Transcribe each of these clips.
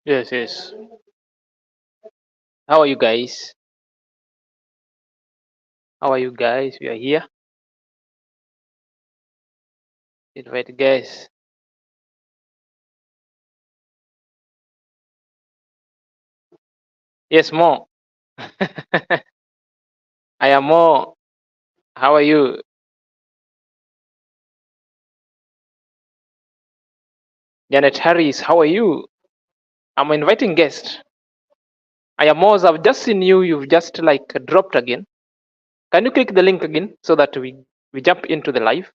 Yes, yes. How are you guys? How are you guys? We are here. Invite guys. Yes, more. I am more. How are you? Janet Harris, how are you? I'm inviting guests. I am Moz. I've just seen you. You've just like dropped again. Can you click the link again so that we jump into the live?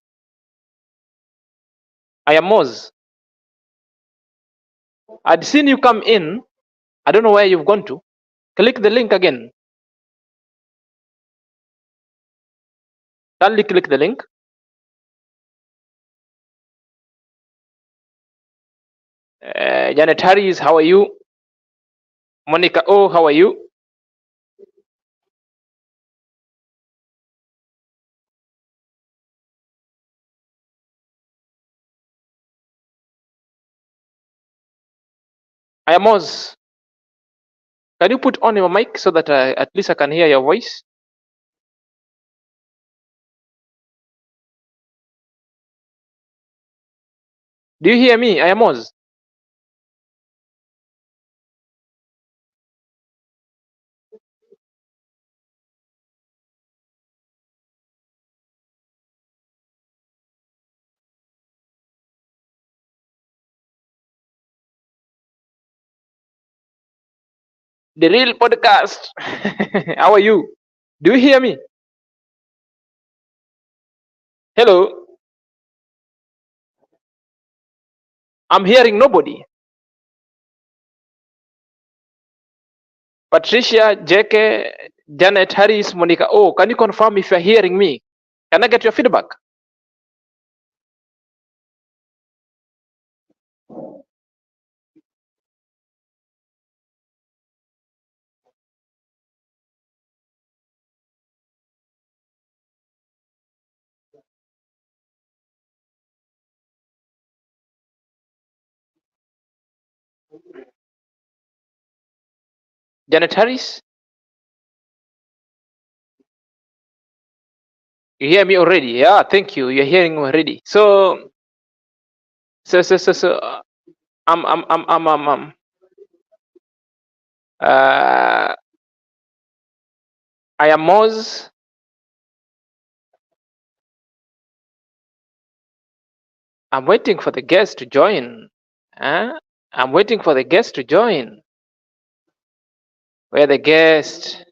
I am Moz. I'd seen you come in. I don't know where you've gone to. Click the link again. Kindly click the link. Janet Harris, how are you? Monica, oh, how are you? I am Moz. Can you put on your mic so that at least I can hear your voice? Do you hear me? I am Oz. The real podcast. How are you? Do you hear me? Hello. I'm hearing nobody. Patricia, JK, Janet Harris, Monica. Oh, can you confirm if you're hearing me? Can I get your feedback? Janet Harris, you hear me already? Yeah, thank you. You're hearing me already. So, I'm uh, I am Moz. I'm waiting for the guest to join. Huh? I'm waiting for the guest to join. Where the guest?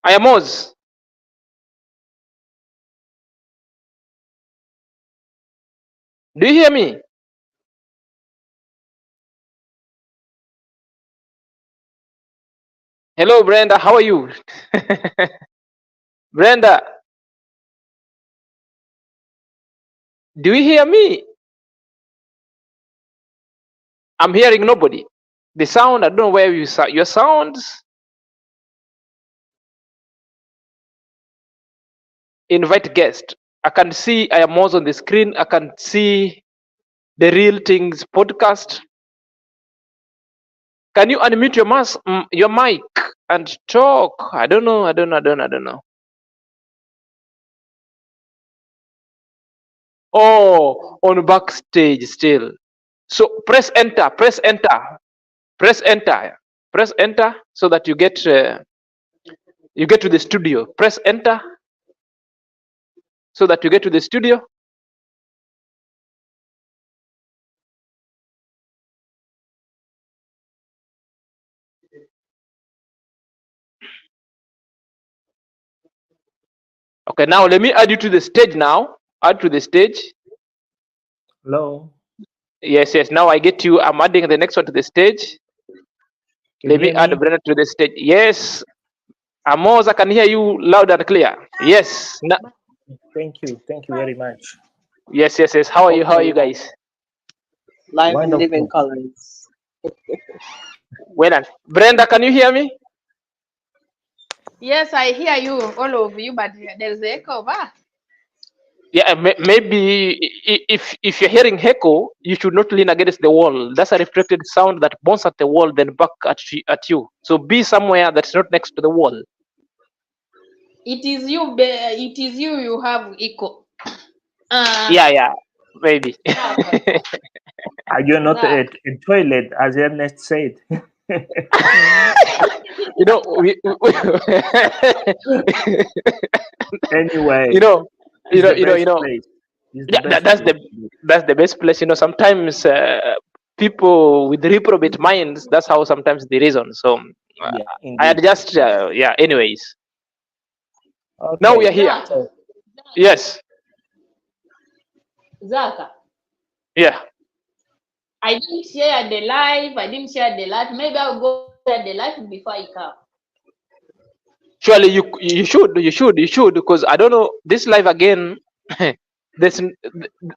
I am Oz. Do you hear me? Hello, Brenda. How are you? Brenda, do you hear me? I'm hearing nobody. The sound, I don't know where you sound. Your sounds. Invite guest. I can see I am Oz on the screen. I can see the Real Things podcast. Can you unmute your mic and talk? I don't know. I don't know. Oh, on backstage still. So press enter, press enter, press enter, press enter, so that you get to the studio. Press enter so that you get to the studio. Okay, now let me add you to the stage now. Add to the stage. Hello. Yes, yes. Now I get you. I'm adding the next one to the stage. Let me add Brenda to the stage. Yes. Amos, I can hear you loud and clear. Yes. Thank you. Thank you very much. Yes, yes, yes. How are you? How are you guys? Live and living colors. Well done. Brenda, can you hear me? Yes, I hear you, all of you, but there's echo. Yeah, maybe if you're hearing echo, you should not lean against the wall. That's a reflected sound that bounces at the wall, then back at you. So be somewhere that's not next to the wall. It is you. It is you. You have echo. Yeah, maybe. Zach, Are you not Zach. a toilet, as Ernest said? you know, Anyway, you know, it's the you best know. place. It's the Yeah, best that's place. the best place. Sometimes people with reprobate minds. That's how sometimes the reason. So Yeah, I indeed. adjust. Yeah. Anyways, now we Okay. are here. Zach, So, Yes. Zach. Yeah. I didn't share the live. I didn't share the live. Maybe I'll go share the live before I come. Surely you should because I don't know this live again. there's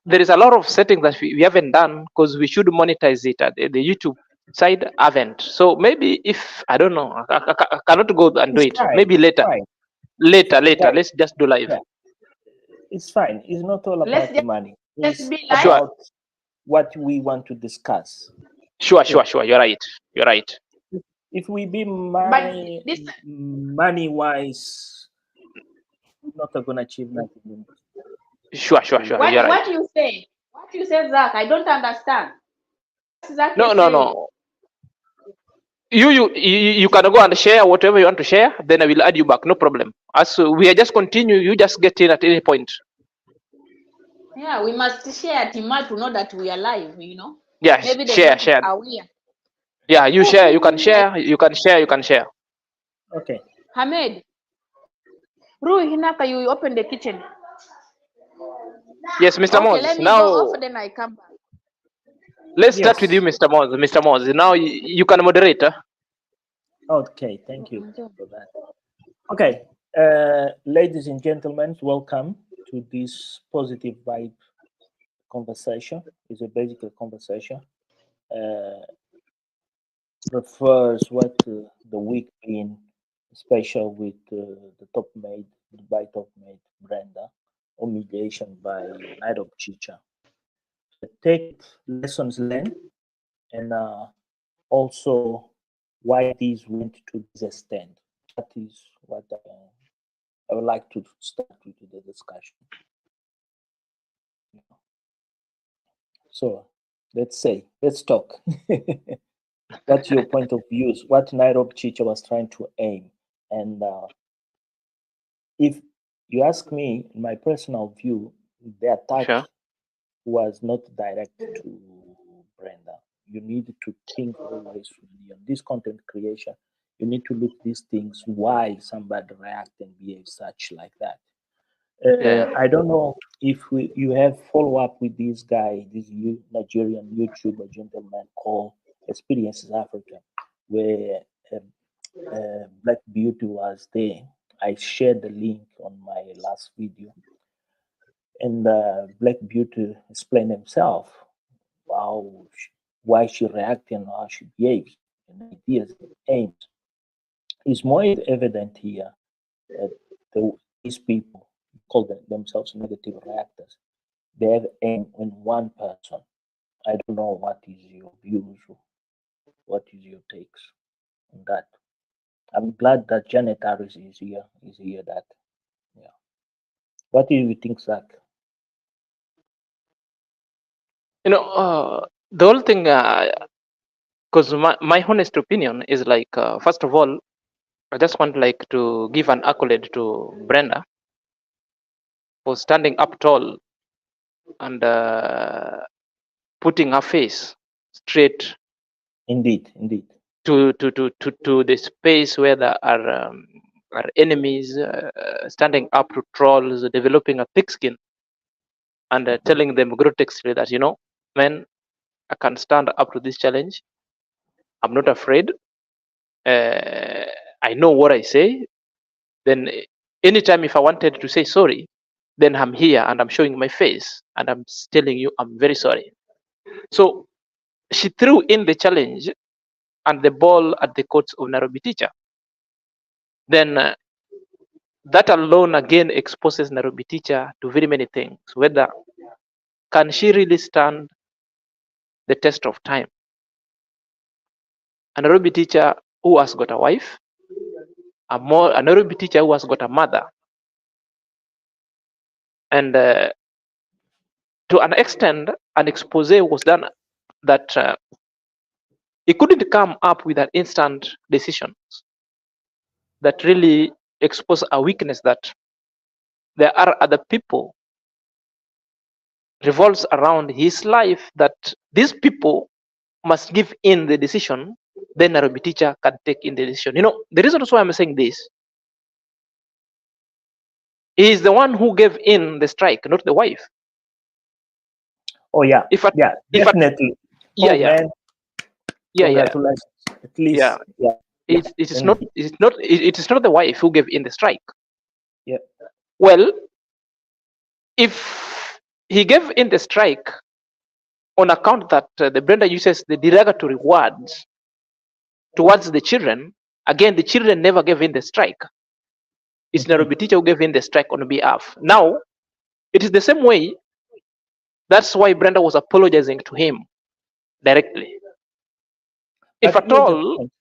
there is a lot of settings that we haven't done because we should monetize it at the YouTube side haven't. So maybe if I don't know, I cannot go and do it's it. fine. Maybe later. Fine. Later. Right. Let's just do live. Yeah. It's fine. It's not all Let's about the money. just It's be live. Sure. about what we want to discuss. Sure. So You're right. if we be But this money wise, not gonna achieve nothing. Sure. You're right. what you say? What you say, Zach? I don't understand. Zach No. is saying. You can go and share whatever you want to share. Then I will add you back. No problem. As we are just continue, you just get in at any point. Yeah, we must share Tima to know that we are live. Yeah. Maybe they Share. don't aware. Yeah. You share. You can share. You can share. Okay. Hamed, Rui Hinaka, you open the kitchen. Yes, Mr. Okay, Moses. let me Now go off, then I come back. let's start with you, Yes. Mr. Moses. Mr. Moses. Now you can moderate. Huh? Okay. Thank you for that. Okay. Ladies and gentlemen, welcome to this positive vibe conversation. It's a basic conversation. Refers what the week been, special with the top mate, Dubai top mate Brenda, humiliation by Nairobi Chicha. Take lessons learned and also why these went to this extent. That is what I would like to start with the discussion. So let's talk. What's your point of view? What Nairobi Chicha was trying to aim? And if you ask me, in my personal view, the attack was not direct to Brenda. You need to think always on this content creation. You need to look these things why somebody react and behave such like that. I don't know if you have follow up with this guy, this Nigerian YouTuber gentleman called Experiences Africa, where Black Beauty was there. I shared the link on my last video, and Black Beauty explained himself why she reacted and how she behaves, and ideas, aims. It's more evident here that these people call themselves negative reactors. They have aim on one person. I don't know what is your views, what is your takes on that. I'm glad that Janet Harris is here. That, yeah. What do you think, Zach? The whole thing, because my honest opinion is like, first of all, I just want like to give an accolade to Brenda for standing up tall and putting her face straight. Indeed. To the space where there are enemies, standing up to trolls, developing a thick skin, and telling them grotesquely that man, I can stand up to this challenge. I'm not afraid. I know what I say. Then anytime if I wanted to say sorry, then I'm here and I'm showing my face and I'm telling you I'm very sorry. So she threw in the challenge and the ball at the courts of Nairobi teacher, then that alone again exposes Nairobi teacher to very many things. Whether can she really stand the test of time? A Nairobi teacher who has got a wife, a Nairobi teacher who has got a mother, and to an extent, an expose was done that he couldn't come up with an instant decision that really expose a weakness that there are other people revolves around his life, that these people must give in the decision, then Nairobi teacher can take in the decision. The reason why I'm saying this, he is the one who gave in the strike, not the wife. Oh yeah, If at, yeah, if at, definitely. yeah, Oh yeah, man, yeah, yeah. congratulations. At least, Yeah. yeah. It is not. It is not the wife who gave in the strike. Yeah. Well, if he gave in the strike on account that the Brenda uses the derogatory words towards the children, again, the children never gave in the strike. It's Nairobi teacher who gave in the strike on behalf. Now, it is the same way. That's why Brenda was apologizing to him directly. If But at here's a all, point.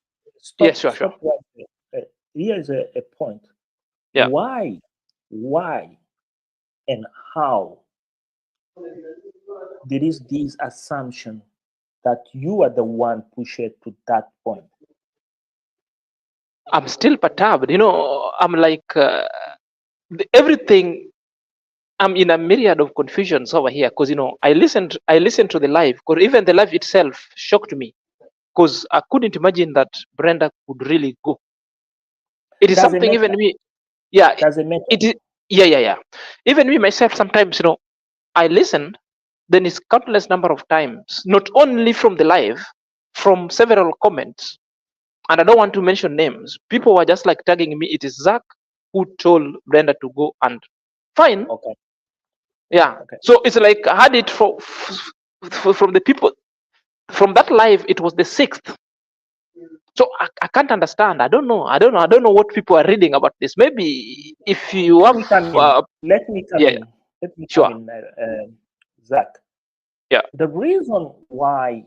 yes, sure. Stop right there. Here's a point. Yeah. Why, and how there is this assumption that you are the one pushed to that point? I'm still perturbed. I'm like everything. I'm in a myriad of confusions over here because I listened to the live, because even the live itself shocked me, because I couldn't imagine that Brenda could really go. It is Does it something matter? even me, yeah. Does it matter? It is, yeah. Even me myself, sometimes I listen. Then it's countless number of times, not only from the live, from several comments, and I don't want to mention names. People were just like tagging me. It is Zach who told Brenda to go, and fine. Okay. Yeah. Okay. So it's like I had it from the people from that live. It was the 6th. So I can't understand. I don't know what people are reading about this. Maybe if you have, Let me come yeah, in. Let me sure. come in, Zach. Yeah. The reason why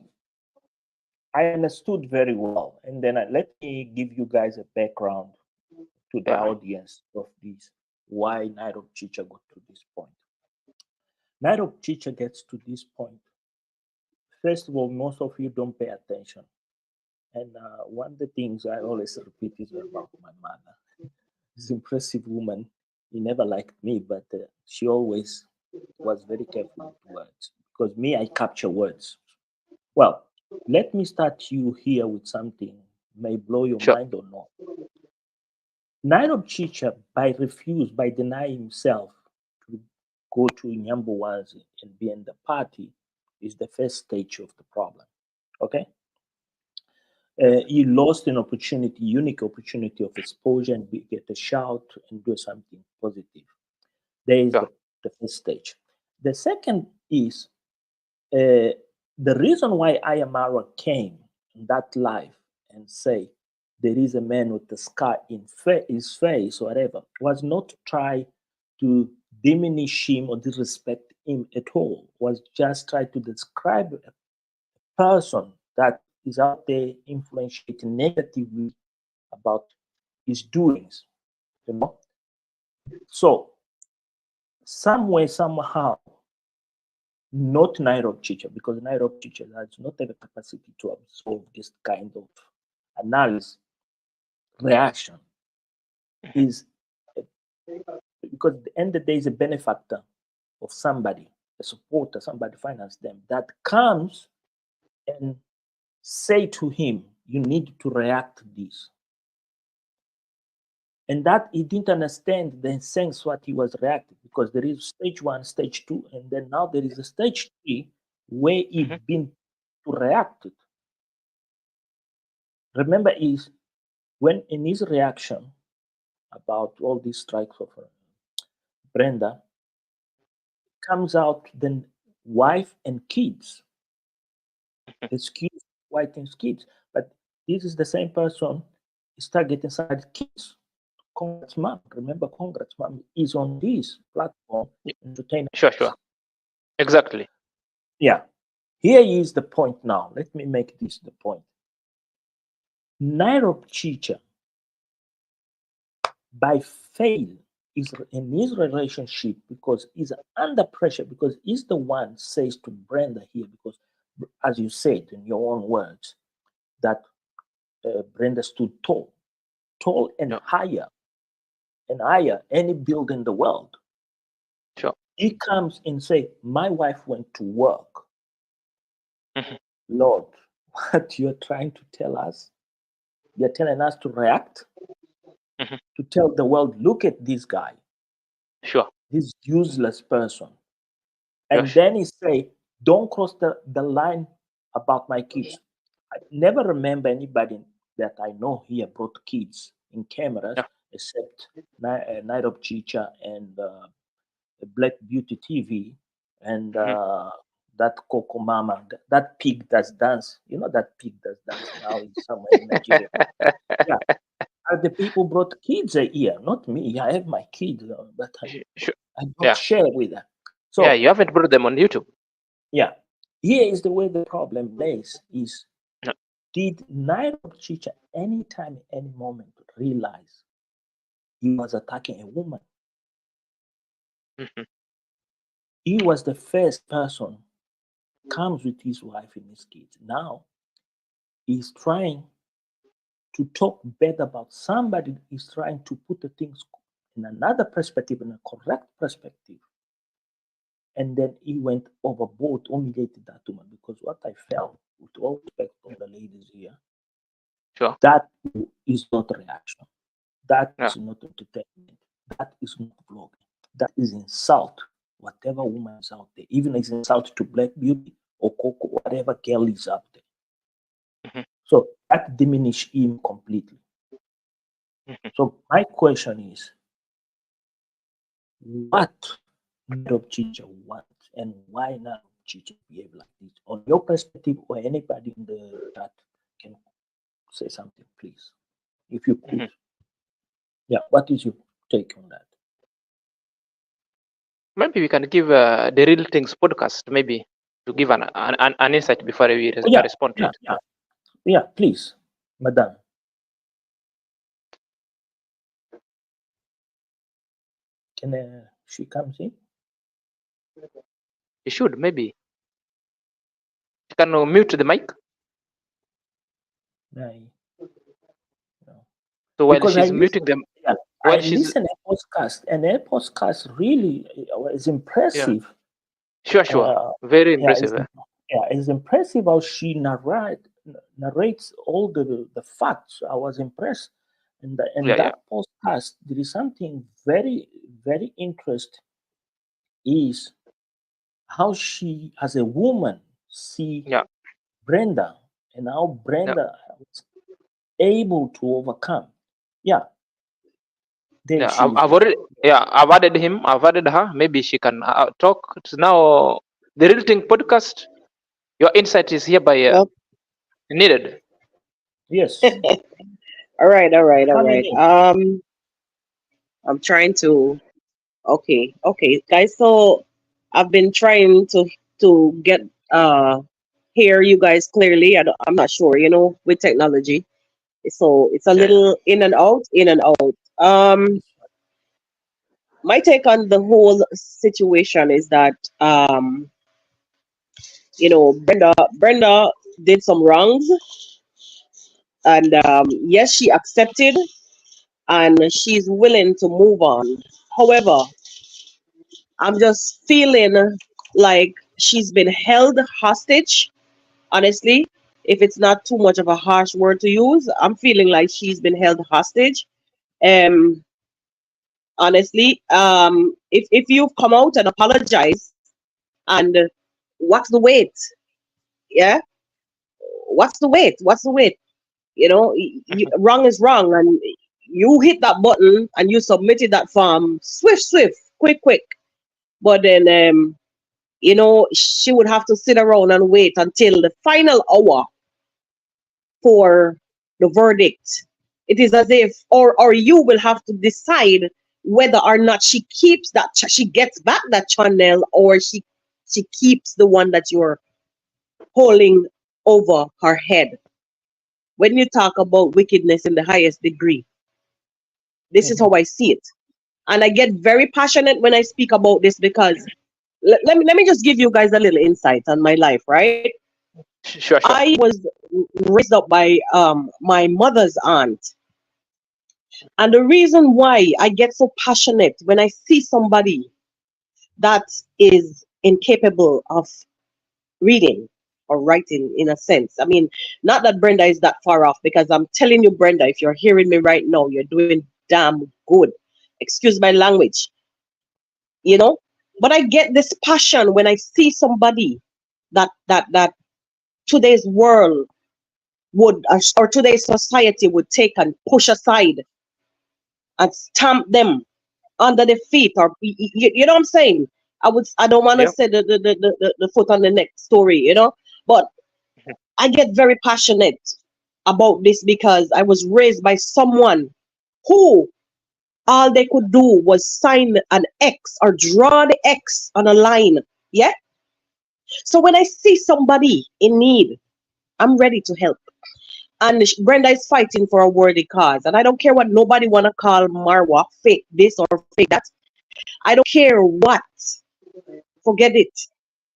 I understood very well, and then let me give you guys a background to the audience of this, why Nairobi Chicha got to this point. Nairobi Chicha gets to this point. First of all, most of you don't pay attention. And one of the things I always repeat is about my mother. This impressive woman. He never liked me, but she always was very careful with words. Because me, I capture words. Well, let me start you here with something may blow your mind or not. Nairobi Chicha, by denying himself to go to Nyambuwazi and be in the party, is the first stage of the problem. Okay? He lost an opportunity, unique opportunity of exposure and get a shout and do something positive. There is the first stage. The second is the reason why Ayamara came in that life and say there is a man with the scar in his face or whatever was not to try to diminish him or disrespect him at all. Was just try to describe a person that is out there influencing negatively about his doings, So somewhere, somehow, not Nairobi Chicha, because Nairobi Chicha does not have a capacity to absorb this kind of analysis, reaction, is because at the end of the day is a benefactor of somebody, a supporter, somebody finance them, that comes and say to him, you need to react to this. And that he didn't understand the sense what he was reacting, because there is stage 1, stage 2, and then now there is a stage 3 where he been to react. Remember, is when in his reaction about all these strikes of Brenda, comes out then wife and kids, excuse wife and kids, but This is the same person start getting somebody kids. Congrats mom. Remember, Congrats mom is on this platform entertaining. Sure. Exactly. Yeah. Here is the point now. Let me make this the point. Nairobi teacher, by fail, is in his relationship because he's under pressure, because he's the one says to Brenda here, because as you said in your own words, that Brenda stood tall and Yeah. higher any building in the world. Sure. He comes and say, my wife went to work. Mhm. Lord, what you're trying to tell us? You're telling us to react, Mhm. to tell the world, look at this guy, Sure. this useless person. And Yes. then he say, don't cross the line about my kids. I never remember anybody that I know here brought kids in cameras, Yeah. except Night of Chicha and Black Beauty TV and Mhm. that Coco Mama, that pig does dance. You know that pig does dance now is somewhere in Nigeria. Yeah, the people brought kids here, not me. I have my kids, but Sure. I don't Yeah. share with them. Yeah. So You haven't put them on YouTube. yeah, here is the way the problem lays: is Yeah. did Nairobi Chicha anytime, any moment realize he was attacking a woman? Mhm. He was the first person comes with his wife and his kids. Now he's trying to talk bad about somebody. He's trying to put the things in another perspective, in a correct perspective. And then he went overboard, humiliated that woman. Because what I felt, with all respect of the ladies here, Sure. that is not reaction. That Yeah. is not entertainment. That is not vlogging. That is insult. Whatever woman is out there, even is insult to Black Beauty or Coco, whatever girl is out there. Mhm. So that diminish him completely. Mhm. So my question is, what Nairobi Chicha wants and why now Chicha behave like this? On your perspective, or anybody in the chat can say something, please, if you could. Mhm. Yeah, what is your take on that? Maybe we can give the Real Things podcast maybe to give an insight before we Oh, yeah, respond to yeah, it. yeah, yeah. Please, Madam. Can she comes in? You should maybe. You can mute the mic. I, no. So while Because I she's listen, muting them, yeah, I while she's listen a podcast, and a podcast really is yeah, impressive. sure, Uh, very yeah, impressive. it's impressive how she narrates all the facts. I was impressed, and in Yeah. that podcast there is something very very interesting. Is how she, as a woman, see Yeah. Brenda and how Yeah. Brenda was able to overcome. Yeah, there Yeah. she is. I've added him. I've added her. Maybe she can talk. It's now the Real Thing podcast. Your insight is hereby Well, needed. Yes, all right, all right, all coming right. in. I'm trying to. Okay, guys. So I've been trying to get hear you guys clearly. I'm not sure, with technology. So it's a Yeah. little in and out, in and out. My take on the whole situation is that Brenda did some wrongs, and yes, she accepted, and she's willing to move on. However, I'm just feeling like she's been held hostage, honestly. If it's not too much of a harsh word to use, I'm feeling like she's been held hostage. Um, honestly, if you've come out and apologize, and what's the wait? Yeah, what's the wait? What's the wait? Wrong is wrong, and you hit that button and you submitted that form, swift, quick. But then, she would have to sit around and wait until the final hour for the verdict. It is as if, or you will have to decide whether or not she keeps that, she gets back that channel, or she keeps the one that you're holding over her head. When you talk about wickedness in the highest degree, this is how I see it. And I get very passionate when I speak about this because let me just give you guys a little insight on my life, right? Sure, sure. I was raised up by my mother's aunt. And the reason why I get so passionate when I see somebody that is incapable of reading or writing, in a sense. I mean, not that Brenda is that far off, because I'm telling you, Brenda, if you're hearing me right now, you're doing damn good. Excuse my language, you know? But I get this passion when I see somebody that today's world would, or today's society would take and push aside and stamp them under the feet, or you know what I'm saying? I don't want to Yeah. say the foot on the neck story, you know, but I get very passionate about this because I was raised by someone who all they could do was sign an X or draw the X on a line. Yeah. So when I see somebody in need, I'm ready to help. And Brenda is fighting for a worthy cause. And I don't care what nobody want to call Marwa, fake this or fake that. I don't care what. Forget it.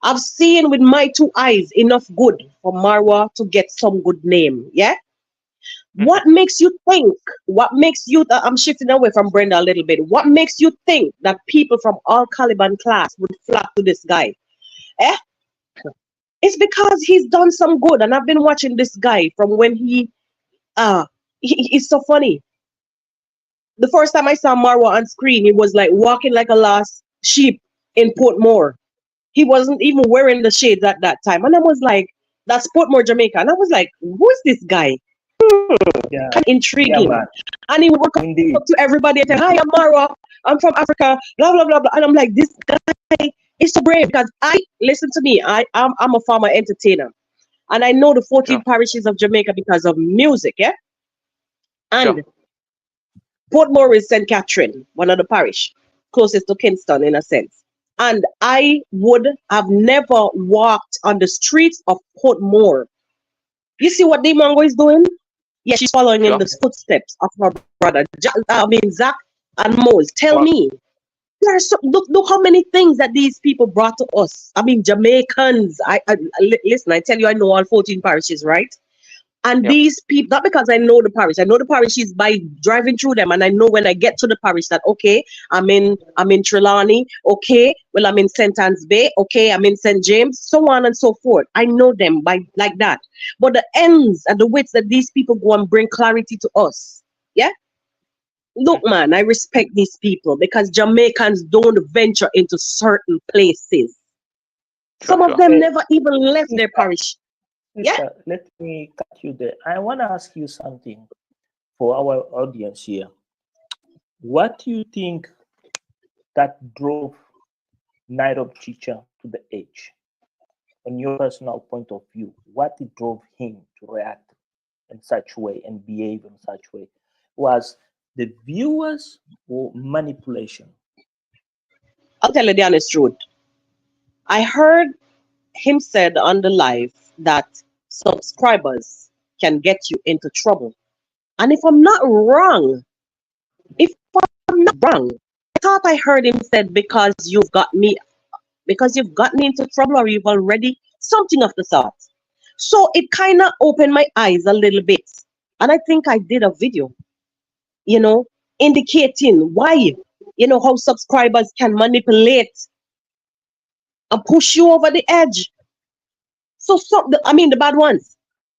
I've seen with my two eyes enough good for Marwa to get some good name. Yeah. What makes you think? What makes you? I'm shifting away from Brenda a little bit. What makes you think that people from all caliber and class would flock to this guy? Eh? It's because he's done some good, and I've been watching this guy from when he's so funny. The first time I saw Marwa on screen, he was like walking like a lost sheep in Portmore. He wasn't even wearing the shades at that time, and I was like, "That's Portmore, Jamaica," and I was like, "Who is this guy?" Yeah, Kind of intriguing. man. And he would come Indeed. up to everybody and say, "Hi, I'm Mara. I'm from Africa." Blah blah blah blah. And I'm like, this guy is so brave because I listen to me. I'm a former entertainer, and I know the 14 Sure. parishes of Jamaica because of music. Yeah, and Sure. Portmore is St. Catherine, one of the parish closest to Kingston in a sense. And I would have never walked on the streets of Portmore. You see what Demongo is doing? Yeah, she's following in Sure. the footsteps of her brother. Zach and Mose. Tell Wow. me, look how many things that these people brought to us. I mean, Jamaicans. Listen. I tell you, I know all 14 parishes, right? And Yep. these people, not because I know the parish. I know the parishes by driving through them, and I know when I get to the parish that okay, I'm in Trelawney. Okay, well I'm in St. Anne's Bay. Okay, I'm in St. James. So on and so forth. I know them by like that. But the ends and the widths that these people go and bring clarity to us. Yeah. Look, man, I respect these people because Jamaicans don't venture into certain places. Some Sure. of them Hey, never even left their parish. Yeah. sister, let me cut you there. I want to ask you something for our audience here. What do you think that drove Nairobi Chicha to the edge? On your personal point of view, what drove him to react in such way and behave in such way? Was the viewers or manipulation? I'll tell you the honest truth. I heard him said on the live that subscribers can get you into trouble. And if I'm not wrong, I thought I heard him said because you've got me into trouble or you've already something of the sort. So it kind of opened my eyes a little bit. And I think I did a video, you know, indicating why, how subscribers can manipulate and push you over the edge. So, I mean, the bad ones.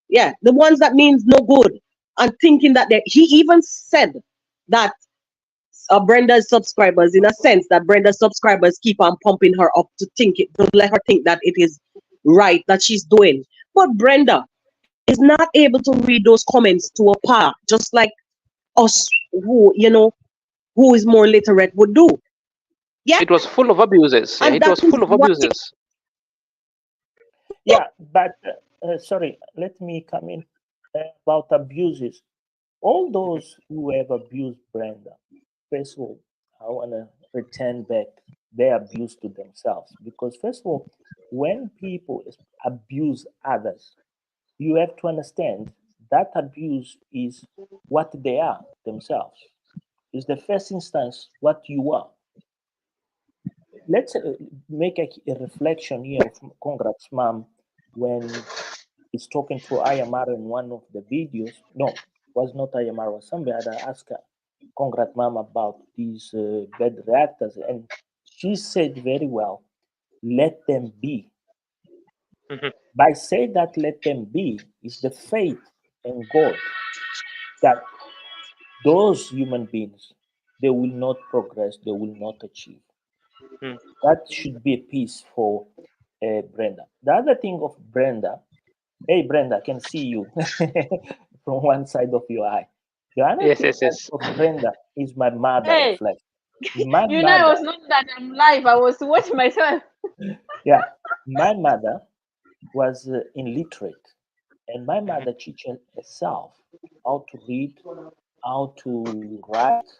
Yeah, the ones that means no good. And thinking that he even said that Brenda's subscribers, in a sense, that Brenda's subscribers keep on pumping her up to let her think that it is right that she's doing. But Brenda is not able to read those comments to a par, just like us who is more literate would do. Yeah, It was full of abuses. Yeah, and it that was is full of what abuses. Yeah, but sorry, let me come in. about abuses. All those who have abused Brenda, first of all, I want to return back their abuse to themselves. Because, first of all, when people abuse others, you have to understand that abuse is what they are themselves. Is the first instance what you are. Let's make a reflection here of Congrats Mom when he's talking to Ayamara in one of the videos. No, it was not Ayamara, was somebody that asked her, Congrats Mom, about these bed reactors. And she said very well, let them be. Mhm. By saying that let them be is the faith in God that those human beings, they will not progress, they will not achieve. Mm. That should be a piece for Brenda. The other thing of Brenda, hey Brenda, I can see you from one side of your eye. The other Yes, thing yes, yes. of Brenda is my mother in Hey, flesh. My you know, I mother, was not that I'm live. I was watching myself. yeah, my mother was illiterate, and my Mhm. mother teach herself how to read, how to write,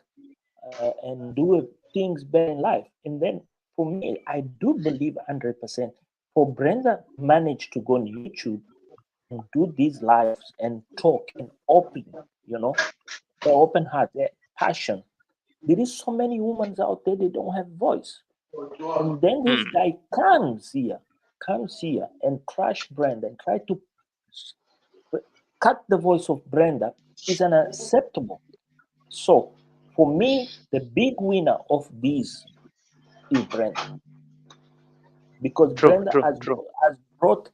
and do things better in life. And then for me, I do believe 100%. For Brenda managed to go on YouTube and do these lives and talk and open, you know, the open heart, the passion. There is so many women out there they don't have voice. And then this Mm. guy comes here and crush Brenda and try to cut the voice of Brenda is unacceptable. So for me, the big winner of this is Brenda because True, Brenda true, true. has brought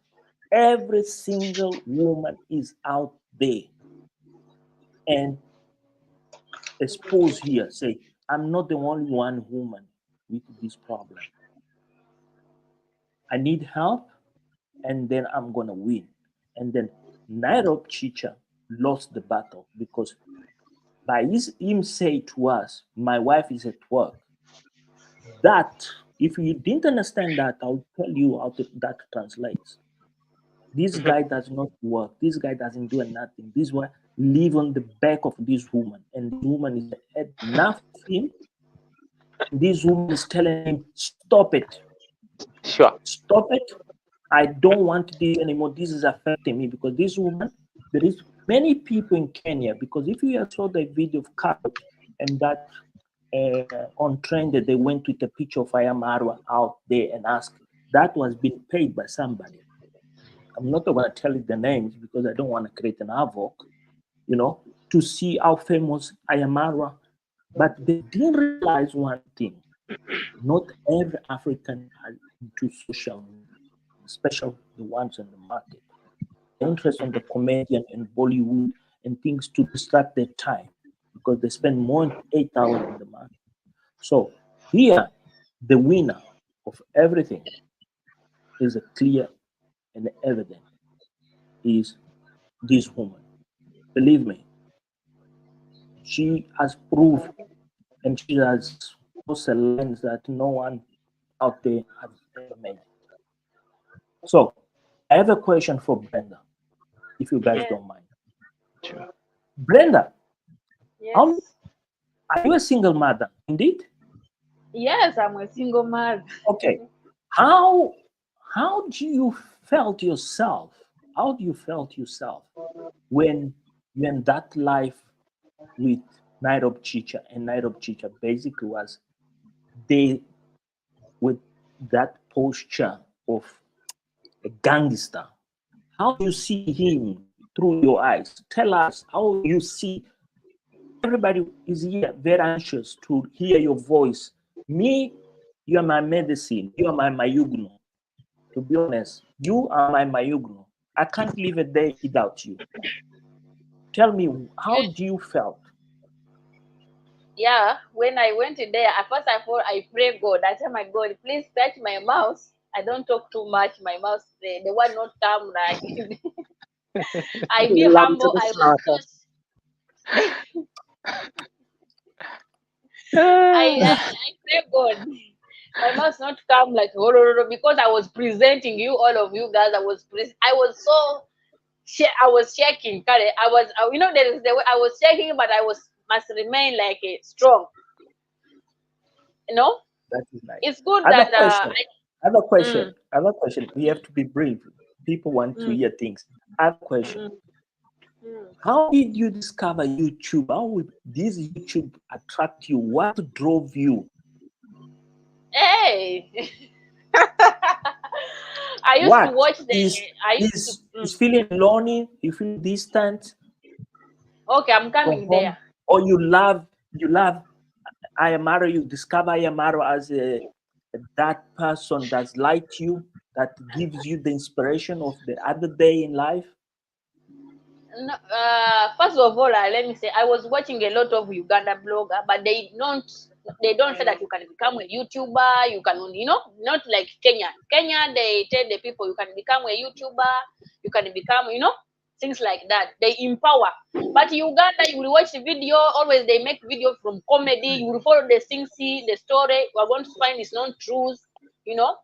every single woman is out there and expose here. Say, I'm not the only one woman with this problem. I need help, and then I'm gonna win. And then Nairobi Chicha lost the battle because by him say to us, my wife is at work. That if you didn't understand that, I'll tell you how that translates. This Mhm. guy does not work. This guy doesn't do nothing. This one live on the back of this woman, and this woman is had enough of him. This woman is telling him, "Stop it, Sure. stop it. I don't want this anymore. This is affecting me because this woman. There is many people in Kenya because if you saw the video of Carrot and that on trend that they went with a picture of Ayamarwa out there and asked that was being paid by somebody. I'm not going to tell you the names because I don't want to create an havoc, to see how famous Ayamarwa. But they didn't realize one thing. Not every African is into social media, especially the ones in the market. Interest on the comedian and Bollywood and things to distract their time because they spend more than 8 hours in the market. So here, the winner of everything is a clear and evident is this woman. Believe me, she has proved and she has crossed a lines that no one out there has ever made. So I have a question for Brenda, if you guys Yes, don't mind. Sure. Brenda, how, yes, are you a single mother? Indeed. yes. I'm a single mother. Okay. How how do you felt yourself? How do you felt yourself when you're in that life with Nairobi Chicha, and Nairobi Chicha basically was they with that posture of a gangster. How do you see him through your eyes? Tell us how you see. Everybody is here very anxious to hear your voice. Me, you are my medicine. You are my mayugno. To be honest, you are my mayugno. I can't live a day without you. Tell me, how do you felt? Yeah, when I went in there, at first I thought I pray God. I tell my God, please touch my mouth. I don't talk too much. My mouth, the one not come like I be Lamb to humble. the I was slaughter. I pray God. My mouth not come like "Oh, no, no, no," because I was presenting you, all of you guys. I was so I was shaking. I was, there is the way I was shaking, but I must remain like strong. That is nice. It's good Other that question. Other question. mm, Other question. We have to be brief. People want to mm, hear things. Other question. mm, mm. How did you discover YouTube? How would this YouTube attract you? What drove you? Hey, I used to What watch is I used to. is feeling lonely? You feel distant Okay, I'm from coming home, there. or you love Ayamaro? You discover Ayamaro as that person that's like you, that gives you the inspiration of the other day in life. No, first of all, let me say I was watching a lot of Uganda blogger, but they don't say that you can become a YouTuber. You can, not like Kenya. Kenya, they tell the people you can become a YouTuber. You can become, things like that. They empower. But Uganda, you will watch the video. Always they make video from comedy. You will follow the things, see the story. You are going to find it's not truth. You know,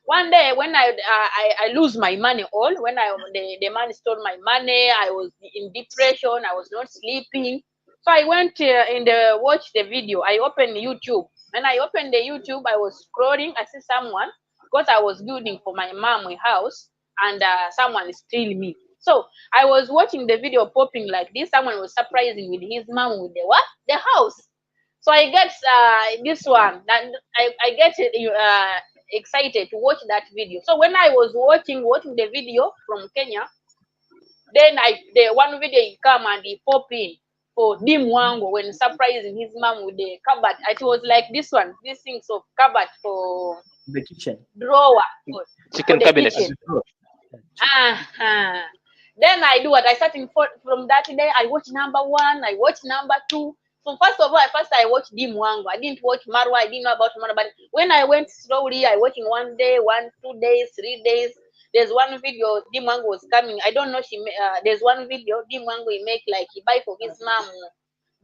one day when I lose my money all, when the man stole my money, I was in depression, I was not sleeping. So I went in the watch the video. I opened YouTube. When I opened the YouTube, I was scrolling. I see someone, because I was building for my mom a house, and someone is stealing me. So I was watching the video popping like this. Someone was surprising with his mom with the what? The house. So I get this one. That I get excited to watch that video. So when I was watching the video from Kenya, then the one video he come and he pop in for Dim Wango when surprising his mom with the cupboard. It was like this one, this things of cupboard for The kitchen. drawer for Chicken the cabinet. kitchen. Uh-huh. Then I do what I starting from that day. I watch number one, I watch number two. So first of all, I watched Dim Wango. I didn't watch Marwa. I didn't know about Marwa. But when I went slowly, I watching 1 day, 2 days, 3 days. There's one video Dim Wango was coming. I don't know there's one video Dim Wango he make like he buy for his mom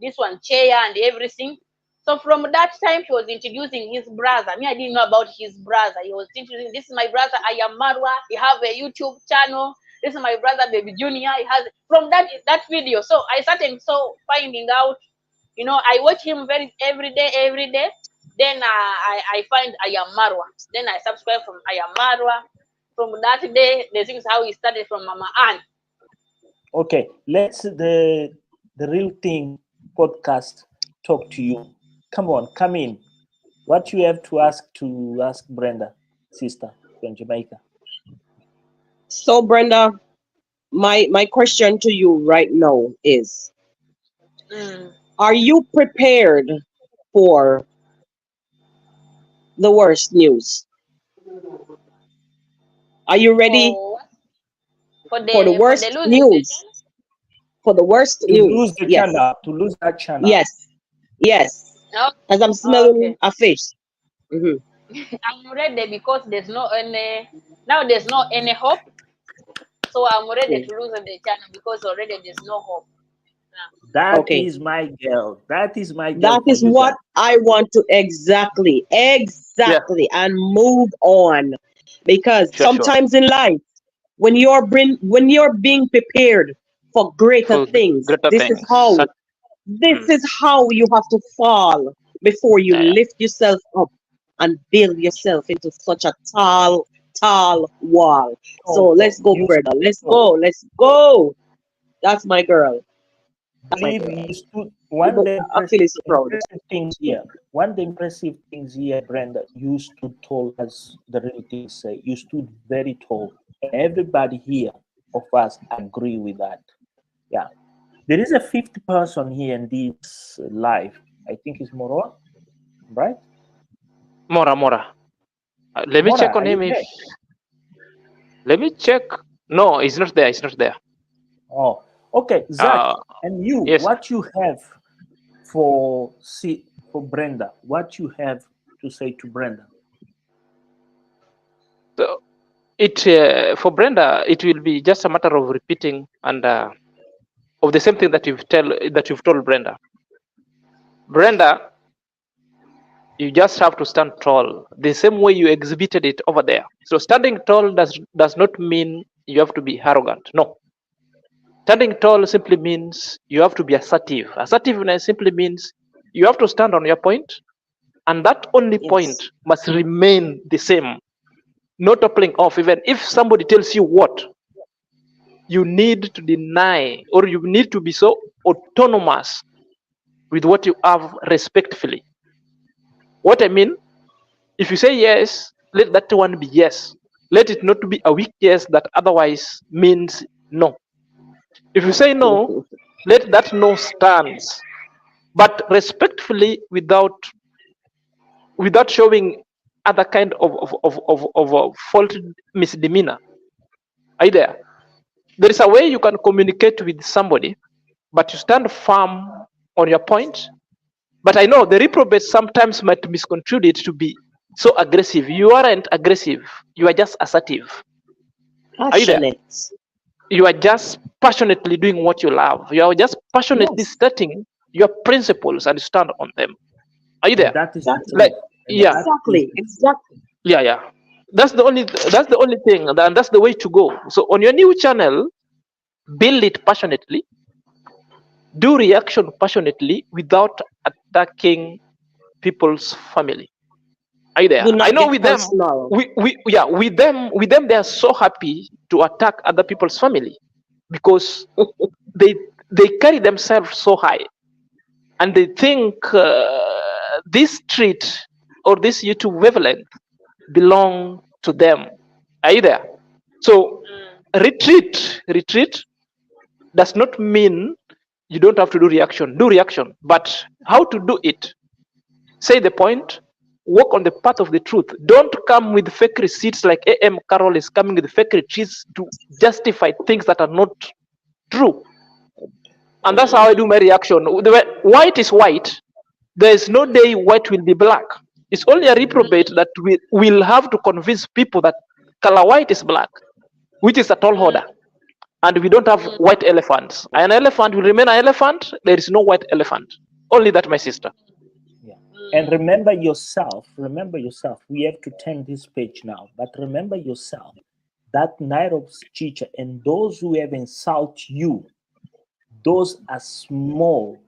this one chair and everything. So from that time, he was introducing his brother. Me, I didn't know about his brother. He was introducing, this is my brother, I am Marwa. He have a YouTube channel. This is my brother, Baby Junior. He has, from that video. So I started finding out, I watch him every day. Then I find I am Marwa. Then I subscribe from I am Marwa. From that day, the things how he started from Mama Ann. Okay, let's the real thing podcast talk to you. Come on, come in. What you have to ask Brenda, sister from Jamaica. So Brenda, my question to you right now is, are you prepared for the worst news? Are you ready For for the worst news? For the worst To news? lose the Yes. channel, to lose that channel. Yes. Yes. As I'm smelling a fish. Mhm. I'm ready because there's no any hope. So I'm ready to lose the channel because already there's no hope. That Okay. is my girl. That is my girl. That is for you what guys. I want to exactly and move on, because Sure. sometimes in life, when you're being prepared for greater For things, greater this things. is how you have to fall before you Yeah. lift yourself up and build yourself into such a tall wall. So let's go, You brother. Let's go. That's my girl. believe you stood one day. I'm feeling so proud. Impressive things here. One of the impressive things here, Brenda, you stood tall, as the real things say. You stood very tall. Everybody here of us agree with that. Yeah. There is a fifth person here in this live. I think it's Moro, right? Mora. Let me Mora, check on are you him. there? Let me check. No, he's not there. Oh, okay. Zach, and you, yes. what you have for Brenda? What you have to say to Brenda? So for Brenda, it will be just a matter of repeating and of the same thing that you've told Brenda. Brenda, you just have to stand tall the same way you exhibited it over there. So standing tall does not mean you have to be arrogant. No. Standing tall simply means you have to be assertive. Assertiveness simply means you have to stand on your point, and that only Yes. point must remain the same, no toppling off. Even if somebody tells you what, you need to deny, or you need to be so autonomous with what you have respectfully. What I mean, if you say yes, let that one be yes. Let it not be a weak yes that otherwise means no. If you say no, let that no stand, but respectfully, without showing other kind of fault misdemeanor. Are you there? There is a way you can communicate with somebody, but you stand firm on your point. But I know the reprobate sometimes might misconstrue it to be so aggressive. You aren't aggressive. You are just assertive. Are you there? Passionate. You are just passionately doing what you love. You are just passionately Yes. stating your principles and stand on them. Are you And there? that is the Exactly. Like, truth. And yeah, that is Exactly. Exactly. yeah. That's the only thing, and that's the way to go. So on your new channel, build it passionately, do reaction passionately without attacking people's family. Are you there? Do I not know get with them, personal. with them, they are so happy to attack other people's family because they they carry themselves so high, and they think this street or this YouTube wavelength belong to them. Are you there? So retreat does not mean you don't have to do reaction. Do reaction, but how to do it? Say the point. Walk on the path of the truth. Don't come with fake receipts like AM Carroll is coming with fake receipts to justify things that are not true. And that's how I do my reaction. White is white. There is no day white will be black. It's only a reprobate that we will have to convince people that color white is black, which is a tall order. And we don't have white elephants. An elephant will remain an elephant. There is no white elephant. Only that, my sister. Yeah. And remember yourself. Remember yourself. We have to turn this page now. But remember yourself. That Nairobi's teacher and those who have insulted you, those are small,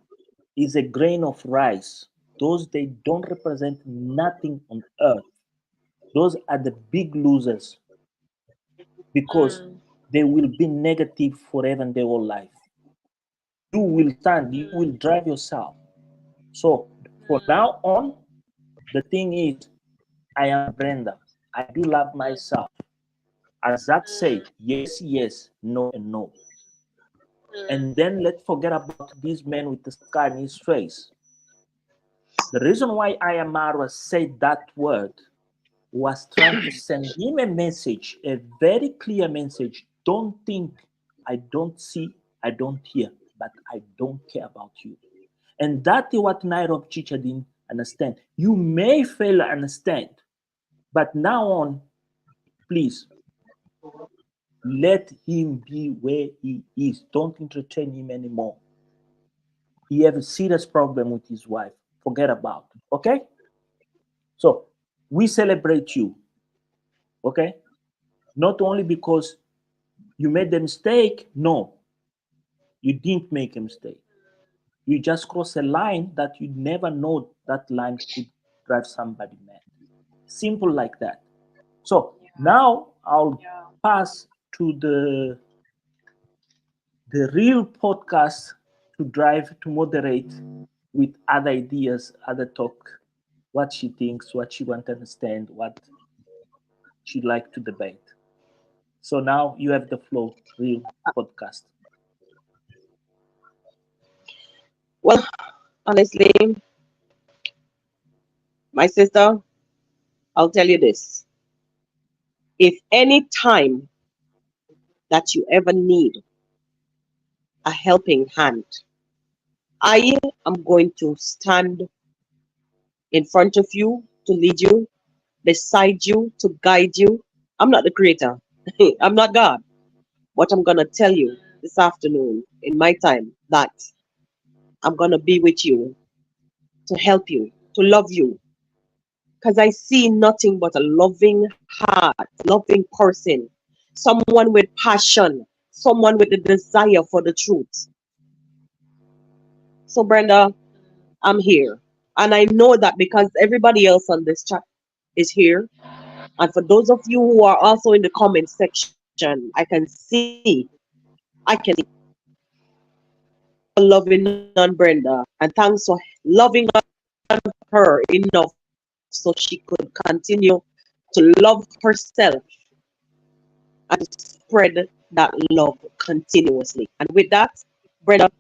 is a grain of rice. Those they don't represent nothing on earth. Those are the big losers because they will be negative forever in their whole life. You will stand, you will drive yourself. So from now on, the thing is, I am Brenda. I do love myself. As that said, yes, yes, no, and no. And then let's forget about this man with the scar in his face. The reason why Ayamara said that word was trying to send him a message, a very clear message. Don't think I don't see, I don't hear, but I don't care about you. And that is what Nairobi Chicha didn't understand. You may fail to understand, but now on, please let him be where he is. Don't entertain him anymore. He have a serious problem with his wife. Forget about it. Okay? So we celebrate you. Okay? Not only because you made the mistake. No, you didn't make a mistake. You just crossed a line that you never know that line could drive somebody mad. Simple like that. So now I'll pass to the real podcast to drive to moderate with other ideas, other talk, what she thinks, what she want to understand, what she'd like to debate. So now you have the flow, real podcast. Well, honestly, my sister, I'll tell you this. If any time that you ever need a helping hand, I am going to stand in front of you to lead you, beside you to guide you. I'm not the creator. I'm not God. But I'm going to tell you this afternoon in my time that I'm going to be with you to help you, to love you. Because I see nothing but a loving heart, loving person. someone with passion, someone with the desire for the truth. So, Brenda, I'm here. And I know that because everybody else on this chat is here. And for those of you who are also in the comment section, I can see loving on Brenda. And thanks for loving on her enough so she could continue to love herself and spread that love continuously. And with that, Brenda,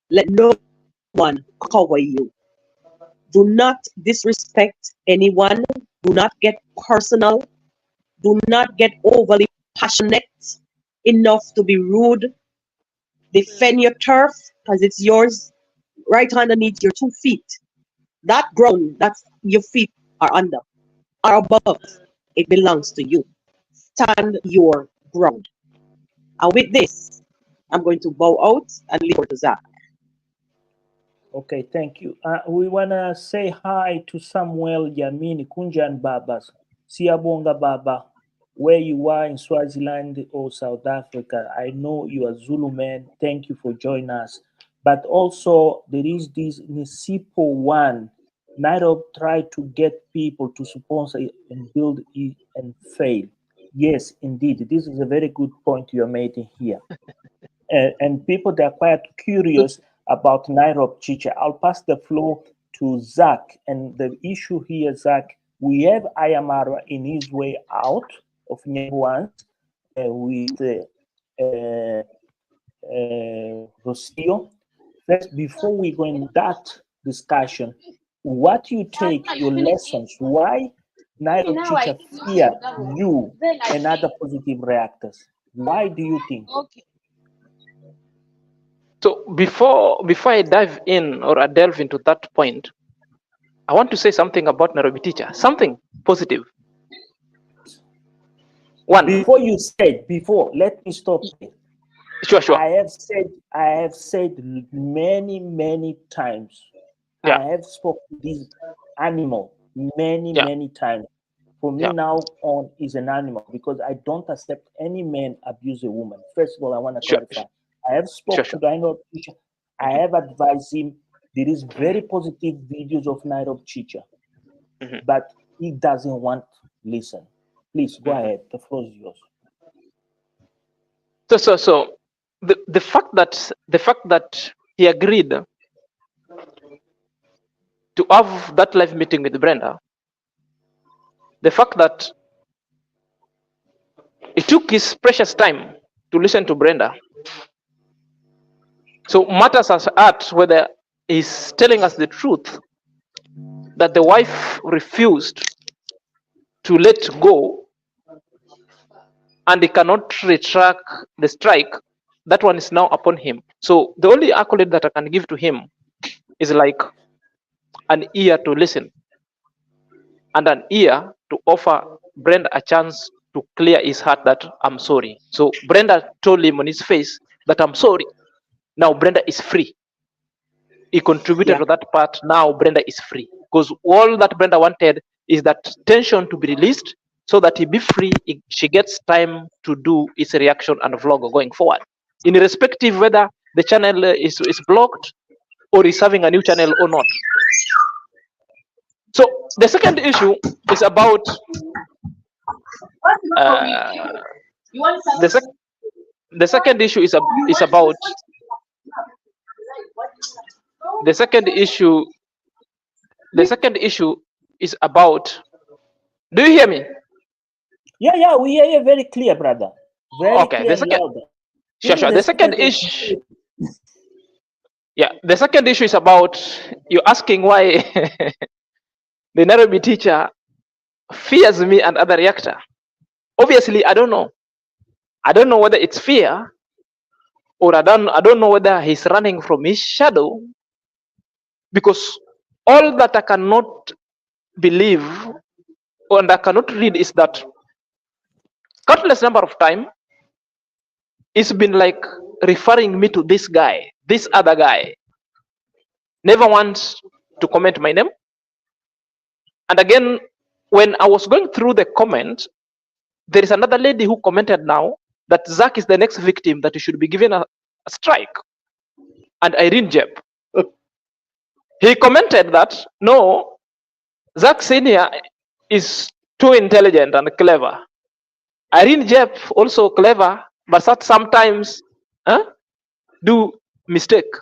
let no one cover you. Do not disrespect anyone. Do not get personal. Do not get overly passionate enough to be rude. Defend your turf because it's yours right underneath your 2 feet. That ground that your feet are under or above, it belongs to you. Stand your ground. And with this, I'm going to bow out and leave it to Zach. Okay, thank you. We want to say hi to Samuel Yamini Kunjan Babas, Siabonga Baba, where you are in Swaziland or South Africa. I know you are Zulu man. Thank you for joining us. But also, there is this Nisipo one. Nairobi tried to get people to sponsor and build it and fail. Yes, indeed. This is a very good point you're making here. And people that are quite curious about Nairobi Chicha. I'll pass the floor to Zach. And the issue here, Zach, we have Ayamara in his way out of Nyabuans with Rocio. First, before we go in that discussion, what you take your lessons, why Nairobi Chicha fear you and other positive reactors? Why do you think? Okay. So before I dive in or I delve into that point, I want to say something about Nairobi teacher, something positive. One. Before, let me stop there. Sure. I have said many times. Yeah. I have spoken to this animal many times. For me now on is an animal because I don't accept any man abuse a woman. First of all, I want to clarify. I have spoken to Nairobi teacher. I have advised him. There is very positive videos of Nairobi teacher, but he doesn't want to listen. Please go ahead. The floor is yours. So the fact that he agreed to have that live meeting with Brenda, the fact that he took his precious time to listen to Brenda. So matters as art whether he's telling us the truth that the wife refused to let go and he cannot retract the strike. That one is now upon him. So the only accolade that I can give to him is like an ear to listen and an ear to offer Brenda a chance to clear his heart that I'm sorry. So Brenda told him on his face that I'm sorry. Now Brenda is free. He contributed to that part. Now Brenda is free. Because all that Brenda wanted is that tension to be released so that he be free. She gets time to do his reaction and vlog going forward. Irrespective whether the channel is blocked or is having a new channel or not. So the second issue is about the second issue is about the second issue is about. Do you hear me? Yeah, we hear you very clear, brother. Very clear. The second, sure. The second issue. Yeah, the second issue is about you asking why the Nairobi teacher fears me and other reactor. Obviously, I don't know. I don't know whether it's fear or I don't know whether he's running from his shadow, because all that I cannot believe and I cannot read is that countless number of time it's been like referring me to this guy, this other guy. Never wants to comment my name. And again, when I was going through the comment, there is another lady who commented now that Zach is the next victim, that he should be given a strike. And Irene Jeb, he commented that no, Zach Senior is too intelligent and clever. Irene Jeb also clever, but sometimes do mistake.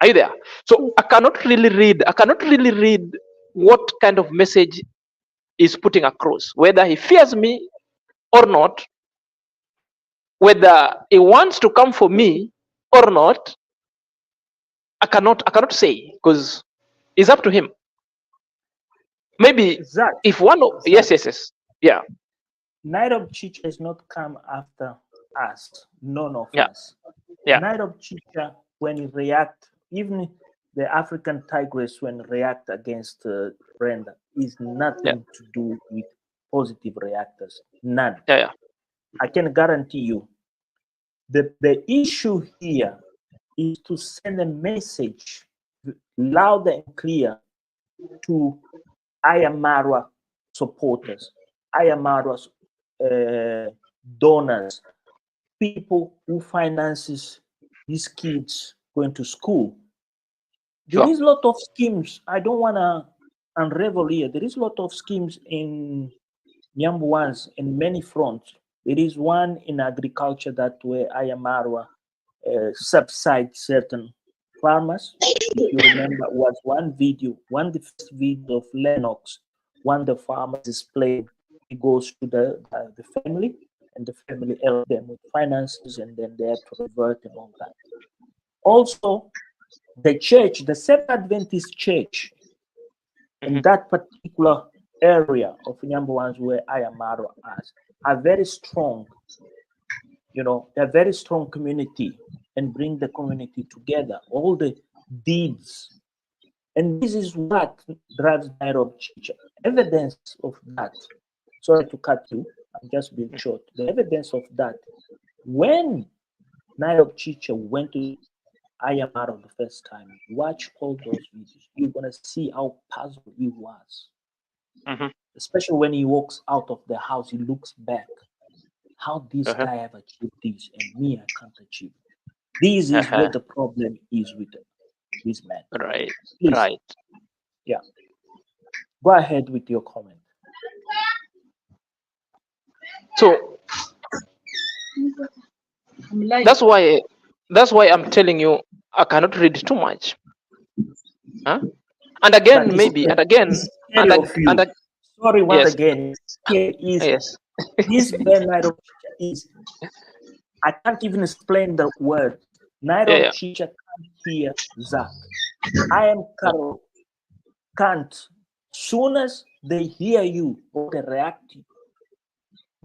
Are you there? So I cannot really read what kind of message is putting across, whether he fears me or not, whether he wants to come for me or not. I cannot say, because it's up to him. Maybe Zach, if one of Zach, yes, yeah, Nairobi Chicha has not come after us, none of yeah, us. yeah, Nairobi Chicha, when he react, even the African Tigress when react against Brenda, is nothing to do with positive reactors. None. yeah. I can guarantee you. The issue here is to send a message loud and clear to Ayamarwa supporters, Ayamarwa's donors, people who finances these kids going to school. There is a lot of schemes. I don't want to unravel here. There is a lot of schemes in Nyambuans in many fronts. There is one in agriculture that where Ayamarwa subsides certain farmers. If you remember, was one the first video of Lennox, one the farmer displayed. He goes to the family, and the family help them with finances, and then they have to revert and all that. Also, the church, the Seventh Adventist church, in that particular area of Nyambuans where Ayamarwa are very strong. You know, they're very strong community and bring the community together. All the deeds, and this is what drives Nairobi Chicha. Evidence of that. Sorry to cut you. I'm just being short. The evidence of that, when Nairobi Chicha went to Ayamarwa the first time, watch all those videos. You're gonna see how puzzled he was. Especially when he walks out of the house, he looks back. How this guy have achieved this, and me, I can't achieve it. This is where the problem is with this man. Right. Please. Right. Yeah. Go ahead with your comment. So that's why I'm telling you, I cannot read too much. And again, maybe, and again, sorry, once yes. again, here is Yes. this Nairobi Chicha is. I can't even explain the word. Nairobi Chicha can't hear Zach. I am Carol. Can't. Soon as they hear you or they react,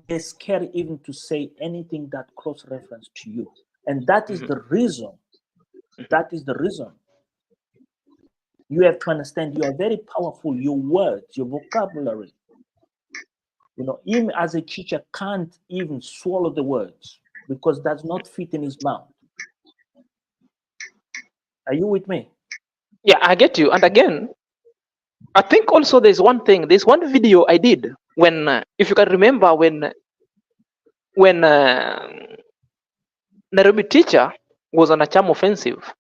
they're scared even to say anything that cross-reference to you. And that is the reason. That is the reason. You have to understand you are very powerful. Your words, your vocabulary. You know, him as a teacher can't even swallow the words because does not fit in his mouth. Are you with me? Yeah, I get you. And again, I think also there's one video I did when, if you can remember, when Nairobi Teacher was on a charm offensive.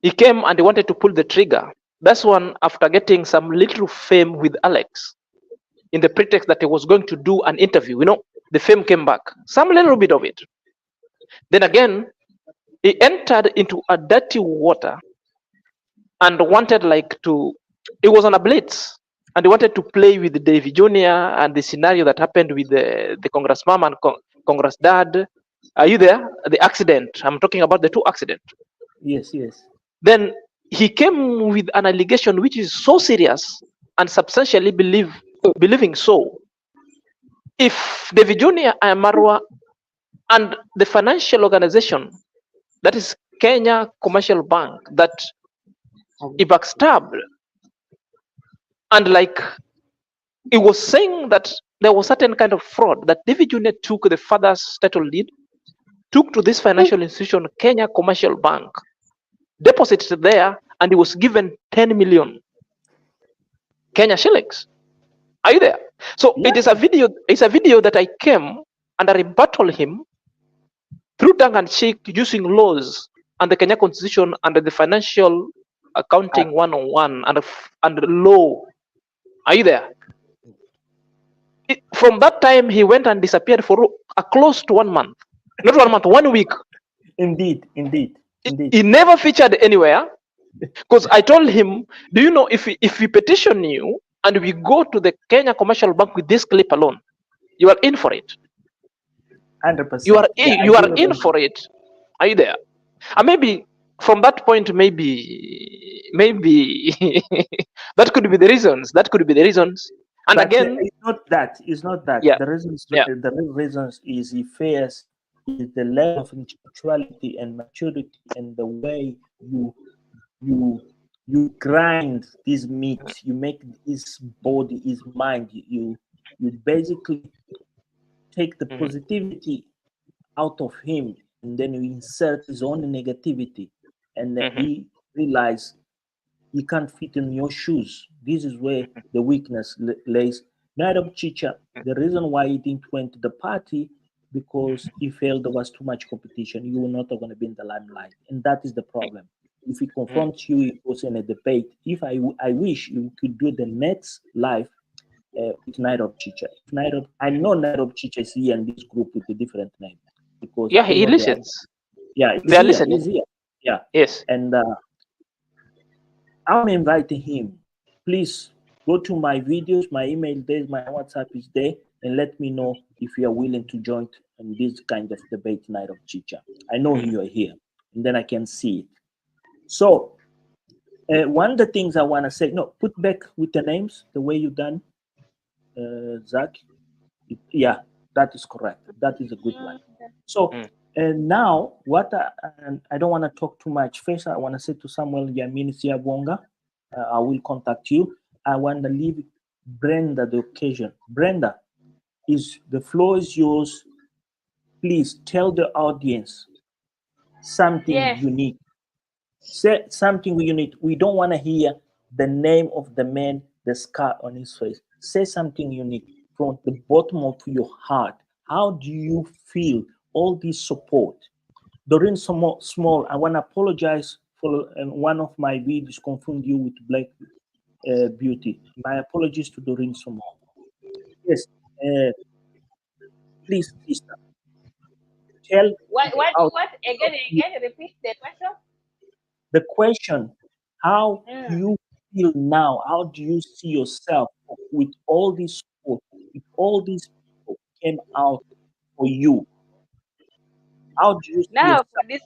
He came and he wanted to pull the trigger. That's one after getting some little fame with Alex, in the pretext that he was going to do an interview. You know, the fame came back, some little bit of it. Then again, he entered into a dirty water and wanted he was on a blitz and he wanted to play with Davy Jr. and the scenario that happened with the Congress mom and Congress dad. Are you there? The accident. I'm talking about the two accidents. Yes, yes. Then he came with an allegation which is so serious and substantially believing so. If David Jr. Marwa and the financial organization, that is Kenya Commercial Bank, that he backstabbed, and he was saying that there was certain kind of fraud that David Jr. took the father's title deed, took to this financial institution, Kenya Commercial Bank, deposited there, and he was given 10 million Kenya shillings. Are you there? So Yeah. it is a video. It's a video that I came and I rebutted him through tongue and cheek using laws and the Kenya Constitution and the Financial Accounting 101 and law. Are you there? From that time, he went and disappeared for a close to 1 month. Not 1 month, 1 week. Indeed. He never featured anywhere because I told him, do you know if we petition you and we go to the Kenya Commercial Bank with this clip alone, you are in for it. 100%. You are Yeah, you are in for it. Are you there? And maybe from that point, maybe that could be the reasons. That could be the reasons. And But again, it's not that. It's not that. yeah, The reasons. yeah, The real reasons is he fears is the level of intellectuality and maturity and the way you grind this meat. You make his body, his mind. You basically take the positivity out of him, and then you insert his own negativity, and then he realizes he can't fit in your shoes. This is where the weakness lays. Nairobi Chicha, the reason why he didn't went to the party because he felt there was too much competition. You were not going to be in the limelight, and that is the problem. If he confronts you, it was in a debate. If I wish you could do the next live with Nairobi Chicha. I know Nairobi Chicha is here in this group with a different name because yeah, I he know listens. yeah, They are listening. he's here. Yeah, Yes. and I'm inviting him. Please go to my videos, my email there, my WhatsApp is there, and let me know if you are willing to join in this kind of debate night of Chicha. I know you are here, and then I can see it. So, one of the things I want to say, no, put back with the names the way you done, Zach. Yeah, that is correct. That is a good one. So, and now what I don't want to talk too much. First, I want to say to Samuel Yamini Siabonga, I will contact you. I want to leave Brenda the occasion. Brenda, the floor is yours. Please tell the audience something unique. Say something unique. We don't want to hear the name of the man, the scar on his face. Say something unique from the bottom of your heart. How do you feel all this support? Doreen Small, I want to apologize for one of my videos confund you with Black Beauty. My apologies to Doreen Small. Yes, please, sister, tell What out again repeat the question. the question. How do you feel now? How do you see yourself with all this support, with all these people came out for you? How do you see Now yourself? from this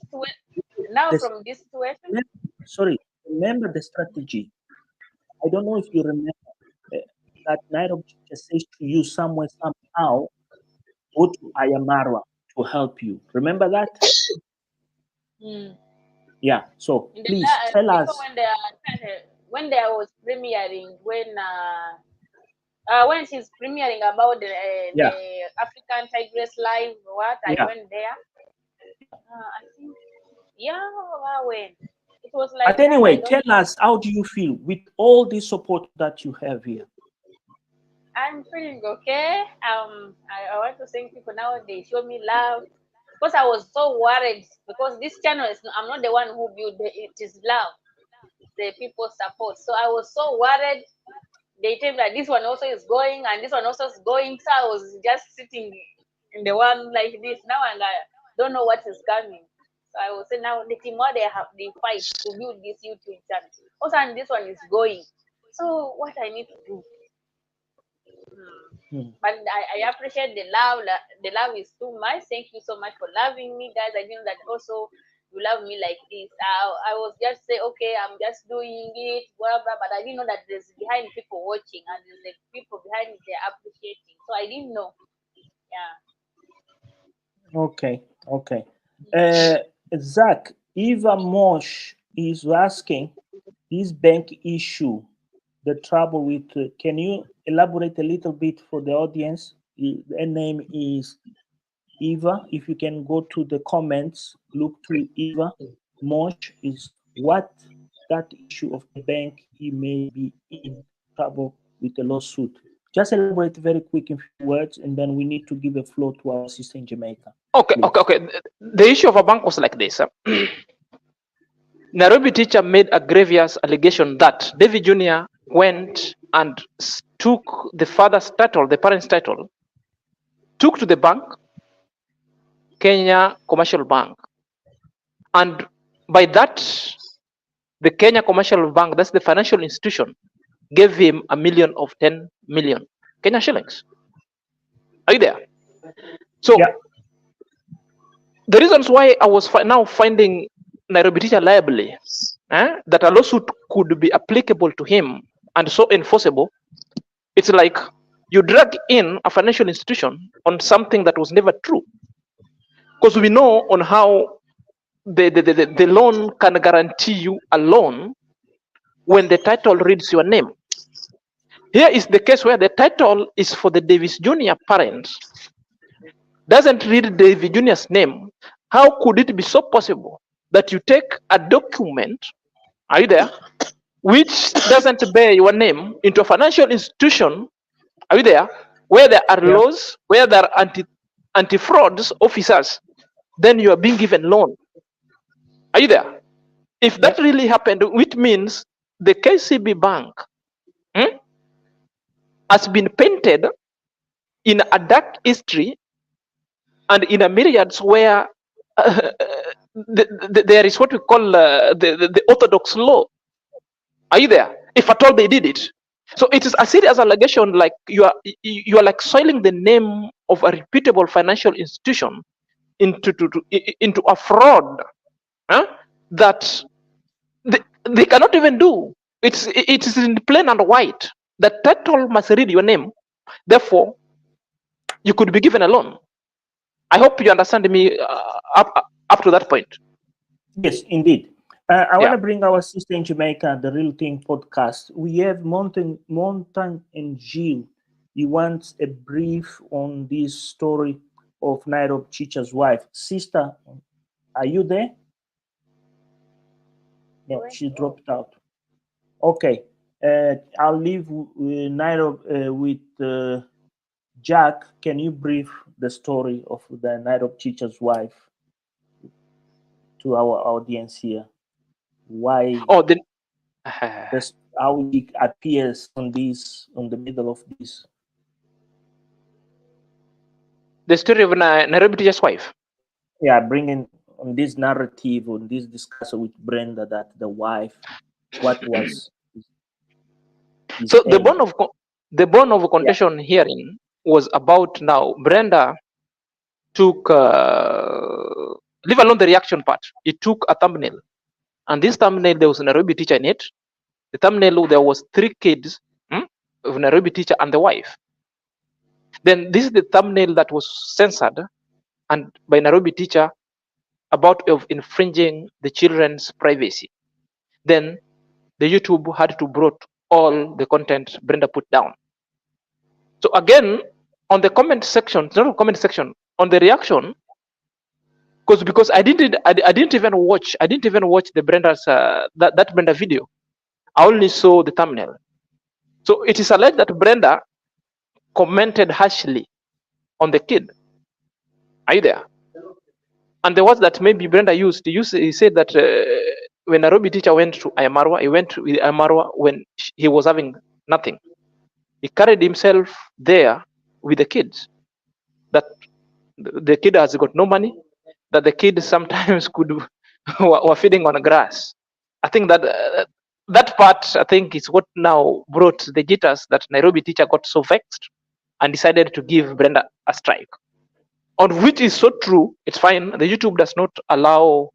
now This, from this situation. remember the strategy. I don't know if you remember that Nairobi just says to you somewhere, somehow, go to Ayamarwa to help you. Remember that? Yeah. So In please tell before us. when they was premiering when she's premiering about Yeah. the African Tigress Live, I Yeah. went there. I think when it was like But anyway, that. tell us, how do you feel with all the support that you have here? I'm feeling okay. I want to thank people now. They show me love because I was so worried because this channel is. I'm not the one who built it. Is love. The people support. So I was so worried. They tell me that this one also is going and this one also is going. So I was just sitting in the one like this. Now I don't know what is coming. So I will say now the team what they have the fight to build this YouTube channel. Also, and this one is going. So what I need to do. But I appreciate the love. The love is too much. Thank you so much for loving me, guys. I know that also you love me like this. I was just say, okay, I'm just doing it, blah blah. But I didn't know that there's behind people watching and there's like people behind it they're appreciating. So I didn't know. Yeah. Okay. Zach, Eva Mosh is asking this bank issue, the trouble with. Can you elaborate a little bit for the audience? Her name is Eva. If you can go to the comments, look to Eva Mosh is what that issue of the bank he may be in trouble with a lawsuit. Just elaborate very quick in few words, and then we need to give a floor to our sister in Jamaica. Okay, Please. okay, okay. The issue of a bank was like this. Nairobi teacher made a grievous allegation that David Jr. went and took the father's title, the parent's title, took to the bank, Kenya Commercial Bank. And by that, the Kenya Commercial Bank, that's the financial institution, gave him a million of 10 million Kenya shillings. Are you there? So Yeah. the reasons why I was now finding Nairobi teacher liable, that a lawsuit could be applicable to him and so enforceable, it's like you drag in a financial institution on something that was never true. Because we know on how the loan can guarantee you a loan when the title reads your name. Here is the case where the title is for the Davis Jr. parents, doesn't read David Jr.'s name. How could it be so possible that you take a document, are you there, which doesn't bear your name into a financial institution, are you there, where there are Yeah. laws, where there are anti-frauds officers, then you are being given loan. Are you there? If that really happened, which means the KCB Bank has been painted in a dark history and in a myriads where there is what we call the orthodox law. Are you there? If at all they did it. So it is a serious allegation, like you are like soiling the name of a reputable financial institution into a fraud that they cannot even do. It is in plain and white. The title must read your name. Therefore, you could be given a loan. I hope you understand me up to that point. Yes, indeed. I want Yeah. to bring our sister in Jamaica, the Real Thing podcast. We have Mountain and Gilles. He wants a brief on this story of Nairobi Chicha's wife. Sister, are you there? No, she dropped out. Okay. I'll leave Nairobi with Jack. Can you brief the story of the Nairobi Chicha's wife to our audience here? Why? Oh, That's how it appears on the middle of this. the story of Nairobi teacher's wife. Yeah, bringing on this narrative, on this discussion with Brenda, that the wife, what was his So the aim. bone of contention hearing was about now Brenda took leave alone the reaction part. He took a thumbnail, and this thumbnail there was a Nairobi teacher in it. The thumbnail there was 3 kids of Nairobi teacher and the wife. Then this is the thumbnail that was censored and by Nairobi teacher about of infringing the children's privacy. Then the YouTube had to brought all the content Brenda put down. So again, on the comment section, not comment section, on the reaction, because I didn't even watch the Brenda's that Brenda video. I only saw the thumbnail. So it is alleged that Brenda commented harshly on the kid. Are you there? And the words that maybe Brenda used, he said that when Nairobi teacher went to Ayamarwa, he went with Ayamarwa when he was having nothing. He carried himself there with the kids. That the kid has got no money, that the kids sometimes were feeding on grass. I think that that part, I think, is what now brought the jitters that Nairobi teacher got so vexed and decided to give Brenda a strike. On which is so true, it's fine. The YouTube does not allow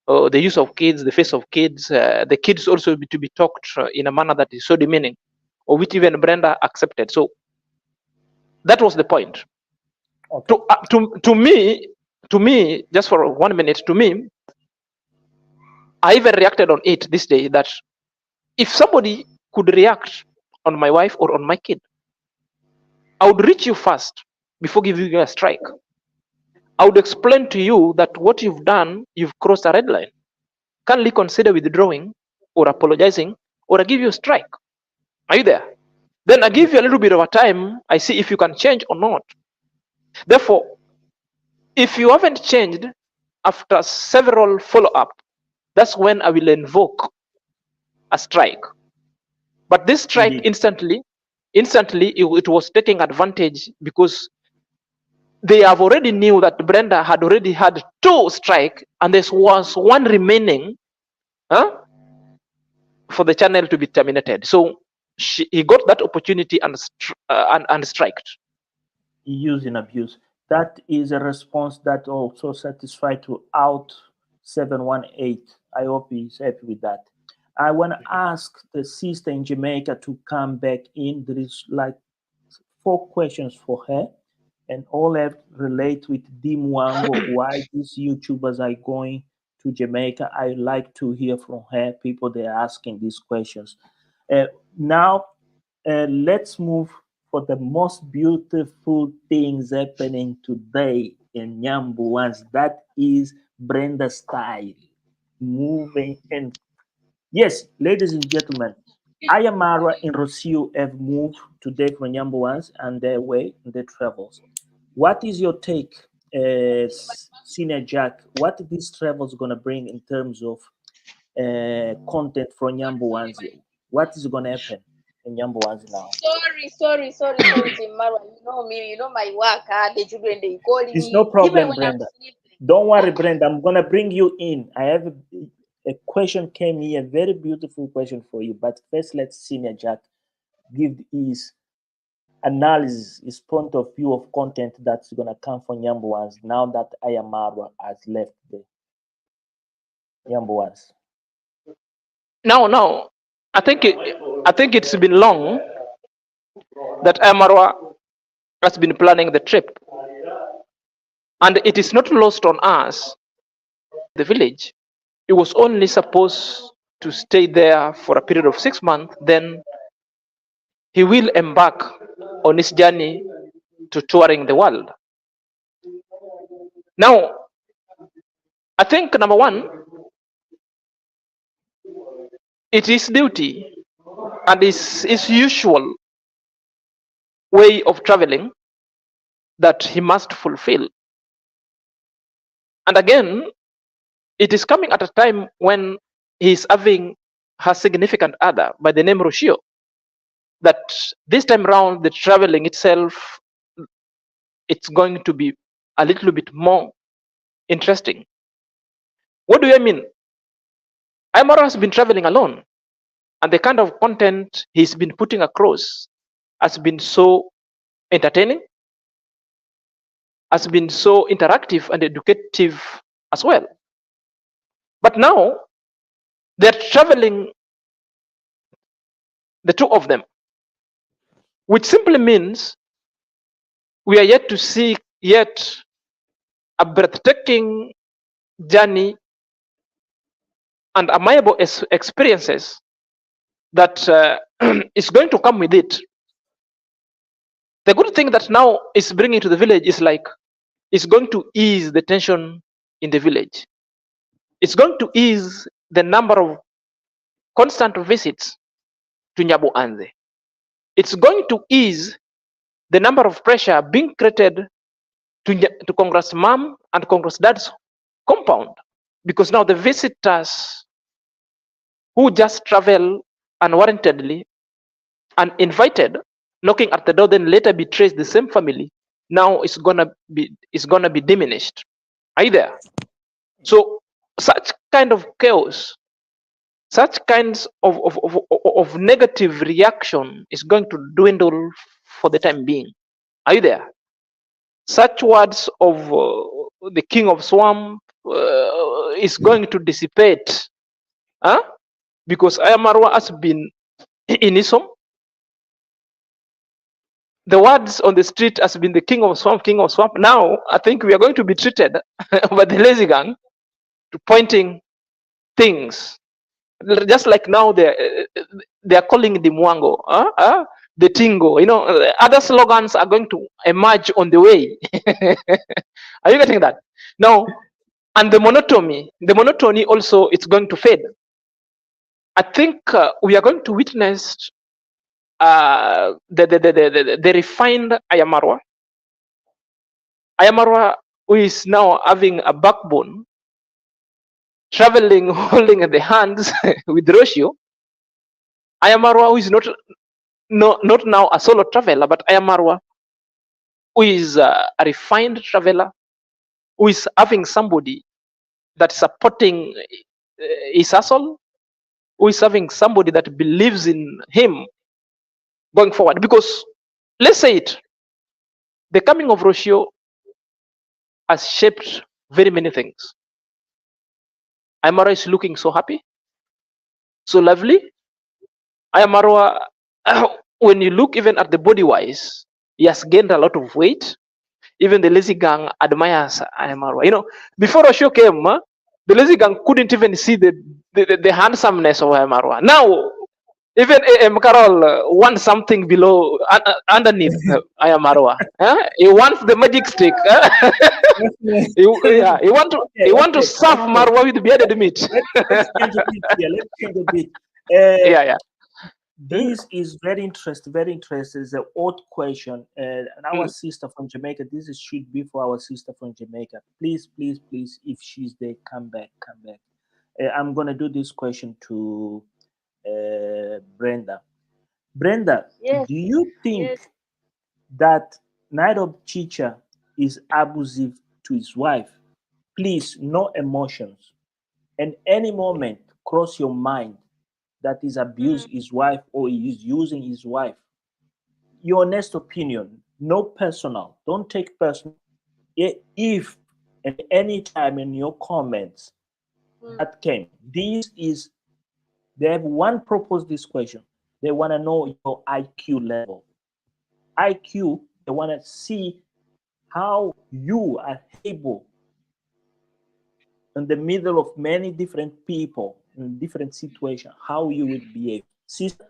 the use of kids, the face of kids, the kids also to be talked in a manner that is so demeaning, or which even Brenda accepted. So that was the point. Okay. To me, just for 1 minute, to me, I even reacted on it this day that if somebody could react on my wife or on my kid, I would reach you first before giving you a strike. I would explain to you that what you've done, you've crossed a red line. Kindly consider withdrawing or apologizing, or I give you a strike. Are you there? Then I give you a little bit of a time. I see if you can change or not. Therefore, if you haven't changed after several follow-up, that's when I will invoke a strike. But this strike Indeed. instantly it was taking advantage because they have already knew that Brenda had already had 2 strike and there was 1 remaining for the channel to be terminated. So he got that opportunity and striked. Use and abuse. That is a response that also satisfied to out 718. I hope he's happy with that. I want to ask the sister in Jamaica to come back in. There is like 4 questions for her, and all have relate with Dimwango, why these YouTubers are going to Jamaica. I like to hear from her. People they're asking these questions. Now, let's move for the most beautiful things happening today in Nyambuans. That is Brenda style. Moving and yes, ladies and gentlemen, Ayamara and Rocio have moved today from Nyambuans and their way, their travels. What is your take, Senior Jack? What these travels gonna bring in terms of content from Nyambuanzi? What is gonna happen in Nyambuanzi now? Sorry, Tim Marwa. You know me, you know my work. The children they calling It's me. no Even problem, when Brenda. I'm sleeping. Don't worry, Brenda. I'm gonna bring you in. I have a question came here, a very beautiful question for you. But first, let's Senior Jack give his analysis, his point of view of content that's gonna come from Nyambuans now that Ayamarwa has left the Nyambuans. Now, I think it's been long that Amarwa has been planning the trip, and it is not lost on us. The village, it was only supposed to stay there for a period of 6 months. Then he will embark on his journey to touring the world. Now, I think number one, it is duty and his usual way of traveling that he must fulfill. And again, it is coming at a time when he is having her significant other by the name Rocio. That this time round, the traveling itself, it's going to be a little bit more interesting. What do I mean? Amara has been traveling alone, and the kind of content he's been putting across has been so entertaining, has been so interactive and educative as well. But now they're traveling, the 2 of them, which simply means we are yet to see yet a breathtaking journey and amiable experiences that is going to come with it. The good thing that now is bringing to the village is like it's going to ease the tension in the village. It's going to ease the number of constant visits to Nyabu Anze. It's going to ease the number of pressure being created to Congress Mom and Congress Dad's compound, because now the visitors who just travel unwarrantedly and invited, knocking at the door, then later betrays the same family, now it's gonna be diminished. Are you there? So such kind of chaos, such kinds of negative reaction is going to dwindle for the time being. Are you there? Such words of the king of swamp is going to dissipate, because Ayamarwa has been in Isom. The words on the street has been the king of swamp, king of swamp. Now I think we are going to be treated by the lazy gang to pointing things, just like now they are calling the Mwango, the Tingo. Other slogans are going to emerge on the way. Are you getting that? Now, and the monotony also, it's going to fade. I think we are going to witness the refined Ayamarwa. Ayamarwa, who is now having a backbone, traveling, holding the hands with Roshio. Ayamarwa, who is not now a solo traveler, but Ayamarwa, who is a refined traveler, who is having somebody that's supporting his hustle, who is having somebody that believes in him going forward. Because let's say it, the coming of Roshio has shaped very many things. Ayamarwa is looking so happy, so lovely. Ayamarwa, when you look even at the body wise, he has gained a lot of weight. Even the lazy gang admires Ayamarwa. You know, before Osho came, the lazy gang couldn't even see the handsomeness of Ayamarwa. Now, even AM Carol wants something below, underneath Ayamarwa. He wants the magic stick. He want to serve Marwa with bearded meat. Let's change a bit here. Let's change a bit. Yeah. This is very interesting. Very interesting. It's an odd question. And our sister from Jamaica. This should be for our sister from Jamaica. Please, please, please. If she's there, come back. Come back. I'm gonna do this question to Brenda. Brenda, Yes. do you think Yes. that Nairobi teacher is abusive to his wife? Please, no emotions. And any moment cross your mind that is abuse his wife or he is using his wife. Your honest opinion, no personal. Don't take personal. If at any time in your comments that came, they have one purpose this question. They want to know your IQ level. IQ, they want to see how you are able in the middle of many different people in different situations, how you will behave. Sister,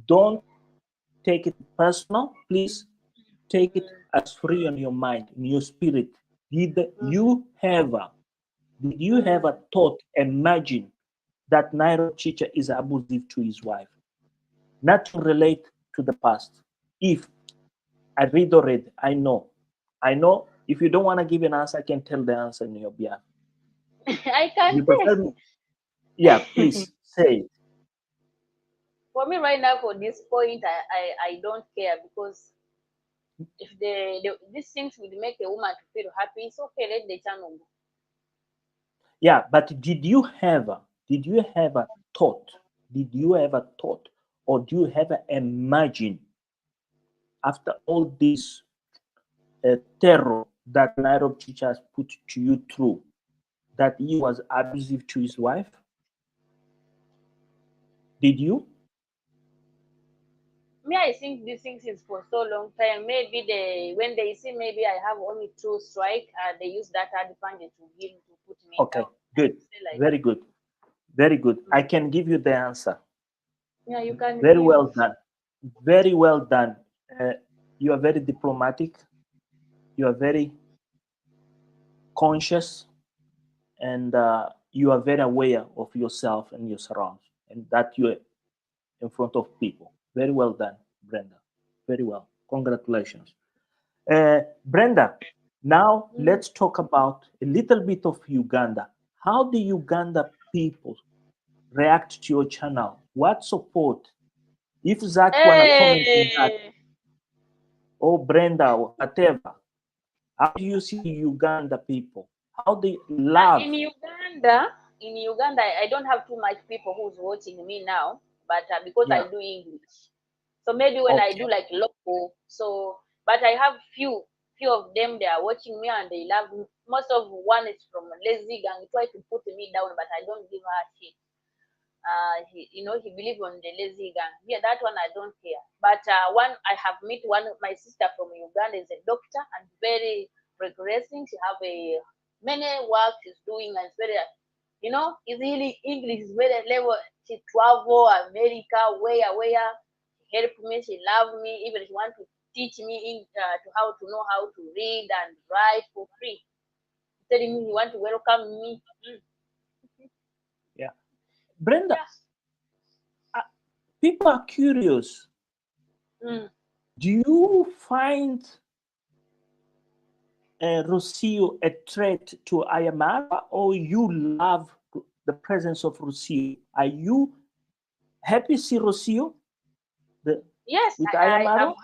don't take it personal. Please take it as free on your mind, in your spirit. Did you ever thought, imagine that Nairo teacher is abusive to his wife? Not to relate to the past. If I read already, I know. If you don't want to give an answer, I can tell the answer in your behalf. I can You prefer me? Yeah, please say it. For me right now, for this point, I don't care, because if these things will make a woman to feel happy, it's okay, let the channel go. Yeah, but did you ever thought, or do you ever imagine, after all this terror that Nairobi teacher has put to you through, that he was abusive to his wife? Did you? Me, I think these things is for so long time. Maybe when they see maybe I have only 2 strike, they use that advantage to put me Okay, down. good, Like very good, very good. I can give you the answer. Yeah, you can. Very well done. Very well done. You are very diplomatic. You are very conscious, and you are very aware of yourself and your surroundings, and that you are in front of people. Very well done, Brenda. Very well. Congratulations. Brenda, now let's talk about a little bit of Uganda. How do Uganda people react to your channel? What support? If Zach wanna comment on that, or Brenda, or whatever, how do you see Uganda people? How they love? In Uganda, I don't have too much people who's watching me now, but because I do English, so maybe when I do like local, but I have few of them, they are watching me and they love me. Most of one is from Lazy Gang. He tried to put me down, but I don't give her shit. He believe on the Lazy Gang. Yeah, that one I don't care. But one I have met one of my sister from Uganda is a doctor and very progressing. She have many work she's doing, and it's very, it's really English is very level. She travel America, where she help me, she love me, even she want to teach me to how to know how to read and write for free. Telling me he want to welcome me. Yeah, Brenda. People are curious. Mm. Do you find Rocio a threat to Ayamara, or you love the presence of Rocio? Are you happy to see Rocio Yes, with I am. Ayamaro?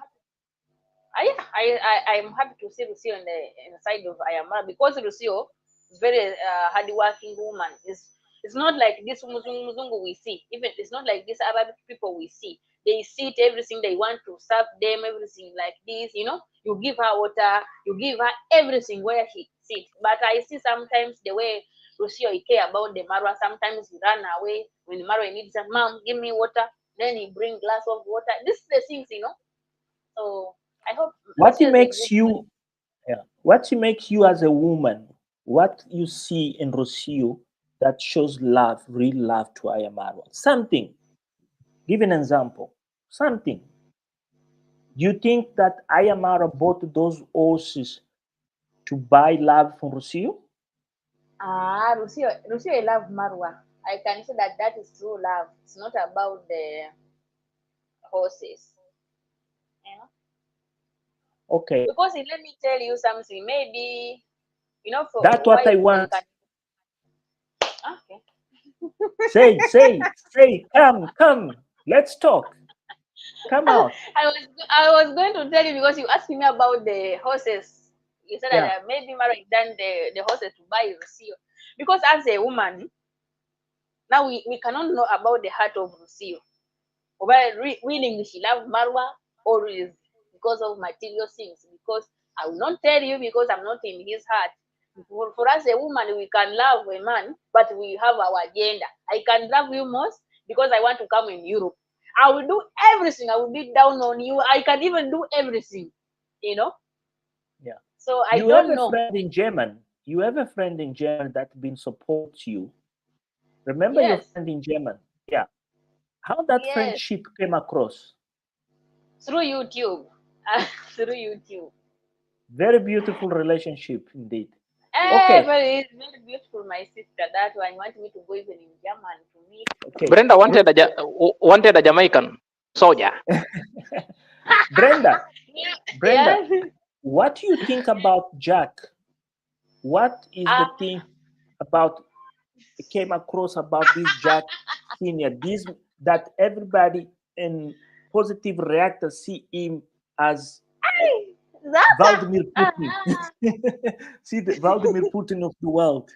I'm happy to see Lucio in the side of Ayamara, because Lucio is very hardworking woman. It's not like this Muzungu we see. Even it's not like these Arabic people we see. They sit everything they want to serve them, everything like this. You know, you give her water, you give her everything where she sits. But I see sometimes the way Lucio he care about the Marwa. Sometimes he run away when the Marwa needs some, mom, give me water. Then he bring glass of water. This is the things, you know. So I hope What Lucio is a makes good man. you, yeah, what makes you as a woman, what you see in Rocio that shows love, real love to Ayamaro? Something. Give an example. Something. Do you think that Ayamaro bought those horses to buy love from Rocio? Lucio, I love Marwa. I can say that that is true love. It's not about the horses, you know. Okay, Because let me tell you something. Maybe you know for that's what why I we want. can. Okay. Say, come, let's talk. Come out. I was going to tell you because you asked me about the horses. You said that Yeah. maybe Marwa done the horses to buy Lucio. Because as a woman, now we cannot know about the heart of Lucio. Whether willingly she loved Marwa or is because of material things. Because I will not tell you because I'm not in his heart. For us, a woman, we can love a man, but we have our agenda. I can love you most because I want to come in Europe. I will do everything. I will be down on you. I can even do everything, you know. Yeah. So I You have don't a know. friend in German. You have a friend in German that been supports you. Remember your Yes, friend in German. Yeah. How that yes, friendship came across. through YouTube, through YouTube. Very beautiful relationship indeed. Eh, Okay. very, very beautiful, my sister. That one want me to go even in German to meet. Okay. Brenda wanted a Jamaican soldier. Brenda, Yeah, Brenda, yeah. what do you think about Jack? What is the Uh, thing about came across about this Jack Senior? This that everybody in positive reactor see him as Zaka. Vladimir Ah, Putin. See the Vladimir Putin of the world.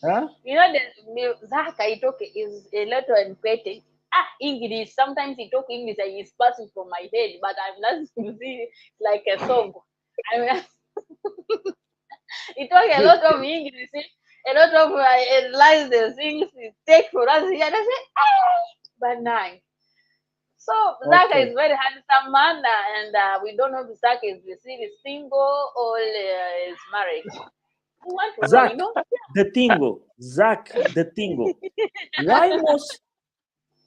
Huh? you know, the Zaka, he talk is a lot of petty. English. Sometimes he talk English and he's passing from my head, but I'm not to see like a song. I mean, he talk a Good, lot of good. English, a lot of lines and things he take for us. And I say, but nine. So Zaka is Okay. very handsome man, and we don't know if Zaka is still single or is married. We want to know, you Zach, know? the Tingo. Zach, the Tingo. Why most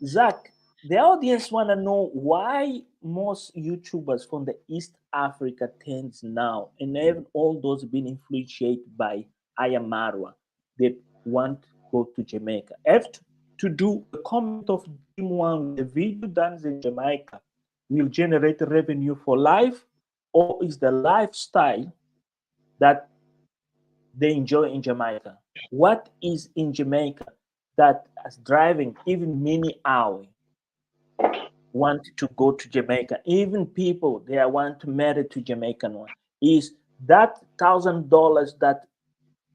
Zach? The audience want to know why most YouTubers from the East Africa tends now, and even all those being influenced by Ayamarwa, they want to go to Jamaica. Have to do a comment of Jim One with the video done in Jamaica will generate revenue for life, or is the lifestyle that they enjoy in Jamaica? What is in Jamaica that is driving even many hours want to go to Jamaica? Even people they want to marry to Jamaican one. Is that $1,000 that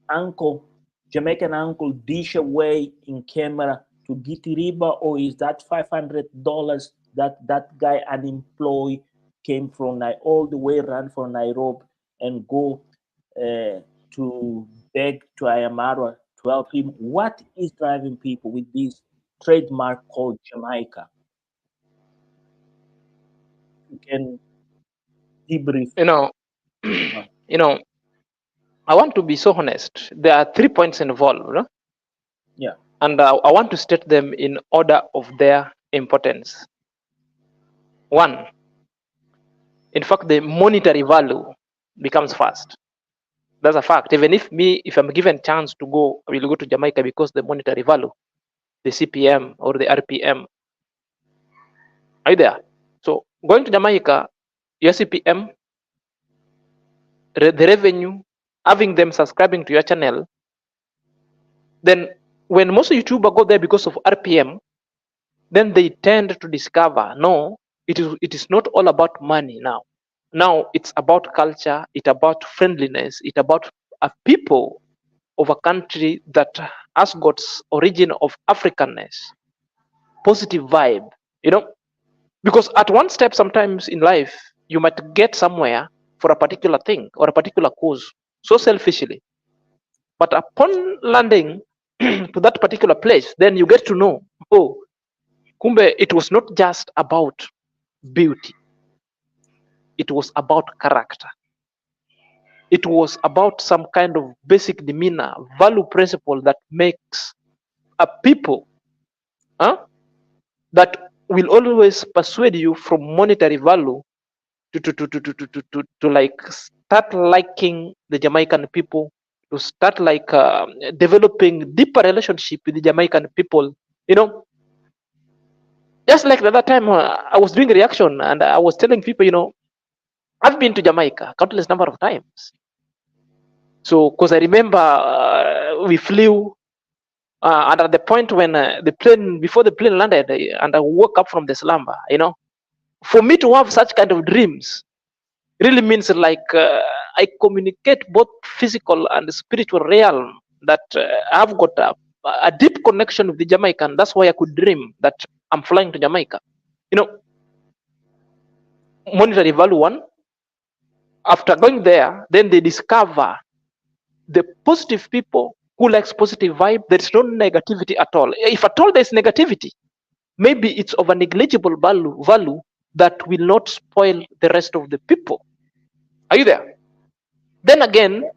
uncle Jamaican uncle dish away in camera to get riba, or is that $500 that that guy unemployed came from all the way around from Nairobi and go to beg to Ayamara to help him? What is driving people with this trademark called Jamaica? You can debrief. You know, you know, I want to be so honest. There are 3 points involved, no? Yeah. And I want to state them in order of their importance. One, in fact, the monetary value becomes first. That's a fact. Even if I'm given chance to go, I will go to Jamaica because the monetary value, the CPM or the RPM, are you there? So Going to Jamaica, your CPM, the revenue, having them subscribing to your channel, then when most YouTubers go there because of RPM, then they tend to discover, no, it is not all about money now. Now it's about culture, it's about friendliness, it's about a people of a country that has got origin of Africanness, positive vibe, you know, because at one step sometimes in life you might get somewhere for a particular thing or a particular cause so selfishly, but upon landing to that particular place, then you get to know, oh, kumbe, it was not just about beauty, it was about character, it was about some kind of basic demeanor, value principle that makes a people, huh, that will always persuade you from monetary value to like start liking the Jamaican people, to start like developing deeper relationship with the Jamaican people. You know, just like the other time I was doing a reaction and I was telling people, you know, I've been to Jamaica countless number of times. So, because I remember we flew, and at the point when before the plane landed, and I woke up from the slumber, you know, for me to have such kind of dreams really means like I communicate both physical and spiritual realm, that I've got a deep connection with the Jamaican. That's why I could dream that I'm flying to Jamaica. You know, monetary value one. After going there, then they discover the positive people who likes positive vibe. There's no negativity at all. If at all there's negativity, maybe it's of a negligible value that will not spoil the rest of the people. Are you there? Then again,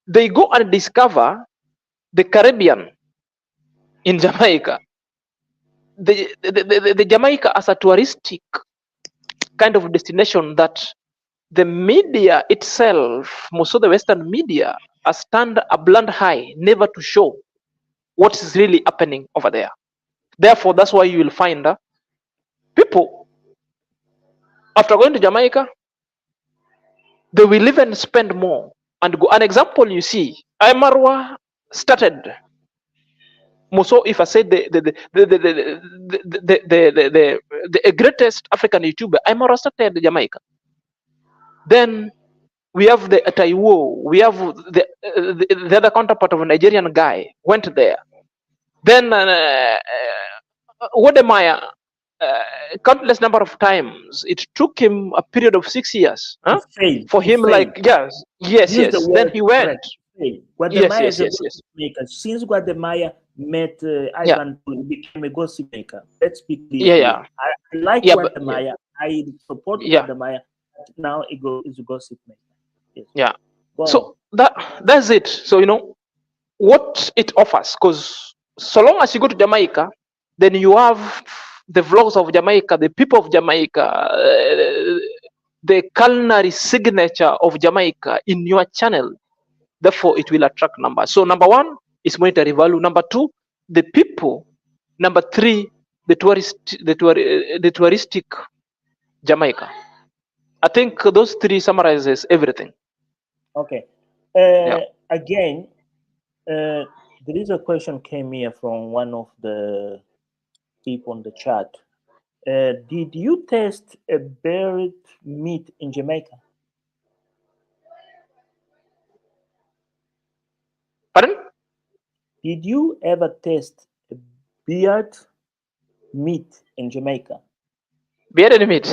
they go and discover the Caribbean in Jamaica. The Jamaica as a touristic kind of destination that the media itself, most of the Western media, has turned a blind eye never to show what is really happening over there. Therefore, that's why you will find people, after going to Jamaica, they will even spend more and go. An example you see, Marwa started. So if I said the greatest African YouTuber, Marwa started Jamaica. Then we have the Taiwo, we have the other counterpart of a Nigerian guy went there. Then Wodemaya, countless number of times. It took him a period of 6 years for him. Like yes. Then he went. Yes. Maker. Since Guatemala met Ivan, he became a gossip maker. Let's be clear. I like Guatemala. I support Guatemala. Now it is a gossip maker. Yes. Yeah. So that's it. So you know what it offers, because so long as you go to Jamaica, then you have the vlogs of Jamaica, the people of Jamaica, the culinary signature of Jamaica in your channel. Therefore, it will attract numbers. So number one is monetary value. Number two, the people. Number three, the touristic Jamaica. I think those three summarizes everything. Okay. Again, there is a question came here from one of the people on the chat. Did you taste a bearded meat in Jamaica? Pardon? Did you ever taste a beard meat in Jamaica? Bearded meat.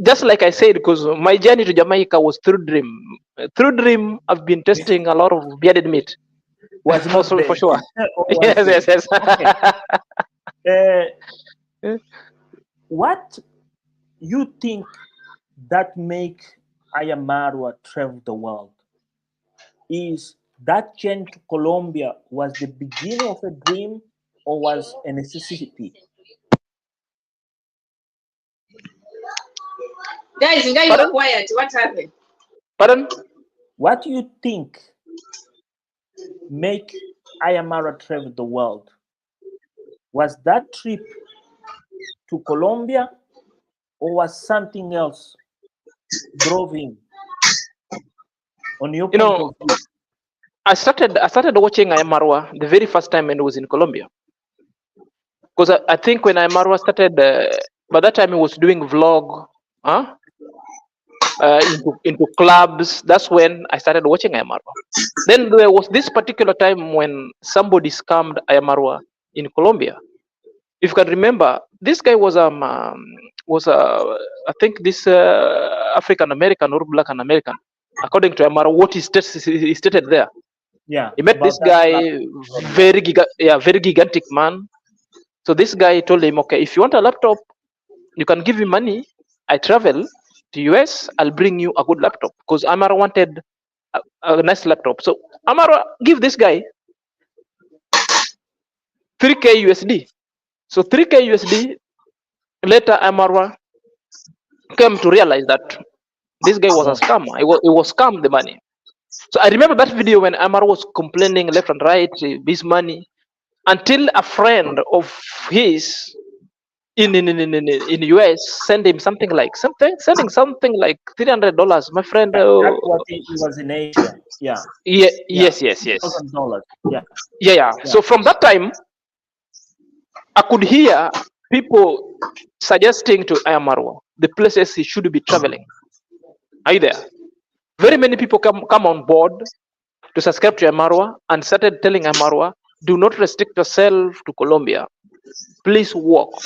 Just like I said, because my journey to Jamaica was through dream. Through dream, I've been tasting a lot of bearded meat. Was not for sure. Yes. Okay. What you think that make Marwa travel the world? Is that change to Colombia was the beginning of a dream or was a necessity? Guys, you were quiet. What happened? Pardon? What do you think make Marwa travel the world? Was that trip to Colombia, or was something else drove him? On your You point know, of view, I started watching Ayamarwa the very first time when it was in Colombia. Because I think when Ayamarwa started, by that time he was doing vlog, huh? Into clubs. That's when I started watching Ayamarwa. Then there was this particular time when somebody scammed Ayamarwa in Colombia. If you can remember, this guy was I think this African American or Black American, according to Ayamarwa, what he stated there. yeah, He met about this that guy, very gigantic man. So this guy told him, okay, if you want a laptop, you can give me money. I travel to US, I'll bring you a good laptop, because Amara wanted a nice laptop. So Amara give this guy 3k USD. So 3k USD. Later, Amara came to realize that this guy was a scammer. He was scammed the money. So I remember that video when Amara was complaining left and right, this money, until a friend of his in US send him sending something like $300. My friend, that's what he was in Asia. Yeah. yeah, Yeah. yes. $1,000. Yeah. Yeah. So from that time, I could hear people suggesting to Ayamarwa the places he should be traveling. Are you there? Very many people come on board to subscribe to Ayamarwa and started telling Ayamarwa, do not restrict yourself to Colombia. Please walk.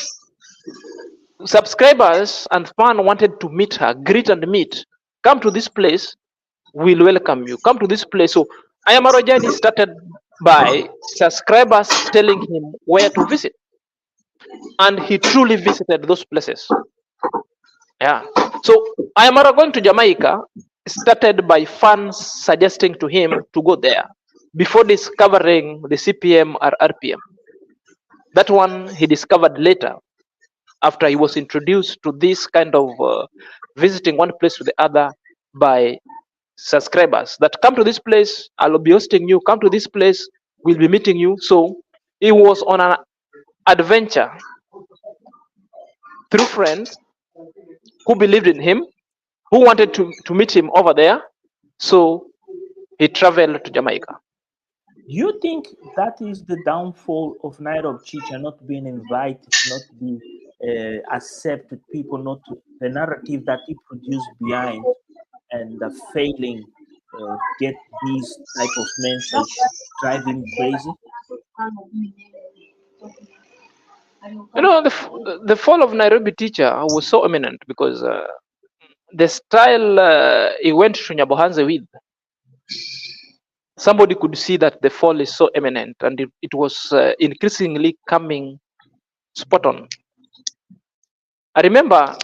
Subscribers and fans wanted to meet her, greet and meet. Come to this place, we'll welcome you. Come to this place. So Ayamarwa journey started by subscribers telling him where to visit. And he truly visited those places. Yeah. So Ayamarwa going to Jamaica started by fans suggesting to him to go there before discovering the CPM or RPM. That one he discovered later, after he was introduced to this kind of visiting one place to the other by subscribers that come to this place, I'll be hosting you, come to this place, we'll be meeting you. So he was on an adventure through friends who believed in him, who wanted to meet him over there. So he traveled to Jamaica. Do you think that is the downfall of Nairobi Chicha, not being invited, not being accepted, people not the narrative that he produced behind, and the failing get these type of message drive him crazy? You know, the fall of Nairobi Teacher was so eminent because the style he went to Nyabohanze with, somebody could see that the fall is so eminent, and it was increasingly coming spot on. I remember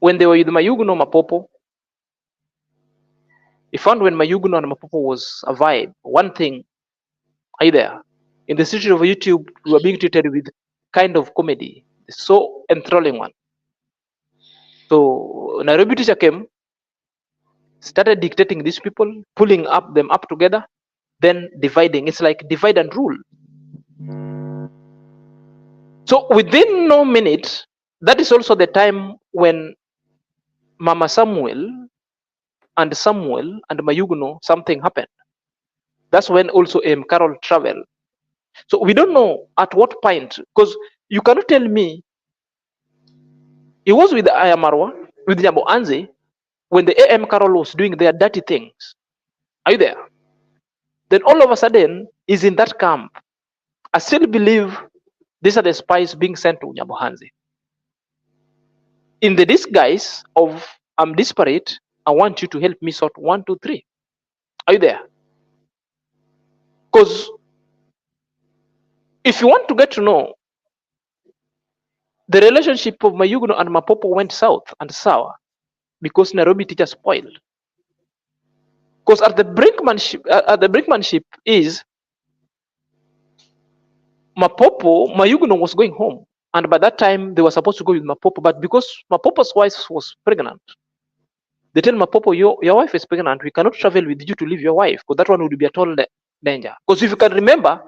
when they were with Mayuguno Mapopo, he found when Mayuguno and Mapopo was a vibe, one thing, are you there? In the situation of YouTube, we were being treated with kind of comedy, so enthralling one. So Nairobi Teacher came, started dictating these people, pulling them up together, then dividing. It's like divide and rule. So within no minute, that is also the time when Mama Samuel and Mayuguno, something happened. That's when also Carol traveled. So we don't know at what point, because you cannot tell me he was with Ayamarwa, with Nyabohanze, when the AM Carol was doing their dirty things. Are you there? Then all of a sudden, he's in that camp. I still believe these are the spies being sent to Nyabohanze. In the disguise of, I'm desperate, I want you to help me sort 1, 2, 3. Are you there? Because if you want to get to know, the relationship of Mayuguno and Mapopo went south and sour because Nairobi Teacher spoiled. Because at the brinkmanship is Mayuguno was going home, and by that time they were supposed to go with Mapopo, but because Mapopo's wife was pregnant, they tell Mapopo, your wife is pregnant, we cannot travel with you to leave your wife, because that one would be a total danger. Because if you can remember,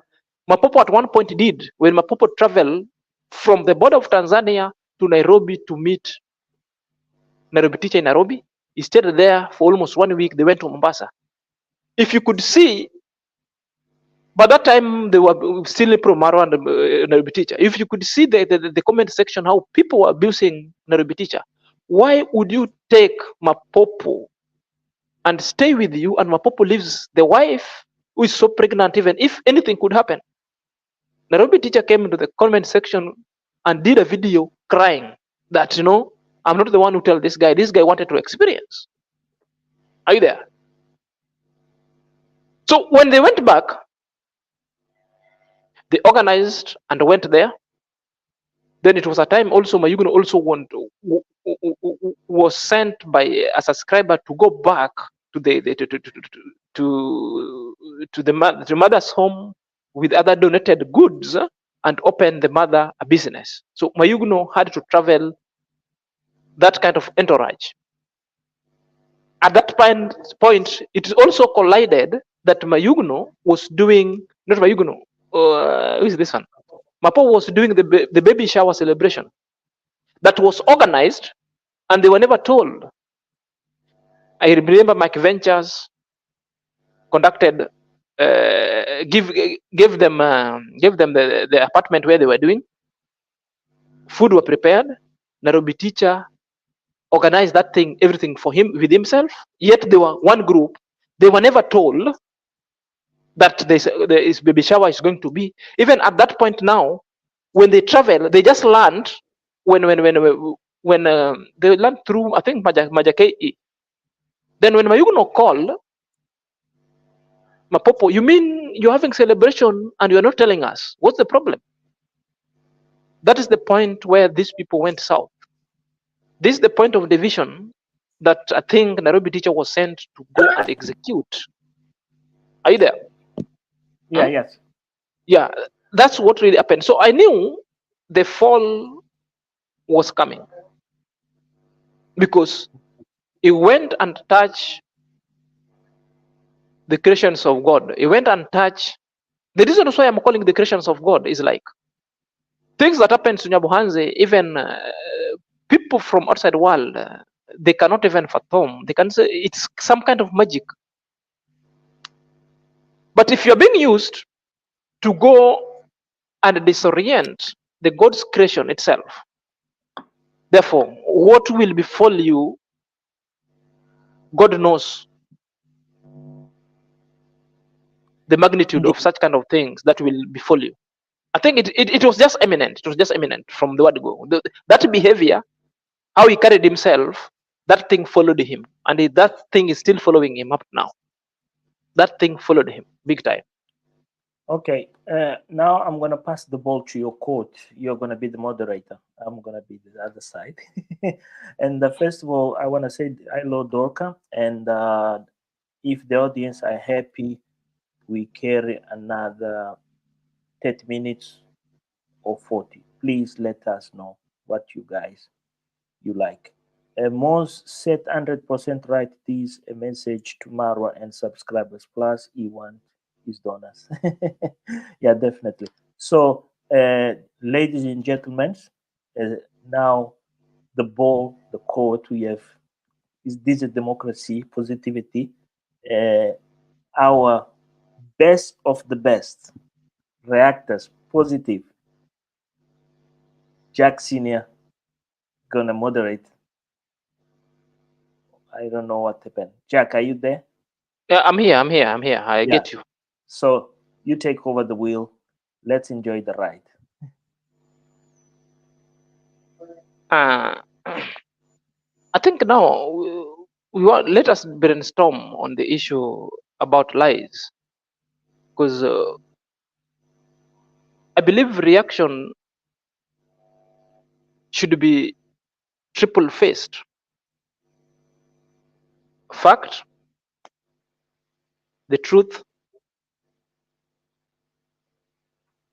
Mapopo at one point did, when Mapopo traveled from the border of Tanzania to Nairobi to meet Nairobi teacher in Nairobi. He stayed there for almost 1 week. They went to Mombasa. If you could see, by that time they were still pro Maro and Nairobi teacher. If you could see the comment section, how people were abusing Nairobi teacher, why would you take Mapopo and stay with you, and Mapopo leaves the wife who is so pregnant, even if anything could happen? Nairobi teacher came into the comment section and did a video crying that, I'm not the one who tell this guy. This guy wanted to experience. Are you there? So when they went back, they organized and went there. Then it was a time also Mayugno also was sent by a subscriber to go back to the mother's home with other donated goods and open the mother a business. So Mayugno had to travel that kind of entourage. At that point, it also collided that Mayugno was doing, not Mayugno, who is this one? Mapo was doing the baby shower celebration that was organized, and they were never told. I remember Mike Ventures conducted, gave them the apartment where they were doing. Food were prepared. Nairobi teacher organized that thing, everything for him with himself. Yet they were one group. They were never told that this baby shower is going to be. Even at that point now, when they travel, they just land when they land through, I think, Majakei. Then when Mayugno called Mapopo, you mean you're having celebration and you're not telling us? What's the problem? That is the point where these people went south. This is the point of division that I think Nairobi teacher was sent to go and execute. Are you there? Yeah, yes. Yeah, that's what really happened. So I knew the fall was coming because he went and touched the creations of God. He went and touched. The reason why I'm calling the creations of God is like things that happen to Nyabuhanze, even people from outside the world, they cannot even fathom. They can say it's some kind of magic. But if you're being used to go and disorient the God's creation itself, therefore, what will befall you, God knows the magnitude of such kind of things that will befall you. I think it was just eminent. It was just eminent from the word go. That behavior, how he carried himself, that thing followed him. And that thing is still following him up now. That thing followed him big time. Okay, now I'm going to pass the ball to your coach. You're going to be the moderator. I'm going to be the other side. And first of all, I want to say hello, Dorka. And if the audience are happy, we carry another 30 minutes or 40. Please let us know what you guys you like. Most set 100% right. This a message to Marwa and subscribers. Plus, E1 is donors. Yeah, definitely. So, ladies and gentlemen, now the ball, the court we have is this a democracy, positivity, our best of the best reactors, positive. Jack Senior gonna moderate. I don't know what happened. Jack, are you there? Yeah, I'm here. I get you. So you take over the wheel. Let's enjoy the ride. I think now we want, let us brainstorm on the issue about lies, because I believe reaction should be triple-faced: fact, the truth,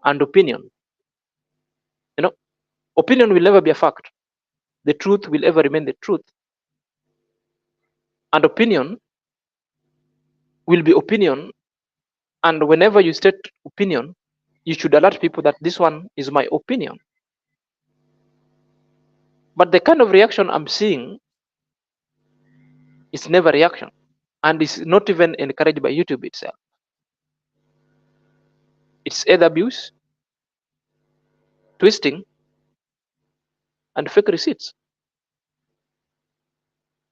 and opinion. Opinion will never be a fact. The truth will ever remain the truth, and opinion will be opinion. And whenever you state opinion, you should alert people that this one is my opinion. But the kind of reaction I'm seeing is never reaction, and it's not even encouraged by YouTube itself. It's either abuse, twisting, and fake receipts.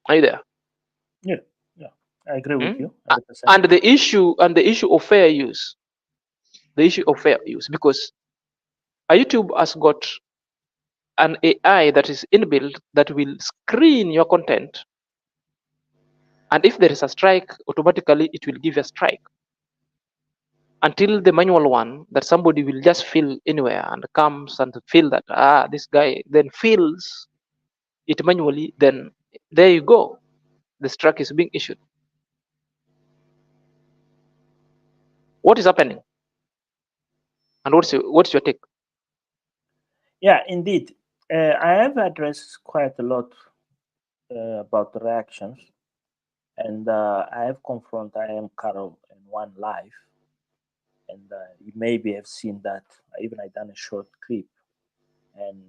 Are you there? Yeah, yeah, I agree with Hmm? you 100%. And the issue of fair use, because YouTube has got an AI that is inbuilt that will screen your content, and if there is a strike, automatically it will give a strike. Until the manual one that somebody will just feel anywhere and comes and feel that this guy then feels it manually, then there you go, the strike is being issued. What is happening, and what's your take? Yeah, indeed. I have addressed quite a lot about the reactions, and I have confronted I am Carol in one live, and you maybe have seen that. I done a short clip, and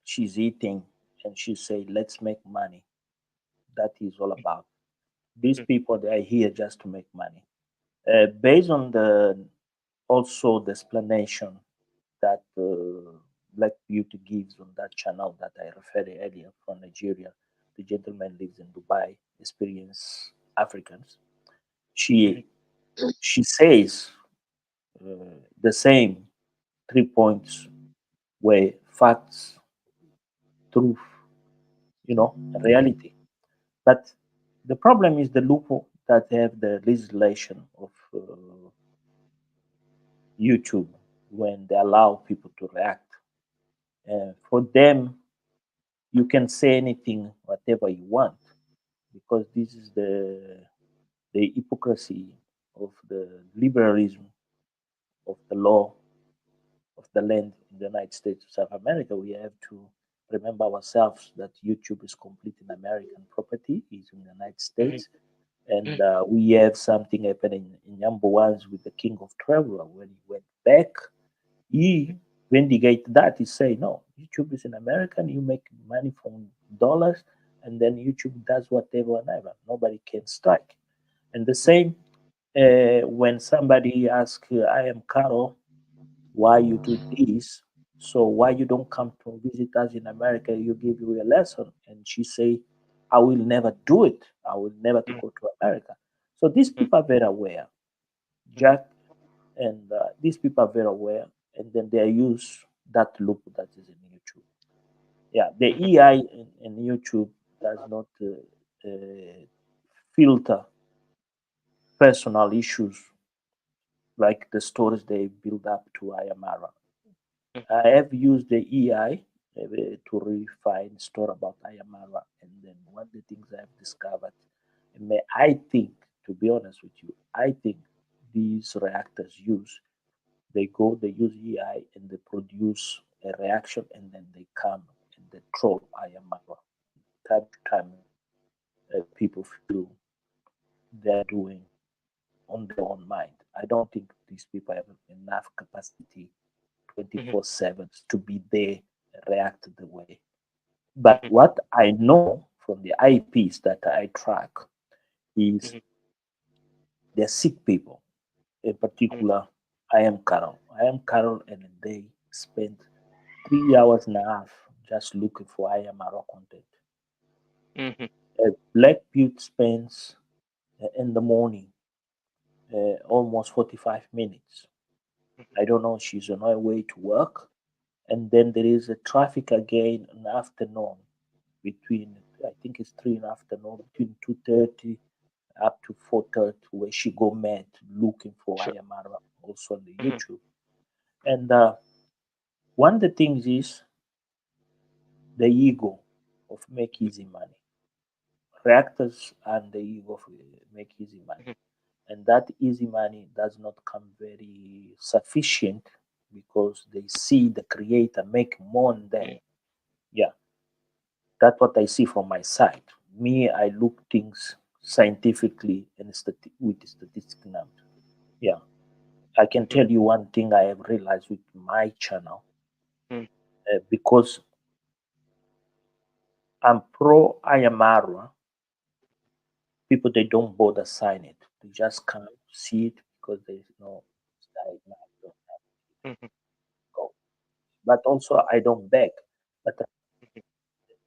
she's eating, and she say, "Let's make money." That is all about. These people they are here just to make money. Based on the also the explanation that Black Beauty gives on that channel that I referred earlier from Nigeria. The gentleman lives in Dubai, experience Africans. She she says the same 3 points were facts, truth, reality. But the problem is the loophole that have the legislation of YouTube when they allow people to react. For them, you can say anything, whatever you want, because this is the hypocrisy of the liberalism of the law of the land in the United States of South America. We have to remember ourselves that YouTube is completely American property, is in the United States. And we have something happening in number ones with the king of traveler. When he went back, he vindicated that. He say, no, YouTube is in America and you make money from dollars, and then YouTube does whatever and ever. Nobody can strike. And the same when somebody asks, I am Carol, why you do this? So why you don't come to visit us in America? You give you a lesson. And she say, I will never do it. I will never to go to America. So these people are very aware, Jack, and these people are very aware, and then they use that loop that is in YouTube. Yeah, the AI in YouTube does not filter personal issues like the stories they build up to Ayamara. I have used the AI to refine story about Ayamara, and then one of the things I've discovered, I think, to be honest with you, I think these reactors they use AI and they produce a reaction, and then they come and they troll Ayamara. Time to time, people feel they're doing on their own mind. I don't think these people have enough capacity 24/7 to be there and react the way. But what I know from the IPs that I track is they're sick people. In particular, I am Carol. I am Carol, and they spend 3 hours and a half just looking for IMRO content. Black Butte spends in the morning almost 45 minutes. I don't know, she's on her way to work. And then there is a traffic again in the afternoon between, I think it's 3 in the afternoon, between 2:30 up to 4:30, where she go mad looking for Ayamara also on the YouTube. And one of the things is the ego of make easy money. Reactors and the ego of make easy money. And that easy money does not come very sufficient because they see the creator make more than them. Yeah, that's what I see from my side. Me, I look things scientifically and with statistical numbers. Yeah, I can tell you one thing I have realized with my channel, because I'm pro Ayamarwa. People, they don't bother sign it. They just come see it because there's no side map, don't have Mhm. go. But also, I don't beg. But the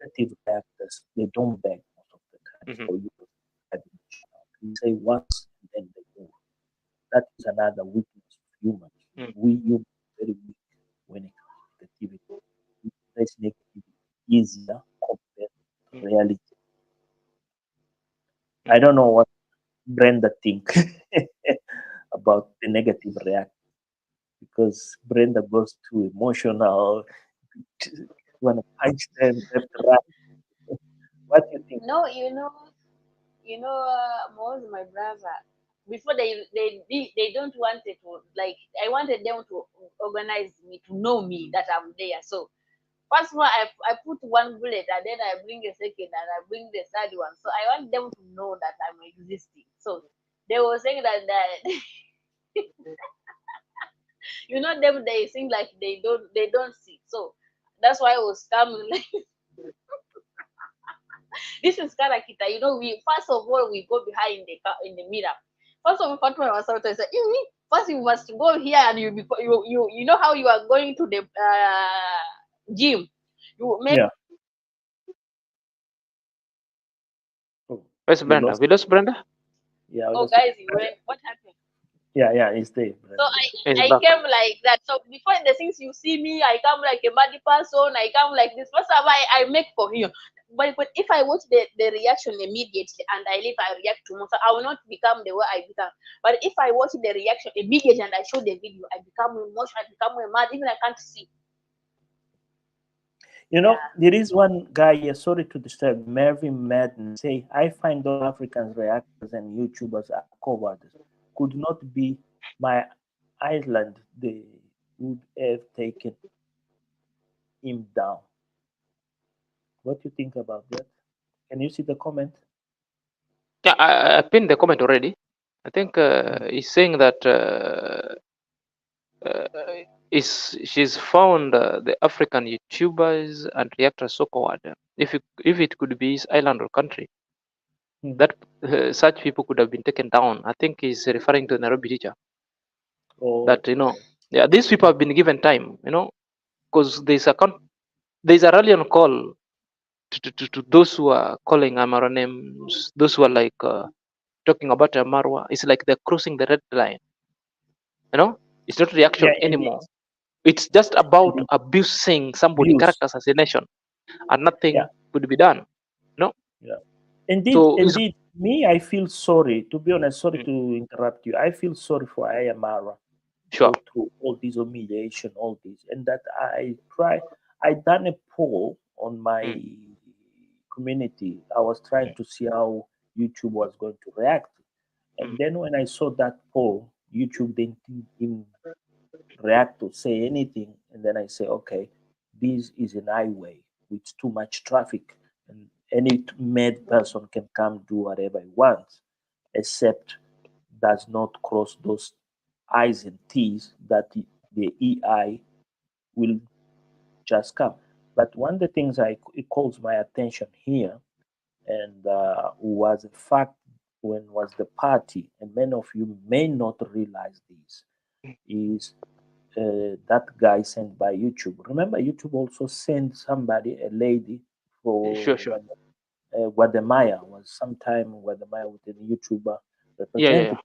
negative reactors, they don't beg most of the times Mhm. for you to admission. They say once and then they move. That is another weakness of humans. Mm. We humans are very weak when it comes to negativity. We place negativity easier compared to Mm. reality. I Mm. don't know what Brenda think about the negative react because Brenda goes too emotional. You want to punch them left, right. What do you think? No, most my brother before they don't want it to, like, I wanted them to organize me to know me that I'm there. So first one, I put one bullet and then I bring a second and I bring the third one. So I want them to know that I'm existing. So they were saying that them, they seem like they don't see. So that's why I was coming. Like, this is Karakita. We first of all we go behind in the mirror. First of all, Fatma was out and said, first you must go here and you know how you are going to the gym. You make Yeah. Oh, Where's we Brenda? lost. We lost Brenda. Yeah, we oh lost it. guys, you went, what happened? Yeah, it's there, So Brenda. He's I back. came like that. So before the things you see me, I come like a bad person. I come like this. First of all, I make for him. But if I watch the reaction immediately and I leave, I react to more, so I will not become the way I become. But if I watch the reaction immediately and I show the video, I become emotional, I become mad, even I can't see. You know, Yeah. there is one guy here, sorry to disturb, Mervyn Madden, say, I find all Africans reactors and YouTubers are cowards. Could not be my island, they would have taken him down. What do you think about that? Can you see the comment? Yeah, I pinned the comment already. I think Mm. he's saying that she's found the African YouTubers and reactors so coward. If it could be his island or country, Mm. that such people could have been taken down. I think he's referring to Nairobi teacher. Oh, That okay. yeah, these people Mm. have been given time. Because there's a rallying call to those who are calling Amara names, those who are like talking about Amarwa. It's like they're crossing the red line. It's not Yeah, reaction indeed. anymore. It's just about Indeed. abusing somebody, Views. character assassination, and Yeah, nothing could be done. yeah. Indeed, So it's indeed. Me, I feel sorry. To be honest, sorry mm, to interrupt you. I feel sorry for Ayamara. sure. Go through all this humiliation, all this, and that I done a poll on my Mm, community. I was trying mm, to see how YouTube was going to react, mm, and then when I saw that poll, YouTube didn't even react to say anything, and then I say, okay, this is an highway with too much traffic, and any mad person can come do whatever he wants, except does not cross those I's and T's that the EI will just come. But one of the things it calls my attention here, and was a fact when was the party, and many of you may not realize this, is that guy sent by YouTube. Remember, YouTube also sent somebody, a lady sure, for sure. Guatemala, was sometime Guatemala with a YouTuber Yeah, yeah, yeah. representative.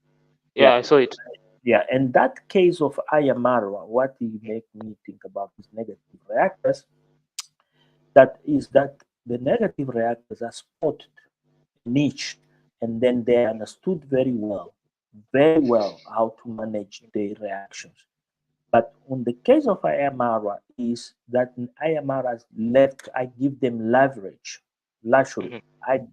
Yeah, Yeah, I saw it. yeah. And that case of Ayamarwa, what he make me think about these negative reactors, that is that the negative reactors are spotted, niche, and then they understood very well how to manage their reactions. But on the case of Ayamara is that Ayamara's left, I give them leverage, luxury. Mhm. I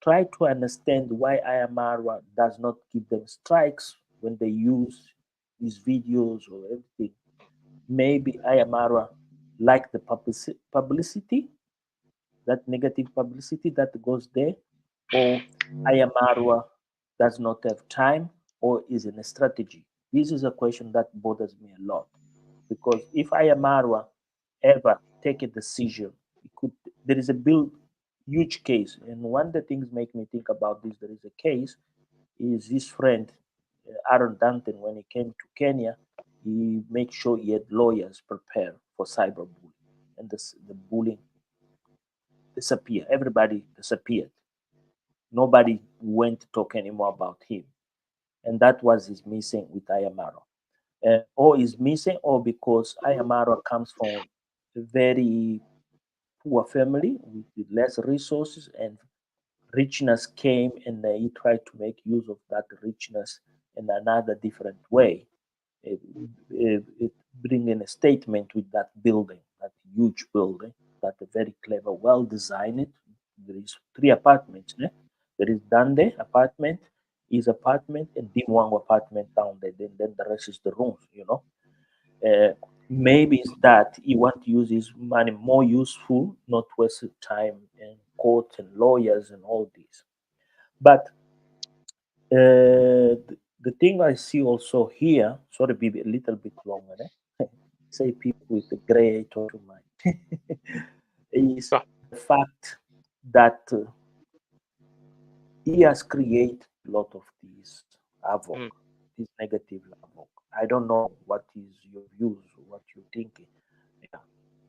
try to understand why Ayamara does not give them strikes when they use these videos or everything. Maybe Ayamara like the publicity, that negative publicity that goes there, or Ayamarwa does not have time or is in a strategy. This is a question that bothers me a lot because if Ayamarwa ever take a decision, it could, there is a bill huge case. And one of the things make me think about this, there is a case, is his friend, Aaron Danton, when he came to Kenya, he made sure he had lawyers prepared for cyberbullying. And the bullying disappeared. Everybody disappeared. Nobody went to talk anymore about him. And that was his missing with Ayamaro. Or is missing, or because Ayamaro comes from a very poor family with less resources, and richness came, and he tried to make use of that richness in another different way. It bringing a statement with that building, that huge building, that a very clever, well designed. There is three apartments. There is Dande apartment, his apartment, and Dimwango apartment down there. Then the rest is the rooms. Maybe it's that he want to use his money more useful, not waste time in court and lawyers and all this. But the thing I see also here, sorry, be a little bit longer, say people with the gray to mind, is the fact that he has created a lot of these havoc, this negative havoc. I don't know what is your views, what you're thinking. Yeah,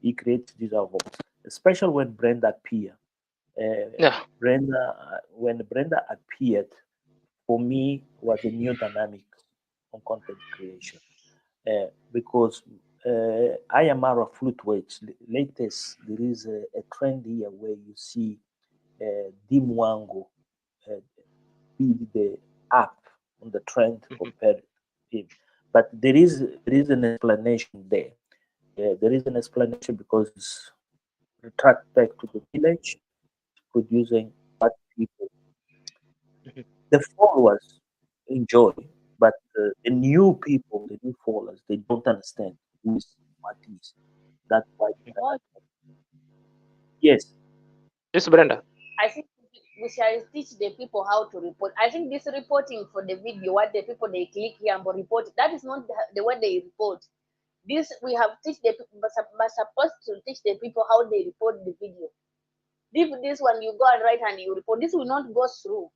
he creates these havoc, especially when Brenda appeared. Yeah. When Brenda appeared, for me was a new dynamic on content creation, because Ayamara Fluteweights latest, there is a trend here where you see Dimwango be the up on the trend compared to him. But there is an explanation there. There is an explanation because it's retract back to the village, producing what people, the followers enjoy, but the new people, the new followers, they don't understand who is what is. That's why. What? Yes. Yes, Brenda. I think we shall teach the people how to report. I think this reporting for the video, what the people they click here and report, that is not the way they report. This we have teach the people, but supposed to teach the people how they report the video. If this one you go and write and you report, this will not go through.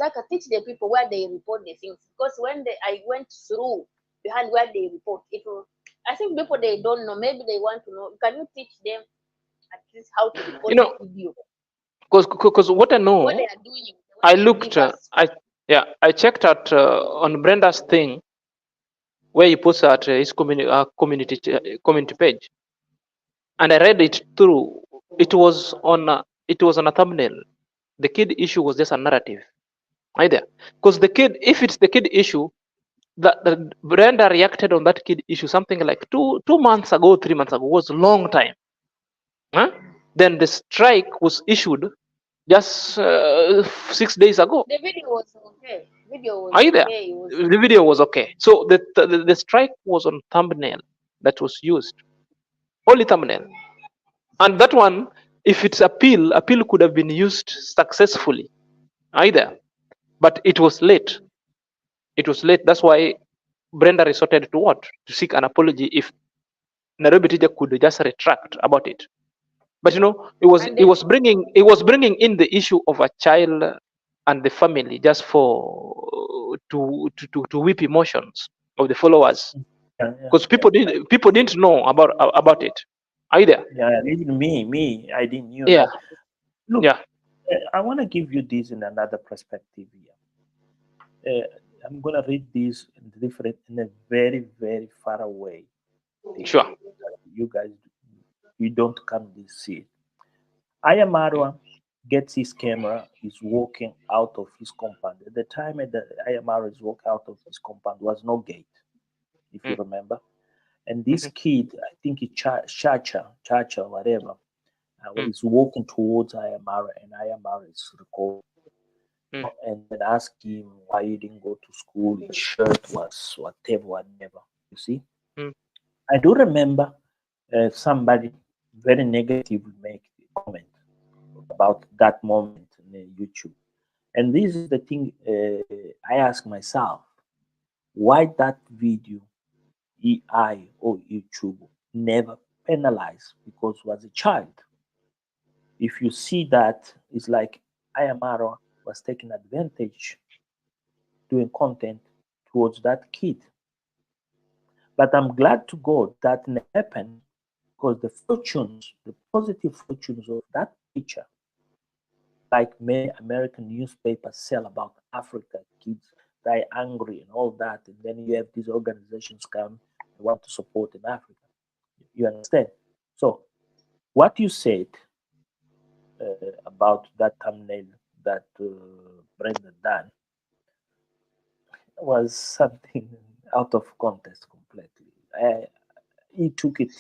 Zaka, teach the people where they report the things, because when I went through behind where they report, it will. I think people they don't know. Maybe they want to know. Can you teach them at least how to report You know, the video? because what I know, What they are doing. I looked, I checked out on Brenda's thing where he puts out his community page, and I read it through. It was on a thumbnail. The kid issue was just a narrative, either because the kid, if it's the kid issue, the Brenda reacted on that kid issue something like 2 months ago, 3 months ago, was a long time. Huh? Then the strike was issued just 6 days ago. The video was okay. Are you there? Okay. The video was okay. So the strike was on thumbnail that was used, only thumbnail, and that one, if it's appeal could have been used successfully, either, but it was late. It was late. That's why Brenda resorted to what? To seek an apology. If Nairobi teacher could just retract about it, but it was bringing in the issue of a child and the family just for to whip emotions of the followers, because people didn't know about it either. Yeah, even me, I didn't knew Yeah. that. Look, Yeah. I want to give you this in another perspective here. I'm gonna read this in a very, very far away thing. Sure. You guys, you don't come to see it. Ayamarwa gets his camera, is walking out of his compound. At the time that Ayamarwa is walking out of his compound, was no gate, if you remember. And this kid, I think he Chacha, whatever, is walking towards Ayamara, and Ayamara is recording. And then ask him why he didn't go to school, his shirt was whatever. You see? I do remember somebody very negative make a comment about that moment on YouTube. And this is the thing I ask myself, why that video EI or YouTube never penalized because was a child. If you see that, it's like Ayamaro was taking advantage doing content towards that kid. But I'm glad to God that didn't happen, because the fortunes, the positive fortunes of that picture, like many American newspapers sell about Africa, kids die angry and all that, and then you have these organizations come and want to support in Africa. You understand? So what you said about that thumbnail that Brenda done was something out of context completely. He took it.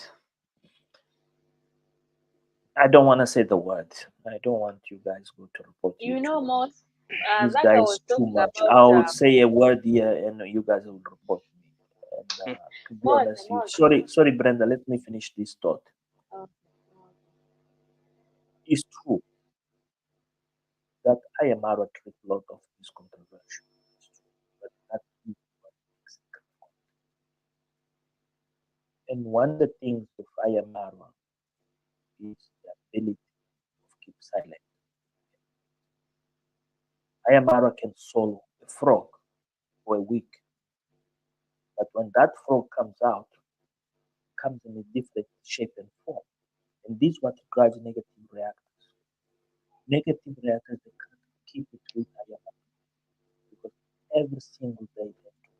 I don't want to say the word. I don't want you guys go to report You YouTube. know, most This like guy I is was too talking much. about I would say a word here and you guys will report me. And to be most, honest, sorry, Brenda, let me finish this thought. uh, It's true that I am out of a lot of this controversy. But that is what makes it. And one of the things of Ayamara is the ability of keep silent. Ayamara can swallow a frog for a week, but when that frog comes out, it comes in a different shape and form. And this is what drives negative reactors. Negative reactors, they can't keep it with Ayamara, because every single day they have to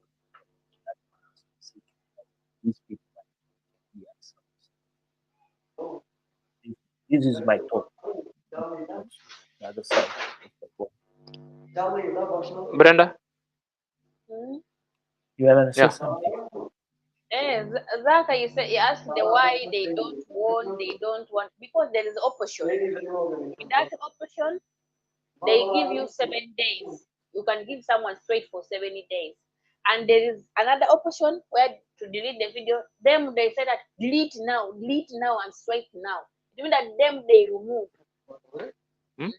that these people are here. This is my thought. The other side of the coin. Brenda? You want to say Yeah. something? Zaka, you asked the why they don't want, because there is option. In that option, they give you 7 days. You can give someone straight for 70 days. And there is another option where to delete the video. Them, they say that delete now, and straight now. It means that them, they remove. Hmm?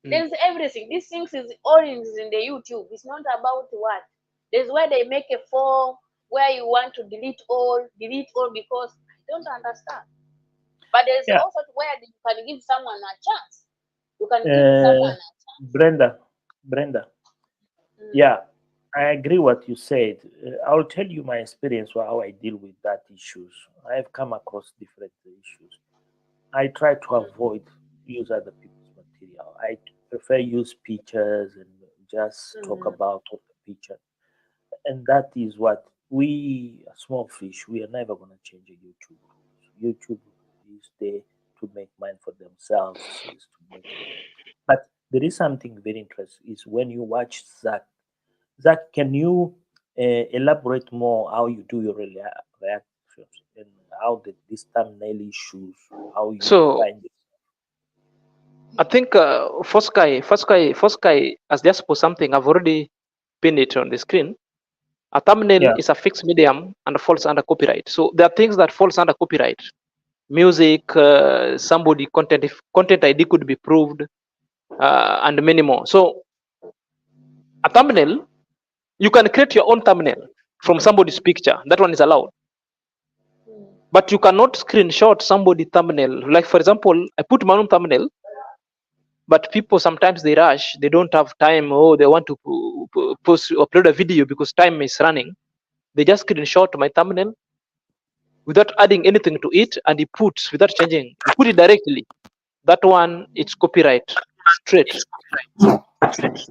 There's everything. These things is orange in the YouTube. It's not about what. There's where they make a form where you want to delete all, because I don't understand. But there's Yeah. also where you can give someone a chance. You can give someone a chance. Brenda. Yeah, I agree what you said. I'll tell you my experience how I deal with that issues. I've come across different issues. I try to avoid use other people's material. I prefer use pictures and just talk about the picture. And that is what we, small fish, we are never going to change a YouTube. YouTube is there to make money for themselves. Is to make it. But there is something very interesting is when you watch Zach. Zach, can you elaborate more how you do your reactions and how this thumbnail issues, how you So find it? I think first guy has just put something. I've already pinned it on the screen. A thumbnail Yeah. is a fixed medium and falls under copyright. So there are things that falls under copyright. Music, somebody content, if content ID could be proved, and many more. So a thumbnail, you can create your own thumbnail from somebody's picture. That one is allowed. But you cannot screenshot somebody's thumbnail. Like for example, I put my own thumbnail, but people sometimes they rush, they don't have time, or they want to post upload a video because time is running. They just screenshot my thumbnail without adding anything to it, and he puts without changing. He put it directly. That one, it's copyright straight.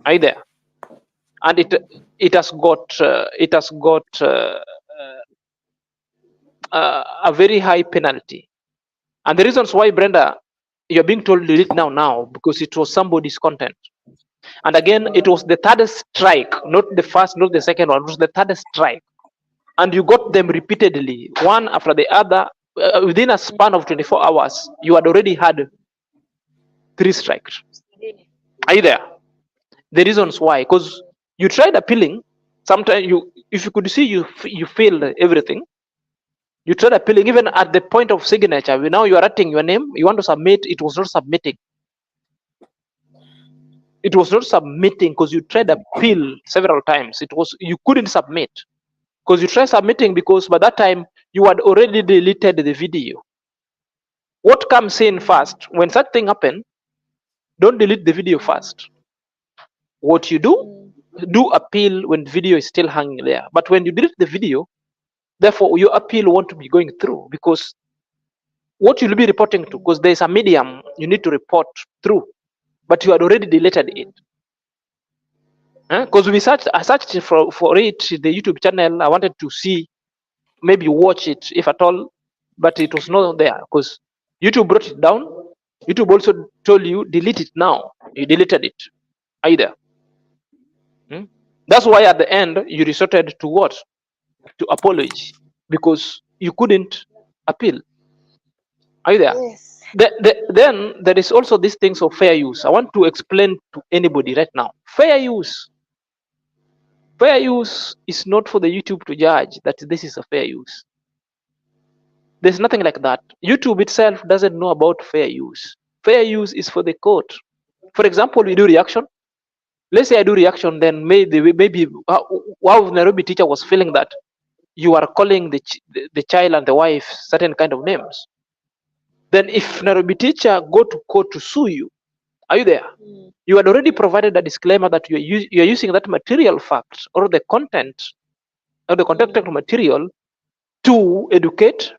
Either, and it has got a very high penalty. And the reasons why, Brenda, you're being told to delete now because it was somebody's content. And again, it was the third strike, not the first, not the second one. It was the third strike, and you got them repeatedly, one after the other. Within a span of 24 hours, you had already had 3 strikes. Are you there? The reasons why, because you tried appealing. Sometimes if you could see, you failed everything. You tried appealing even at the point of signature. Now you are writing your name. You want to submit. It was not submitting. It was not submitting because you tried appeal several times. You couldn't submit because you tried submitting because by that time you had already deleted the video. What comes in first? When such thing happen, don't delete the video first. What you do appeal when video is still hanging there. But when you delete the video, therefore your appeal won't be going through, because what you'll be reporting to, because there's a medium you need to report through, but you had already deleted it. Because I searched for it, the YouTube channel. I wanted to see, maybe watch it if at all, but it was not there because YouTube brought it down. YouTube also told you delete it now. You deleted it either. That's why at the end you resorted to what? To apology, because you couldn't appeal. Are you there? Yes. Then there is also these things of fair use. I want to explain to anybody right now. Fair use. Fair use is not for the YouTube to judge that this is a fair use. There's nothing like that. YouTube itself doesn't know about fair use. Fair use is for the court. For example, we do reaction. Let's say I do reaction, then maybe wow, Nairobi teacher was feeling that you are calling the child and the wife certain kind of names. Then if Nairobi teacher go to court to sue you, are you there? You had already provided a disclaimer that you are using that material fact or the content or the content material to educate,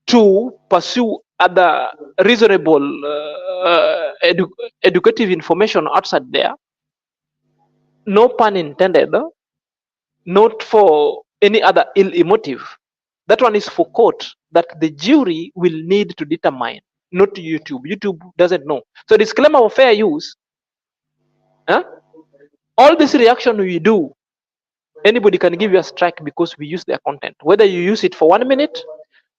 to pursue other reasonable educative information outside there. No pun intended, not for any other ill motive. That one is for court, that the jury will need to determine, not YouTube. YouTube doesn't know. So disclaimer of fair use, all this reaction we do, anybody can give you a strike because we use their content. Whether you use it for 1 minute,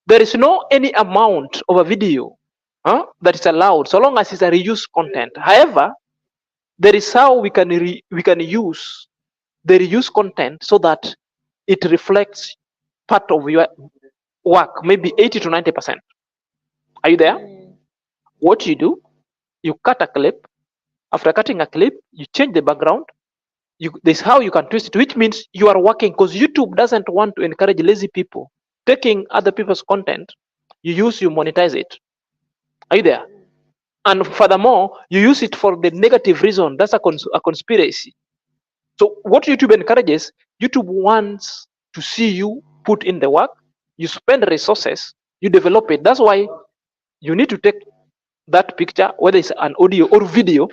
there is no any amount of a video that is allowed, so long as it's a reused content. However, there is how we can use the reused content so that it reflects part of your work, maybe 80 to 90%. Are you there? What you do, you cut a clip. After cutting a clip, you change the background. This is how you can twist it, which means you are working, because YouTube doesn't want to encourage lazy people taking other people's content. You monetize it. Are you there? And furthermore, you use it for the negative reason. That's a conspiracy. So what YouTube encourages, YouTube wants to see you put in the work, you spend resources, you develop it. That's why you need to take that picture, whether it's an audio or video.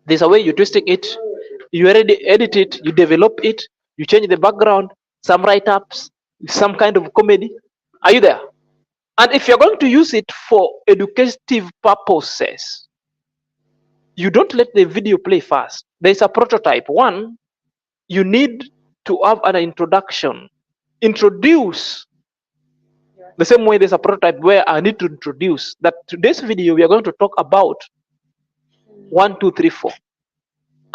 There's a way you're twisting it, you already edit it, you develop it, you change the background, some write-ups, some kind of comedy. Are you there? And if you're going to use it for educative purposes, you don't let the video play first. There's a prototype. One, you need to have an introduction. Introduce. The same way there's a prototype where I need to introduce that today's video we are going to talk about 1, 2, 3, 4.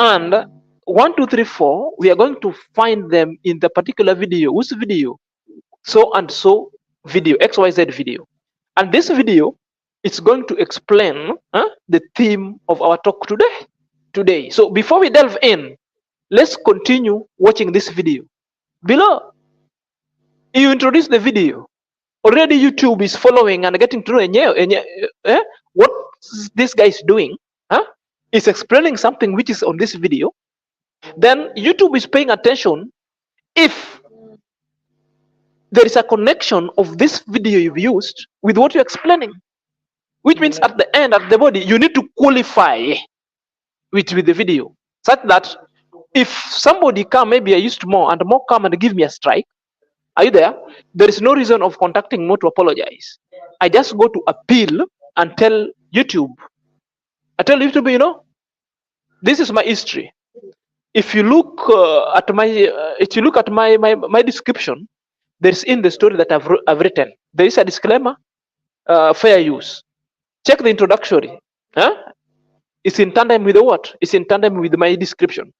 And 1, 2, 3, 4, we are going to find them in the particular video. Which video? So and so video, XYZ video. And this video, it's going to explain the theme of our talk today. So before we delve in, let's continue watching this video. Below, you introduce the video. Already YouTube is following and getting to know what this guy is doing. Is explaining something which is on this video. Then YouTube is paying attention if there is a connection of this video you've used with what you're explaining, which means at the end, at the body, you need to qualify with the video, such that if somebody come, maybe I used more and more come and give me a strike. Are you there? There is no reason of contacting more to apologize. I just go to appeal and tell YouTube. I tell YouTube, this is my history. If you look at my description, there's in the story that I've written. There is a disclaimer, fair use. Check the introductory. It's in tandem with the what? It's in tandem with my description.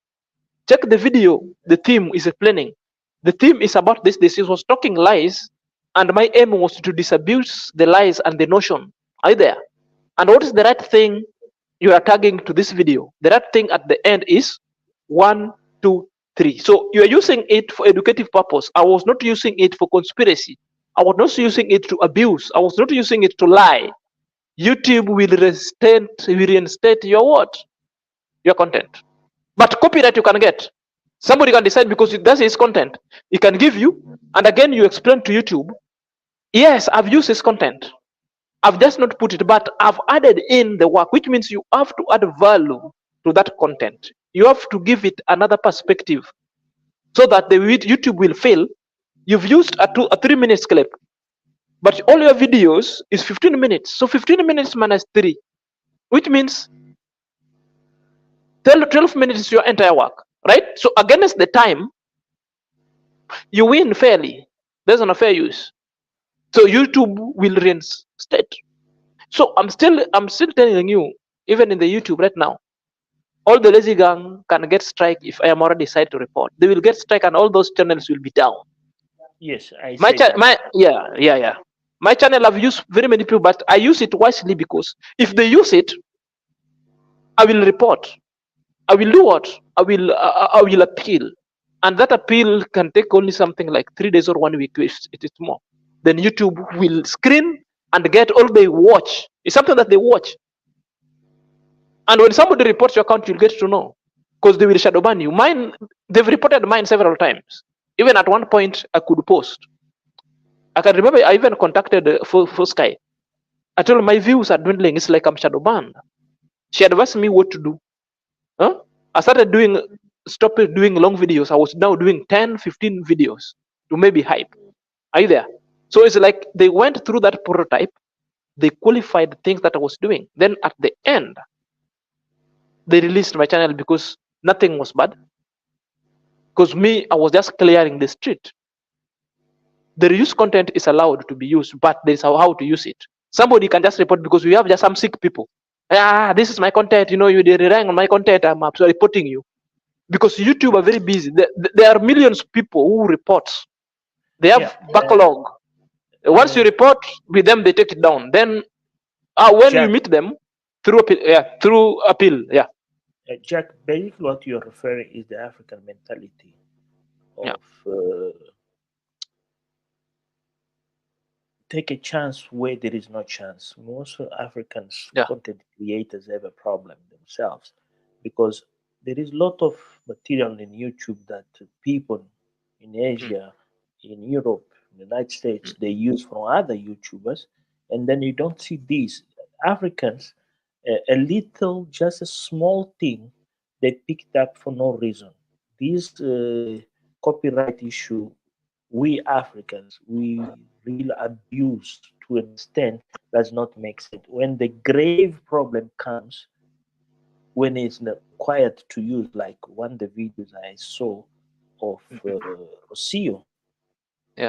Check the video. The theme is explaining. The theme is about this. This was talking lies, and my aim was to disabuse the lies and the notion. Are you there? And what is the right thing you are tagging to this video? The right thing at the end is 1, 2, 3. So you are using it for educative purpose. I was not using it for conspiracy. I was not using it to abuse. I was not using it to lie. YouTube will reinstate your what? Your content. But copyright you can get. Somebody can decide because that's his content. He can give you, and again you explain to YouTube, yes, I've used his content. I've just not put it, but I've added in the work, which means you have to add value to that content. You have to give it another perspective so that the YouTube will fail. You've used a 3 minutes clip, but all your videos is 15 minutes. So 15 minutes minus 3, which means 12 minutes is your entire work, right? So against the time, you win fairly. There's an fair use. So YouTube will reinstate. So I'm still telling you, even in the YouTube right now, all the lazy gang can get strike if I am already decided to report. They will get strike and all those channels will be down. Yes, I say yeah. My channel I've used very many people, but I use it wisely because if they use it, I will report. I will do what? I will appeal. And that appeal can take only something like 3 days or 1 week if it is more. Then YouTube will screen and get all they watch. It's something that they watch. And when somebody reports your account, you'll get to know. Because they will shadow ban you. Mine, they've reported mine several times. Even at one point, I could post. I can remember I even contacted Full Sky. I told him my views are dwindling. It's like I'm shadow banned. She advised me what to do. Huh? I started stopped doing long videos. I was now doing 10, 15 videos to maybe hype. Are you there? So it's like they went through that prototype. They qualified the things that I was doing. Then at the end, they released my channel because nothing was bad. Because me, I was just clearing the street. The reuse content is allowed to be used, but there's how to use it. Somebody can just report because we have just some sick people. This is my content. You you're relying on my content. I'm absolutely reporting you. Because YouTube are very busy. There are millions of people who report. They have backlog. Once you report with them, they take it down. Then when you meet them through appeal, Jack, basically what you're referring is the African mentality of take a chance where there is no chance. Most Africans content creators have a problem themselves because there is a lot of material in YouTube that people in Asia, in Europe, in the United States, they use from other YouTubers, and then you don't see these Africans. A little, just a small thing, they picked up for no reason. This copyright issue, we Africans, we really abuse to an extent does not make sense. When the grave problem comes, when it's not required to use, like one of the videos I saw of Rocio,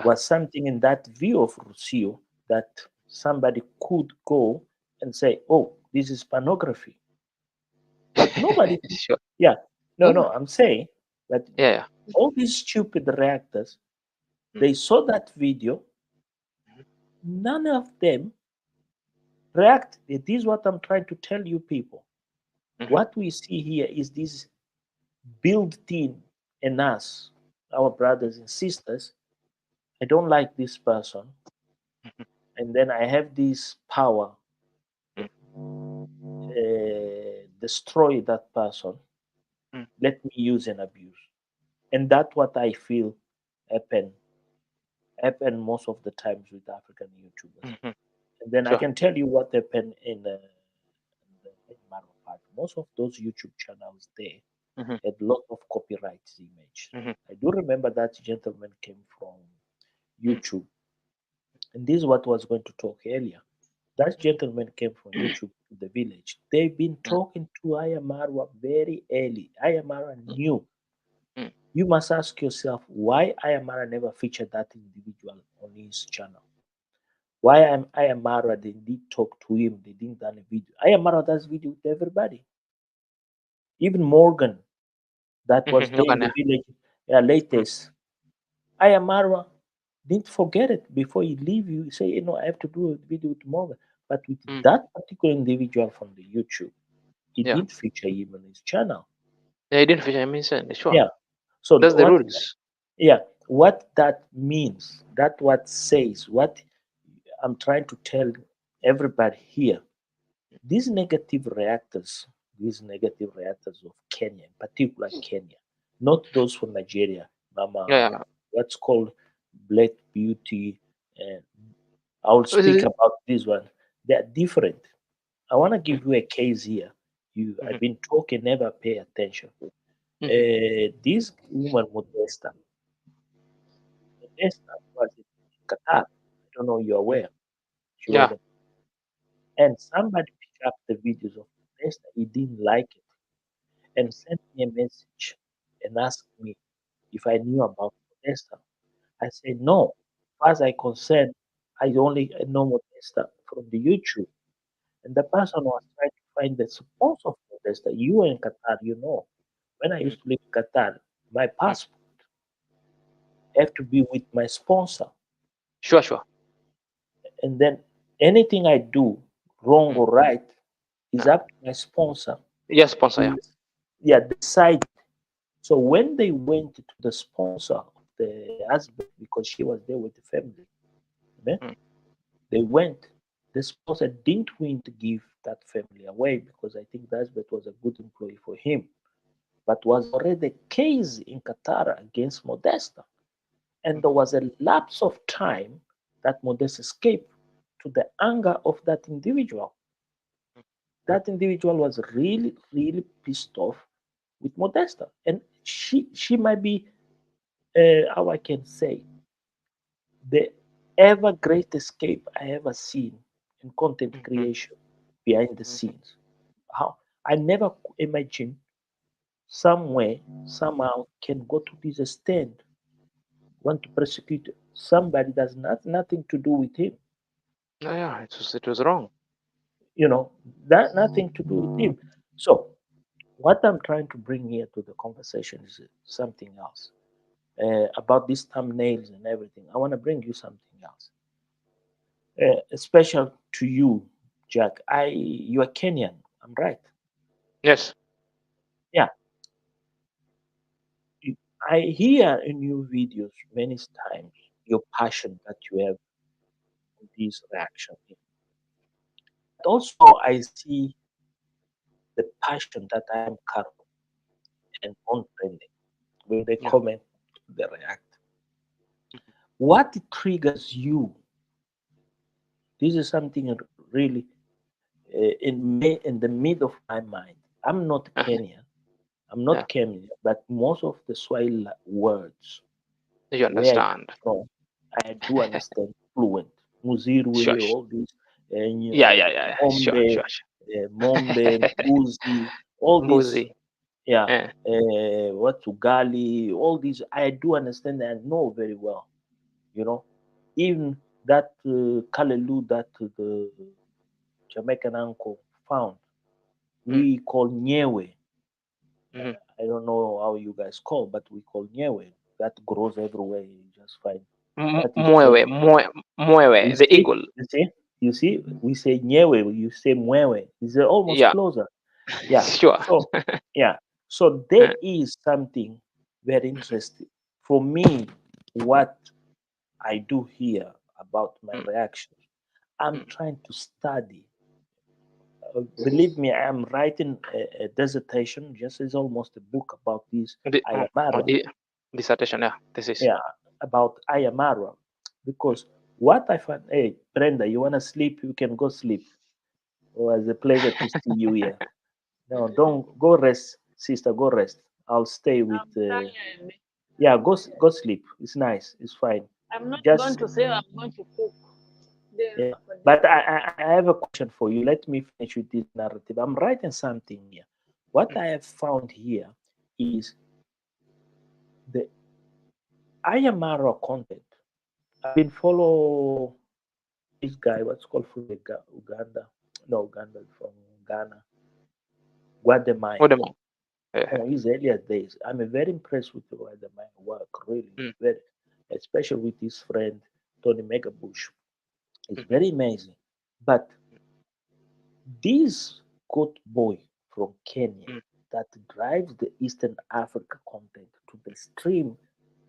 was something in that view of Rocio that somebody could go and say, oh, this is pornography. But nobody, I'm saying that all these stupid reactors, they saw that video, none of them react. It is what I'm trying to tell you people. What we see here is this built-in in us, our brothers and sisters. I don't like this person, and then I have this power, destroy that person. Let me use and abuse, and that's what I feel happen most of the times with African YouTubers. And then I can tell you what happened in the matter of fact. Most of those YouTube channels there had a lot of copyrights image. I do remember that gentleman came from YouTube. And this is what I was going to talk earlier. That gentleman came from YouTube to the village. They've been talking to Ayamarwa very early. Ayamarwa knew. You must ask yourself why Ayamara never featured that individual on his channel. Why Ayamara, they did talk to him, they didn't done a video. Ayamara does video with everybody. Even Morgan, that was there in the village, latest. Ayamara didn't forget it before he leave you. Say, I have to do a video with Morgan. But with that particular individual from the YouTube, he didn't feature him on his channel. Yeah, he didn't feature him, sure. Yeah. So that's the rules. Yeah. what that means, that what says, what I'm trying to tell everybody here, these negative reactors, of Kenya, in particular Kenya, not those from Nigeria, Yeah, Mama, yeah. what's called Black Beauty, and I'll speak Mhm, about this one. They are different. I want to give you a case here. I've mhm, been talking, never pay attention. mhm. This woman, Modesta was in Qatar. I don't know you're Mm. aware. She was, Yeah. and somebody picked up the videos of Modesta. He didn't like it and sent me a message and asked me if I knew about Modesta. I said no. As far as I concerned, I only know Modesta from the YouTube. And the person was trying to find the sponsor for Modesta. You were in Qatar, you know. When I Mm, used to live in Qatar, my mm. passport have to be with my sponsor. Sure, sure. And then anything I do, wrong Mm. or right, is Yeah. up to my sponsor. Yes, sponsor. Yeah. Is yeah, decide. So when they went to the sponsor of the husband, because she was there with the family, eh, Mm, they went. The sponsor didn't want to give that family away because I think the husband was a good employee for him, but was already a case in Qatar against Modesta. And there was a lapse of time that Modesta escaped to the anger of that individual. That individual was really, really pissed off with Modesta. And she might be, how I can say, the ever great escape I ever seen in content mhm, creation behind the mhm. scenes. How I never imagined somewhere, somehow can go to this extent, want to persecute somebody that's nothing to do with him. Yeah, yeah. It was wrong. You know, that nothing to do with him. So what I'm trying to bring here to the conversation is something else. About these thumbnails and everything, I want to bring you something else. Special to you, Jack. You are Kenyan. I'm right. Yes. Yeah. I hear in your videos many times your passion that you have in this reaction. But also, I see the passion that I am Carol and on trending when they Yeah. comment, they react. What triggers you? This is something really in the mid of my mind. I'm not Uh-huh. Kenyan. I'm Yeah. not Kenyan, but most of the Swahili words You where I understand? come from, I do understand fluent. Muzirwe, Sure. all these, Yeah, yeah, yeah, yeah. Sure, Mombe, sure, sure. Mombe, Mbuzi, all these, Mbuzi. yeah, Eh. what Ugali, all these, I do understand and know very well. You know, even that Kalelu that the Jamaican uncle found, Mm, we call Nyewe. mhm. I don't know how you guys call, but we call Nyewe. That grows everywhere. You just find that is Mwewe, so. We mwewe, the see, eagle. you see, we say Nyewe, you say Mwewe. It's almost Yeah. closer. Yeah. Sure. So, yeah. So there Eh, is something very interesting for me. What I do here about my mm, reaction, I'm mm. trying to study. Believe me, I'm writing a dissertation, just as almost a book about this Oh, Ayamara. dissertation. Yeah. This is. Yeah, about Ayamara. Because what I find, hey, Brenda, you want to sleep? You can go sleep. Oh, it's a pleasure to see you here. No, don't go rest, sister. Go rest. I'll stay with. I'm tired. Yeah, go sleep. It's nice. It's fine. I'm not going Just to say I'm going to cook yeah. dinner for But dinner. I have a question for you. Let me finish with this narrative. I'm writing something here. What Mm, I have found here is the Ayamara content. I've been follow this guy. What's called from Uganda? No, Uganda from Ghana. Guatemala. what am I? On his earlier days, I'm very impressed with the Guatemala work. Really, Mm, very, especially with his friend Tony Megabush. It's mhm, very amazing. But this goat boy from Kenya mm, that drives the Eastern Africa content to the stream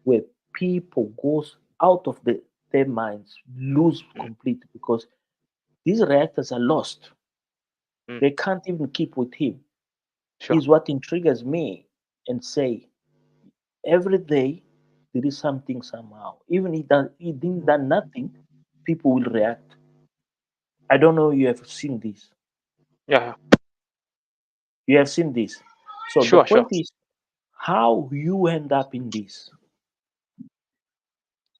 where people goes out of their minds, lose completely, because these reactors are lost. They can't even keep with him. Sure. Is what intrigues me and say every day there is something somehow. Even he didn't done nothing, people will react. I don't know you have seen this. Yeah. You have seen this. So the Sure. Sure. point is how you end up in this,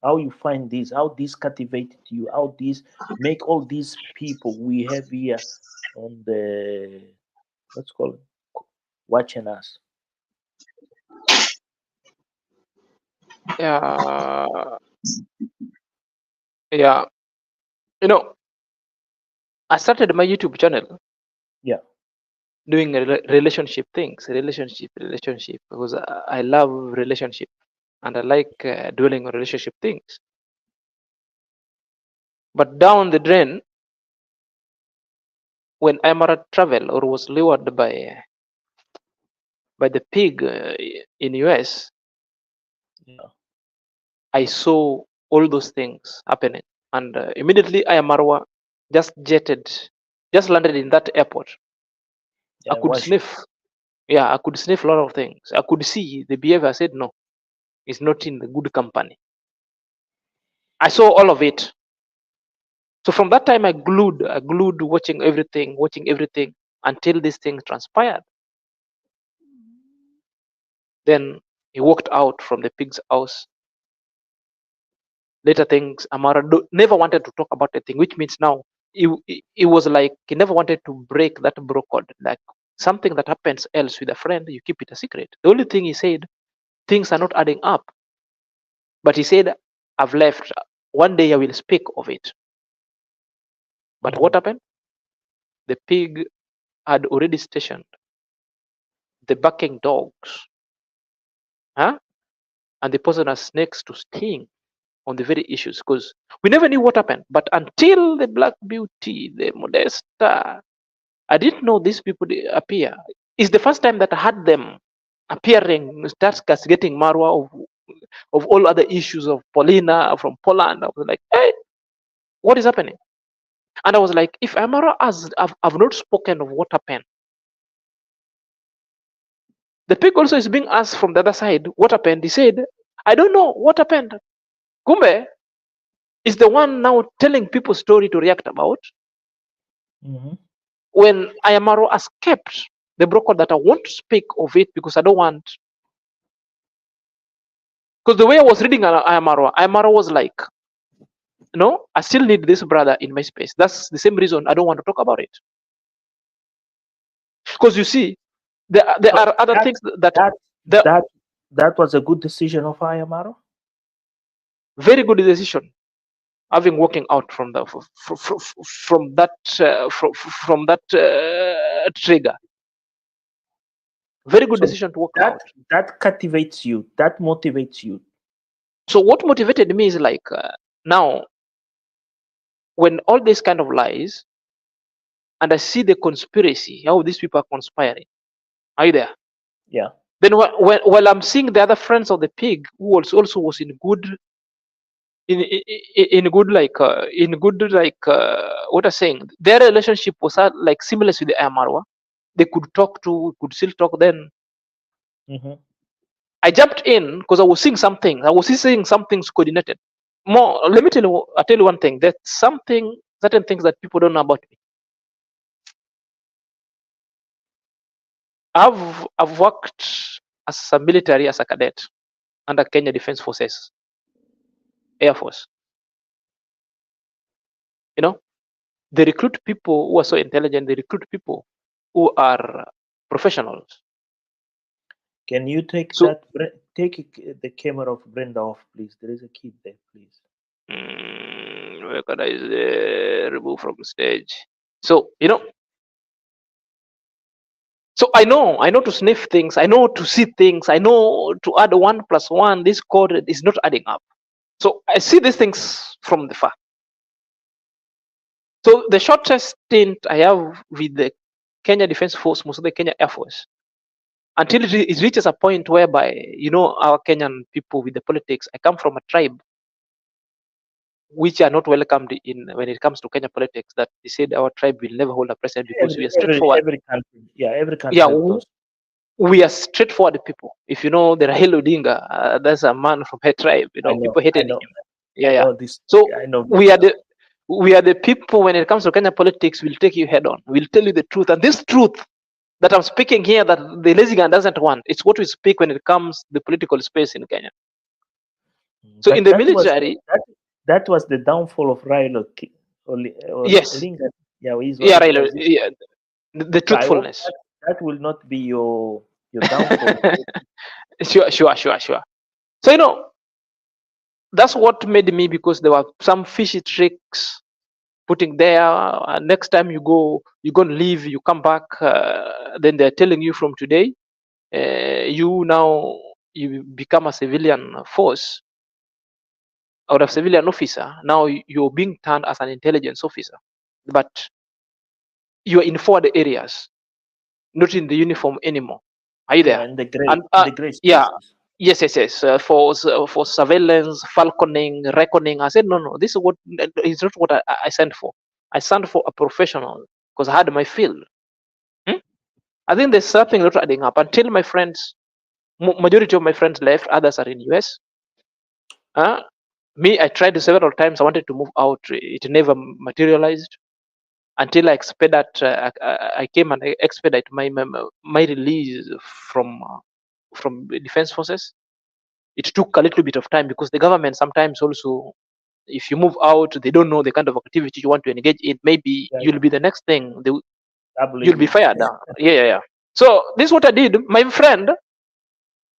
how you find this, how this captivated you, how this make all these people we have here on the what's called watching us. Yeah. Yeah. You know, I started my YouTube channel Yeah. doing relationship things, relationship, because I love relationship and I like dwelling on relationship things. But down the drain, when Amara traveled or was lured by the pig in US, Yeah. I saw all those things happening, and immediately Ayamarwa just landed in that airport. I Yeah. could Watch. sniff, yeah, I could sniff a lot of things. I could see the behavior. I said, no, it's not in the good company. I saw all of it. So from that time, I glued watching everything until this thing transpired. Then he walked out from the pig's house. Later things, Amara never wanted to talk about the thing, which means now he was like he never wanted to break that bro code. Like something that happens else with a friend, you keep it a secret. The only thing he said, things are not adding up. But he said, I've left. One day I will speak of it. But what happened? The pig had already stationed the barking dogs, huh? And the poisonous snakes to sting on the very issues, because we never knew what happened. But until the Black Beauty, the Modesta, I didn't know these people appear. It's the first time that I had them appearing, start castigating Marwa of all other issues of Paulina from Poland. I was like, hey, what is happening? And I was like, if Amara has, I've not spoken of what happened. The pig also is being asked from the other side, what happened? He said, I don't know what happened. Kumbe is the one now telling people story to react about. When Ayamaro escaped the broker that I won't speak of it because I don't want. Because the way I was reading Ayamaro was like, no, I still need this brother in my space. That's the same reason I don't want to talk about it. Because you see, there So are other things that that was a good decision of Ayamaro. Very good decision. Having walking out from the from that trigger. Very good So decision to walk out. that captivates you. That motivates you. So what motivated me is like now, when all these kind of lies, and I see the conspiracy, how these people are conspiring. Are you there? Yeah. Then while I'm seeing the other friends of the pig who also was in good what I'm saying, their relationship was like similar with the Amarwa. They could talk to, could still talk. Then I jumped in because I was seeing something. I was seeing some things coordinated. More, let me tell you. I tell you one thing. There's certain things that people don't know about me. I've worked as a military, as a cadet under Kenya Defense Forces, Air Force. You know, they recruit people who are so intelligent. They recruit people who are professionals. Can you take the camera of Brenda off, please? There is a kid there, please. Where can I remove from stage? So so I know to sniff things. I know to see things. I know to add 1 + 1. This code is not adding up. So I see these things from the far. So the shortest stint I have with the Kenya Defense Force, most of the Kenya Air Force, until it reaches a point whereby, our Kenyan people with the politics. I come from a tribe which are not welcomed in when it comes to Kenya politics. That they said our tribe will never hold a president because we are straightforward. Every country, every country Yeah, have those. we are straightforward people. If you know the Rahel Odinga, that's a man from her tribe. I know, People hated I know, him. Yeah, I yeah. know this. So I know. we are the people when it comes to Kenya politics. We'll take you head on. We'll tell you the truth, and this truth that I'm speaking here, that the lazy guy doesn't want. It's what we speak when it comes to the political space in Kenya. So in the military, that was the downfall of Raila. yes, Odinga. Yeah, Raila, the truthfulness. That will not be your downfall. Sure. So that's what made me, because there were some fishy tricks putting there. Next time you go, you're gonna leave, you come back, then they're telling you from today, you become a civilian force or a civilian officer. Now you're being turned as an intelligence officer, but you're in forward areas, not in the uniform anymore. Are you there? In the gray yeah. spaces. Yes. For surveillance, falconing, reckoning. I said no. This is not what I signed for. I signed for a professional because I had my field. I think there's something not adding up. Until my friends, majority of my friends left, others are in US. Me, I tried several times. I wanted to move out. It never materialized until I expedite. I came and I expedite my release from the defense forces. It took a little bit of time because the government sometimes also, if you move out, they don't know the kind of activity you want to engage in. Maybe you'll be the next thing. You'll be fired. Yeah. So this is what I did. My friend,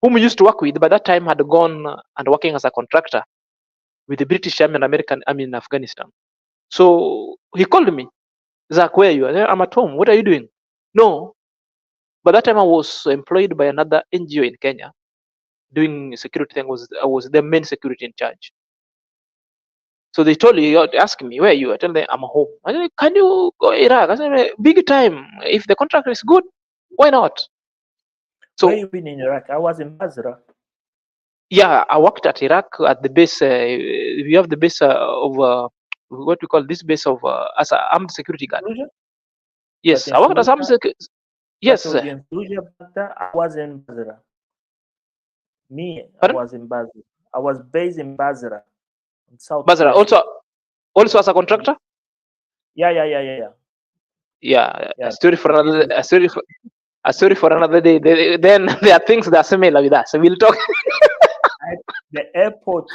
whom we used to work with, by that time had gone and working as a contractor with the British Army and American Army in Afghanistan. So he called me, Zach, where are you? I said, I'm at home. What are you doing? No. By that time I was employed by another NGO in Kenya doing security thing. I was the main security in charge. So they told you, ask me, where are you? I tell them I'm home. I said, can you go Iraq? I said, big time. If the contract is good, why not? So where you been in Iraq? I was in Basra. Yeah, I worked at Iraq at the base. We have the base of what we call this base of as an armed security guard. Yes, I worked as armed security. Yes, in Fallujah, I was in Basra. I was in Basra. I was based in Basra, in South. Basra, also as a contractor. Yeah. A story for another. A story for another day. Then there are things that are similar with us. So we'll talk. The airport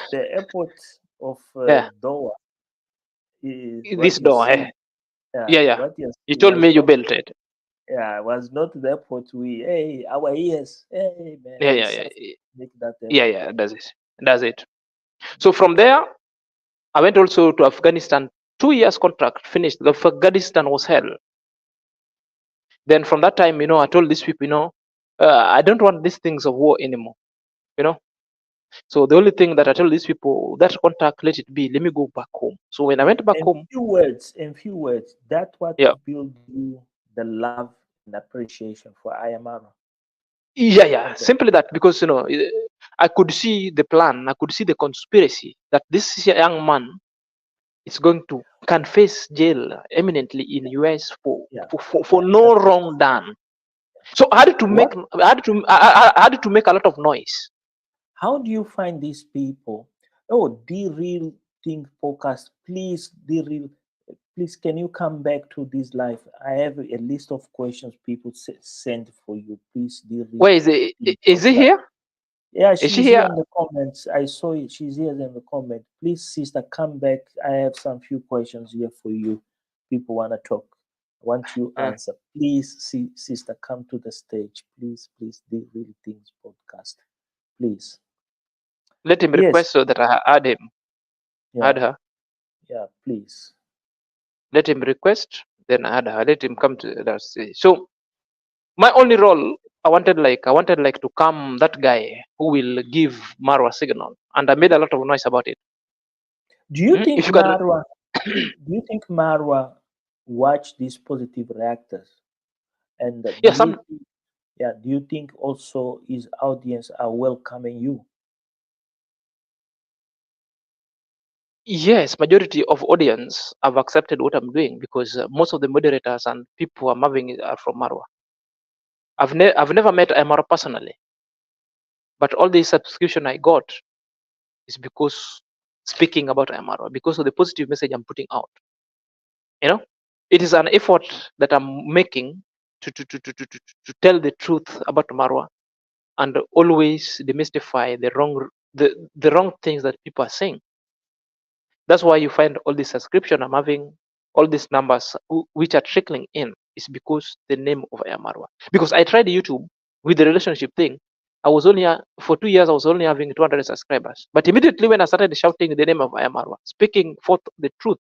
of Doha. This door. Yeah. You told me you built it. Yeah, it was not the airport. Our ears. Hey, man. Yeah. Make that yeah. That's it. So from there, I went also to Afghanistan. 2 years contract finished. The Afghanistan was hell. Then from that time, I told these people, I don't want these things of war anymore. So the only thing that I tell these people, that contact, let it be. Let me go back home. So when I went back home, in few words, that's what built you the love and appreciation for IMR. Yeah. Simply that, because I could see the plan, I could see the conspiracy that this young man is going to can face jail eminently in US for no wrong done. So I had to make a lot of noise. How do you find these people? Oh, the real thing focus. Please, please, can you come back to this life? I have a list of questions people sent for you. Please, where is it? Is it here? Yeah, she's here in the comments. I saw it. She's here in the comment. Please, sister, come back. I have some few questions here for you. People want to talk. I want you answer. Please, sister, come to the stage. Please, the Real Things podcast. Please. Let him request so that I add him. Add her. Yeah, please. Let him request, then add her. Let him come to that stage. So my only role, I wanted to come that guy who will give Marwa signal, and I made a lot of noise about it. Do you think Marwa? Do you think Marwa watched these positive reactors? And Yeah, do you think also his audience are welcoming you? Yes, majority of audience have accepted what I'm doing because most of the moderators and people I'm having are from Marwa. I've never met Marwa personally, but all the subscription I got is because speaking about Marwa, because of the positive message I'm putting out. You know, it is an effort that I'm making to tell the truth about Marwa and always demystify the wrong things that people are saying. That's why you find all this subscription I'm having, all these numbers which are trickling in, is because the name of Marwa. Because I tried YouTube with the relationship thing. I was only for 2 years I was only having 200 subscribers. But immediately when I started shouting the name of Marwa, speaking forth the truth,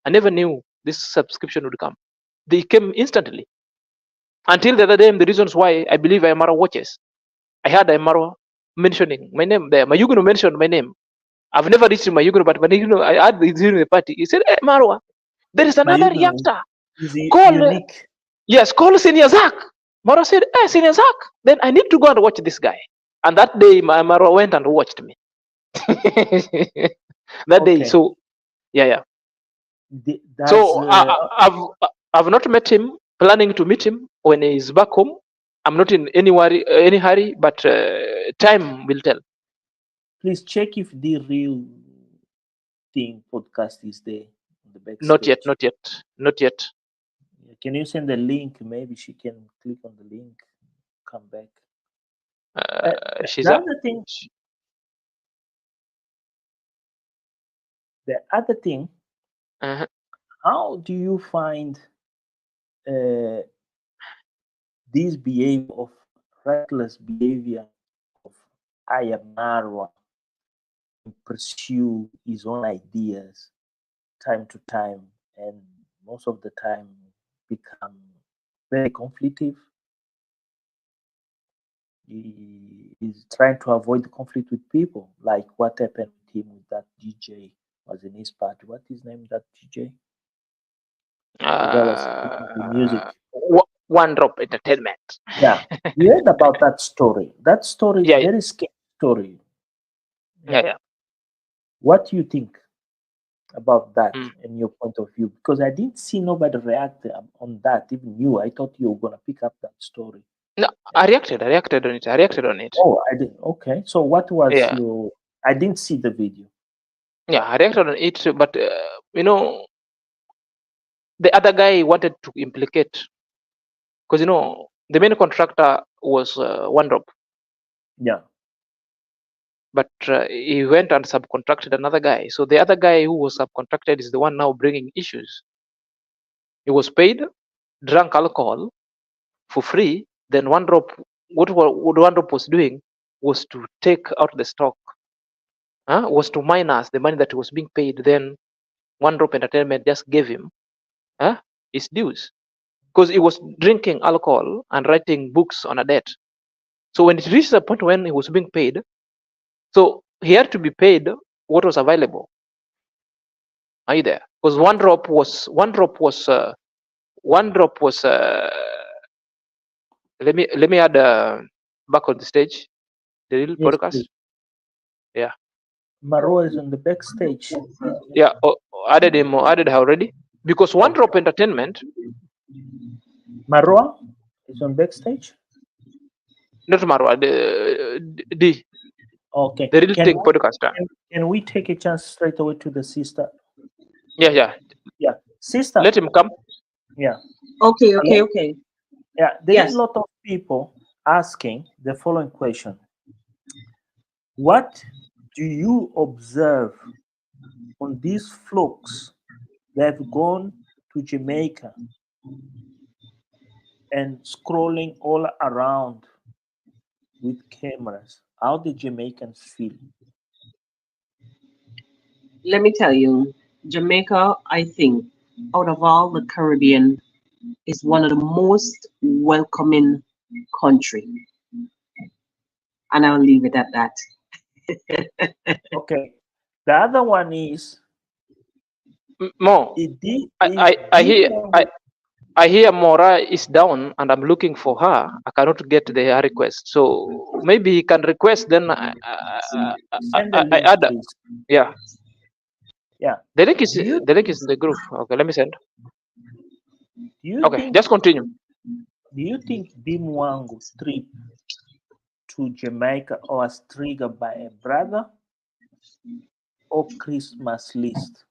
I never knew this subscription would come. They came instantly. Until the other day, the reasons why I believe Marwa watches. I heard Marwa mentioning my name there. Mayuguno mentioned my name. I've never reached Mayuguno, but Mayuguno, I had this during the party. He said, hey, Marwa, there is another Mayuno reactor. is Call, unique. yes, call Senior Zach. Marwa said, hey, Senior Zach, then I need to go and watch this guy. And that day, Marwa went and watched me. That day, Okay. so, yeah. That's, So I've not met him, planning to meet him when he's back home. I'm not in any hurry, but time will tell. please check if the real thing podcast is there on the backstage. Not yet. Can you send the link? Maybe she can click on the link, come back. She's the other thing, how do you find this behavior of reckless behavior of Marwa to pursue his own ideas time to time, and most of the time become very conflictive? He is trying to avoid conflict with people, like what happened with him with that DJ was in his party. What is his name, that DJ? The guy was the music. One Drop Entertainment. Yeah, you heard about that story. That story is very scary story. Yeah. What do you think about that in your point of view? Because I didn't see nobody react on that, even you. I thought you were gonna pick up that story. No, I reacted on it. Oh, I didn't. Okay, so what was your? I didn't see the video. Yeah, I reacted on it, but the other guy wanted to implicate, because the main contractor was One Drop. Yeah. But he went and subcontracted another guy. So the other guy who was subcontracted is the one now bringing issues. He was paid, drank alcohol for free. Then One Drop, what One Drop was doing was to take out the stock, was to minus the money that was being paid. Then One Drop Entertainment just gave him his dues, because he was drinking alcohol and writing books on a debt. So when it reached a point when he was being paid, so he had to be paid what was available. Are you there? Because One Drop was let me add back on the stage the real podcast. Please. Yeah. Marwa is on the backstage. Yeah, added her already, because One Drop Entertainment. Marwa is on backstage. Not Marwa, the okay. The Real Talk podcaster. Can we take a chance straight away to the sister? Yeah. Sister. Let him come. Yeah. Okay. Yeah, there's a lot of people asking the following question. What do you observe on these flocks that have gone to Jamaica and scrolling all around with cameras? How the Jamaicans feel? Let me tell you, Jamaica, I think, out of all the Caribbean, is one of the most welcoming country. And I'll leave it at that. Okay. The other one is more. I I hear Mora is down and I'm looking for her. I cannot get the request. So maybe he can request. Then Send the I link, add. please. Yeah, Yeah. the link is Do you in the group. Okay, let me send. Okay, think just continue. Dimwangu trip to Jamaica was triggered by a brother or Christmas list?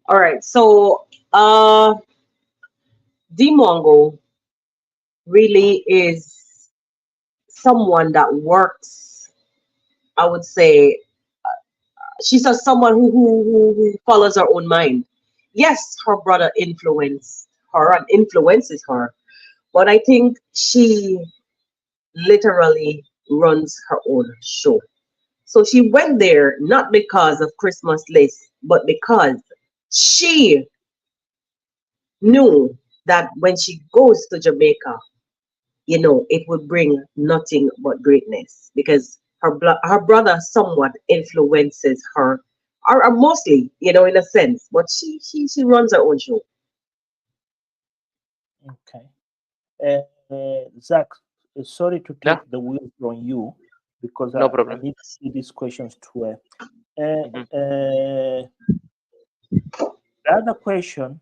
All right. So, Dimongo really is someone that works. I would say she's someone who follows her own mind. Yes, her brother influenced her and influences her, but I think she literally runs her own show. So she went there not because of Christmas list, but because she knew that when she goes to Jamaica, it would bring nothing but greatness because her brother somewhat influences her, or mostly, in a sense, but she runs her own show. Okay. Zach, sorry to Yeah, take the wheel from you because no I problem. need to see these questions to her. Mhm. The other question: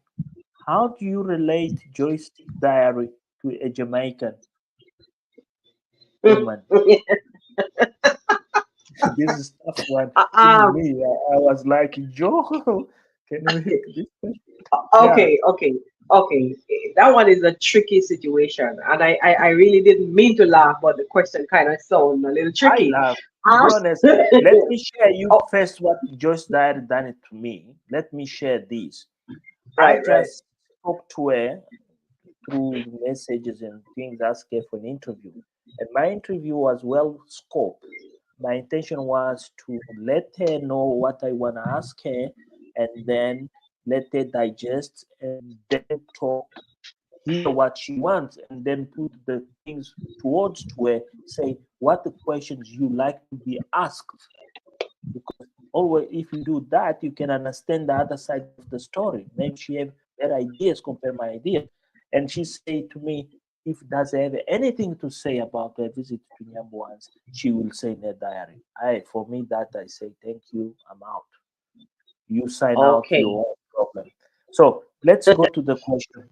how do you relate Joystick Diary to a Jamaican woman? This is tough one. Even um, me, I was like, Joe, can you make this question? Yeah, okay. That one is a tricky situation, and I really didn't mean to laugh, but the question kind of sounded a little I tricky. love. To be Um, honest, let me share you oh, first what Joyce Diary done it to me. Let me share this. I right. just spoke to her through messages and things, asked her for an interview. And my interview was well scoped. My intention was to let her know what I want to ask her and then let her digest and then talk, hear what she wants, and then put the things towards to her, say what the questions you like to be asked. Because always, if you do that, you can understand the other side of the story. Maybe she have better ideas compared to my ideas. And she said to me, if does have anything to say about her visit to Nyambuans, she will say in her diary. For me, that I say thank you, I'm out. You sign out Okay. your own problem. So let's go to the question.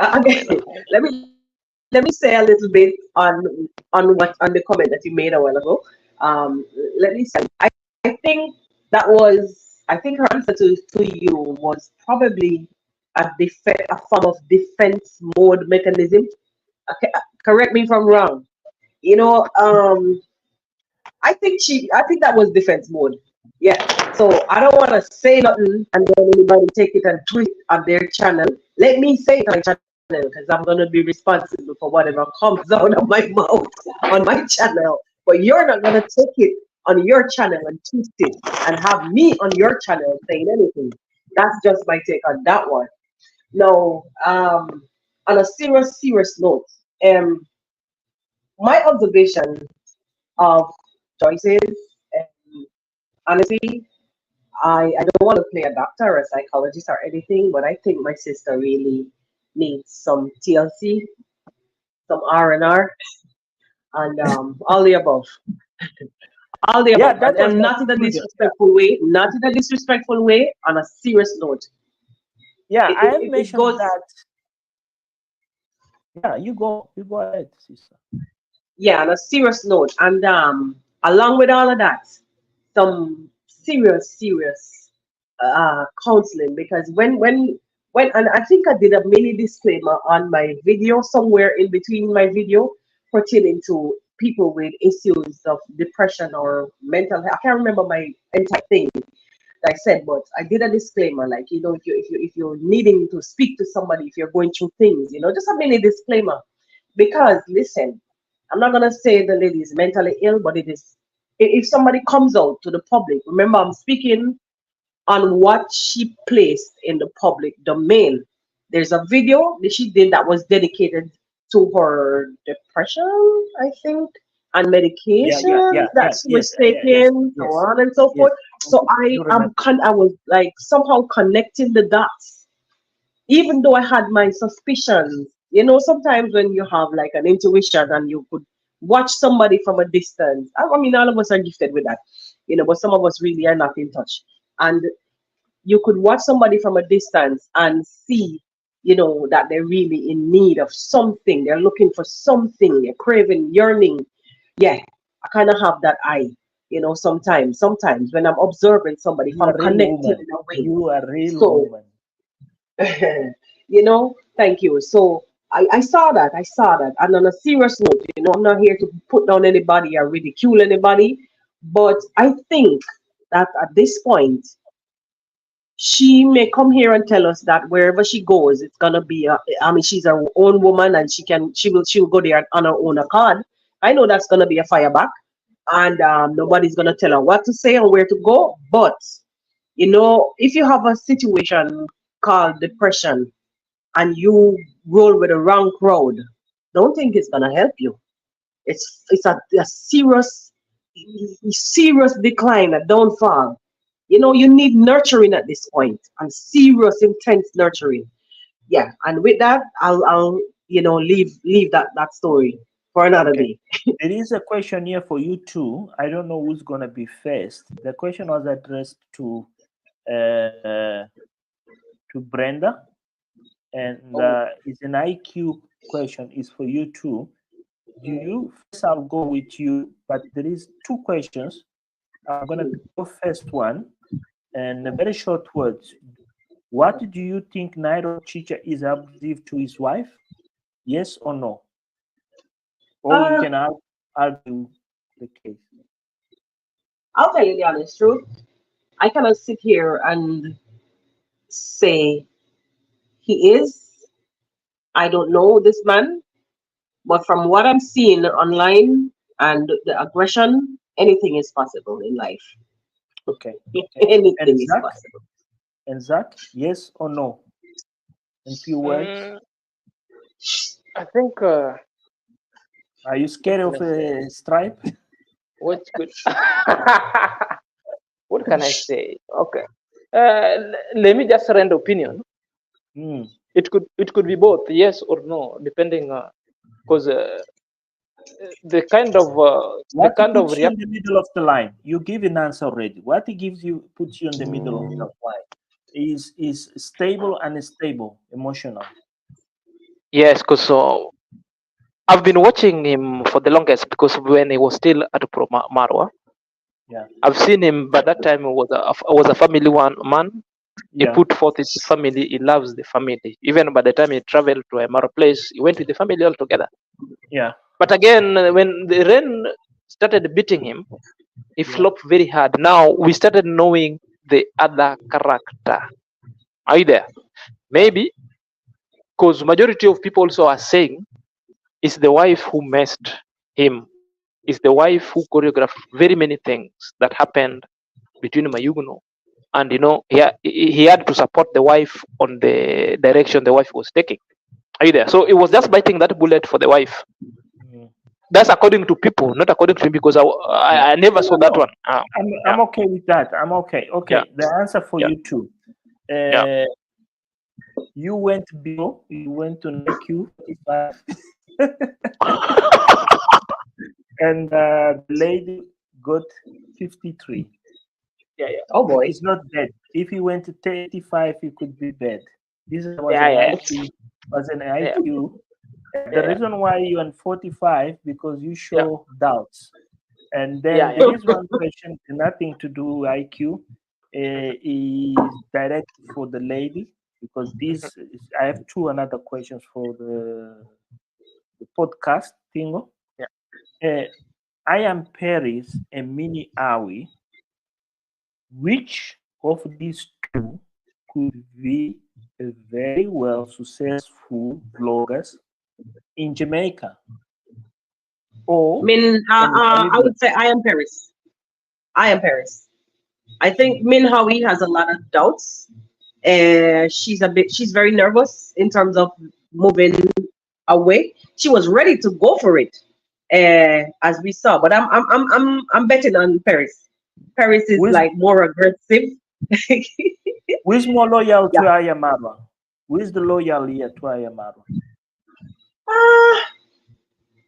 Okay. Let me say a little bit on the comment that you made a while ago. Let me say, I think I think her answer to you was probably a form of defense mode mechanism. Okay, correct me if I'm wrong. You know, I think that was defense mode. Yeah. So I don't want to say nothing and then anybody take it and twist on their channel. Let me say it on my channel because I'm gonna be responsible for whatever comes out of my mouth on my channel. But you're not gonna take it on your channel and twist it and have me on your channel saying anything. That's just my take on that one. Now, on a serious note, um, my observation of choices. And honestly, I don't want to play a doctor or a psychologist or anything, but I think my sister really needs some TLC, some R&R, and all the above. All the Yeah, above. that was And my not in a conclusion. disrespectful way, not in a disrespectful way, on a serious note. Yeah, It, I it, have it, it mentioned goes, that. Yeah, you go ahead, sister. yeah, on a serious note. And along with all of that, some serious counseling because and I think I did a mini disclaimer on my video somewhere in between my video pertaining to people with issues of depression or mental health. I can't remember my entire thing that I said, but I did a disclaimer like if you're needing to speak to somebody if you're going through things, just a mini disclaimer because listen, I'm not gonna say the lady is mentally ill, but it is if somebody comes out to the public, remember I'm speaking on what she placed in the public domain. There's a video that she did that was dedicated to her depression, I think, and Yeah, medications that she was yes, taking, so yes, on and so yes, forth. So I was like somehow connecting the dots, even though I had my suspicions. You know, sometimes when you have like an intuition and you could watch somebody from a distance. I mean, all of us are gifted with that, you know, but some of us really are not in touch. And you could watch somebody from a distance and see, you know, that they're really in need of something. They're looking for something, they're craving, yearning. Yeah, I kind of have that eye, you know, sometimes when I'm observing somebody, if You I'm are a real connecting woman. in a way. You are a real So, woman. you know, thank you. So I saw that. I saw that. And on a serious note, you know, I'm not here to put down anybody or ridicule anybody, but I think that at this point, she may come here and tell us that wherever she goes, it's gonna be. I mean, she's her own woman, and she'll go there on her own accord. I know that's gonna be a fireback, and nobody's gonna tell her what to say and where to go. But you know, if you have a situation called depression and you roll with the wrong crowd, don't think it's gonna help you. It's a serious decline, a downfall. You know, you need nurturing at this point, and serious, intense nurturing. Yeah, and with that, I'll you know leave that story for another Okay. day. There is a question here for you too. I don't know who's gonna be first. The question was addressed to Brenda, and it's an IQ question. It's for you too. Do you first? I'll go with you, but there is two questions. I'm gonna go first one, and a very short words. What do you think Nairo Chicha is abusive to his wife? Yes or no? Or you Uh, can argue the case. I'll tell you the honest truth. I cannot sit here and say he is. I don't know this man, but from what I'm seeing online and the aggression, anything is possible in life. Okay. Anything And is Zach? possible. And Zach, yes or no? In few words. I think. Are you scared What of can I say? a stripe? What's good? What can I say? Okay. Let me just render opinion. Mm. It could be both yes or no, depending because the kind of What puts you in the middle of the line? You give an answer already. What it gives you puts you in the middle of the line is stable and stable, emotional. yes, because I've been watching him for the longest because when he was still at Pro Marwa, Yeah. I've seen him. But that time he was a family man. He Yeah. put forth his family. He loves the family. Even by the time he traveled to a Maro place, he went with the family altogether. Yeah. But again, when the rain started beating him, he flopped very hard. Now we started knowing the other character. Are you there? Maybe because majority of people also are saying it's the wife who messed him. It's the wife who choreographed very many things that happened between Mayugno, and he had to support the wife on the direction the wife was taking. Are you there? So it was just biting that bullet for the wife. Mm. That's according to people, not according to me, because I never saw that one. I'm okay with that. I'm okay. Okay. Yeah. The answer for Yeah. you too. Yeah. You went below. You went to IQ 45. And the lady got 53. Yeah. Oh boy. He's not dead. If he went to 35, he could be dead. This was Yeah. an Yeah. IQ. Was an Yeah. IQ. The reason why you on 45 because you show doubts. And then Yeah. there is one question, nothing to do with IQ. Is directed for the lady because I have another questions for the podcast Tingo. Yeah. I am Paris and Mini Awi. Which of these two could be a very well successful vloggers in Jamaica? Or I would say I am Paris. I am Paris. I think Min Howie has a lot of doubts. She's very nervous in terms of moving away. She was ready to go for it, as we saw. But I'm betting on Paris. Paris is Who is like more aggressive. who is more loyal to Yeah. Ayamara? Who is the loyal here to Ayamara? Uh,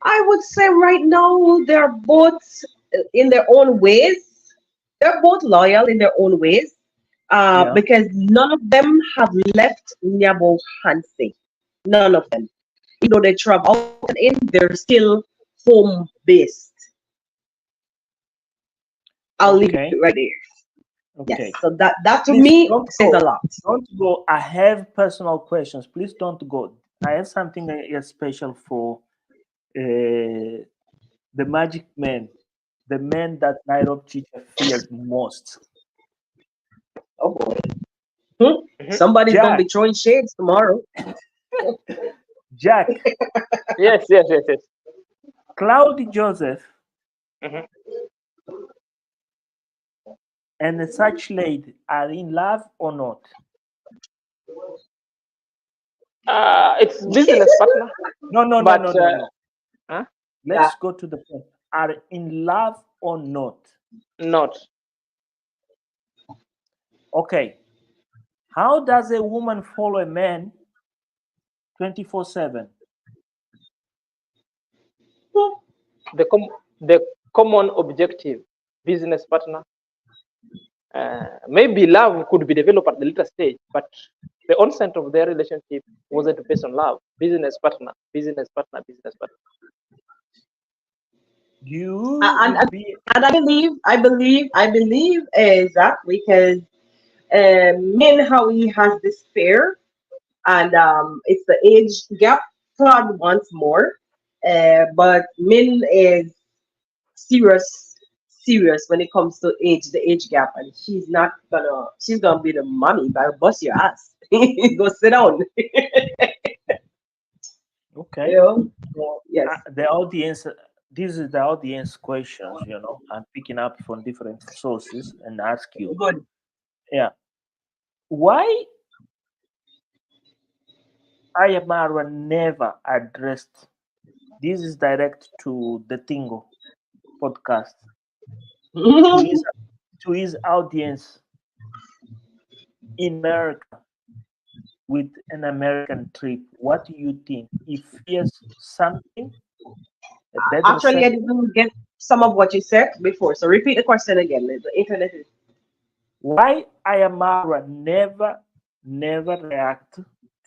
I would say right now they're both in their own ways. They're both loyal in their own ways. Yeah. Because none of them have left Nyabo Hanse. None of them. Even though they travel out and in, they're still home based. I'll leave Okay. it right there. Yes. Okay. So that to Please me don't says a go. lot. Don't go. I have personal questions. Please don't go. I have something special for the magic man, the man that Nairobi Chicha fears most. Oh boy. Somebody's gonna Jack. be throwing shades tomorrow. Jack. Yes, yes, yes, yes. Cloudy Joseph Mhm. and such lady are in love or not? It's business partner, No. but huh? Let's go to the point. Are in love or not? Not. Okay. How does a woman follow a man 24/7? The common objective, business partner. Maybe love could be developed at the later stage, but the onset of their relationship wasn't based on love. Business partner, business partner, business partner. You And, will and, be and I believe is that because Min how he has this fear and it's the age gap. Claude wants more, but Min is serious when it comes to the age gap, and she's gonna be the mommy, but bust your ass. Go sit down. okay. You know? Yes. The audience, this is the audience questions, I'm picking up from different sources and ask you. Good. Yeah. Why Ayamara never addressed, this is direct to the Tingo podcast, to his audience in America with an American trip. What do you think? He fears something? A better Actually, I setting? didn't get some of what you said before, so repeat the question again. The internet is. Why Ayamara never react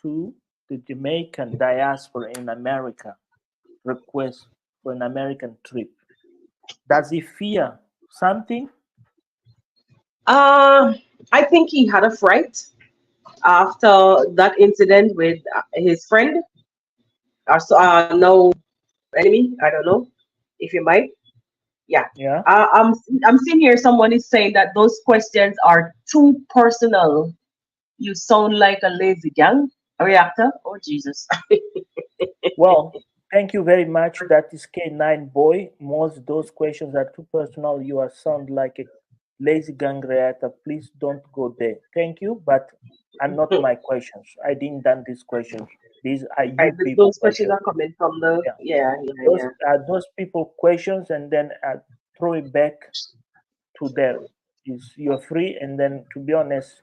to the Jamaican diaspora in America request for an American trip? Does he fear something? I think he had a fright after that incident with his friend, or no enemy. I don't know if you might. Yeah. Yeah. I'm seeing here someone is saying that those questions are too personal. You sound like a lazy gang reactor. Oh Jesus. Well, thank you very much. That is K9 boy. Most those questions are too personal. You are sound like a lazy gang reactor. Please don't go there. Thank you, but are not my questions. I didn't done these questions. These are you Right, people those questions questions. are coming from the Yeah. Those are those people questions, and then throw it back to them. You're free, and then to be honest,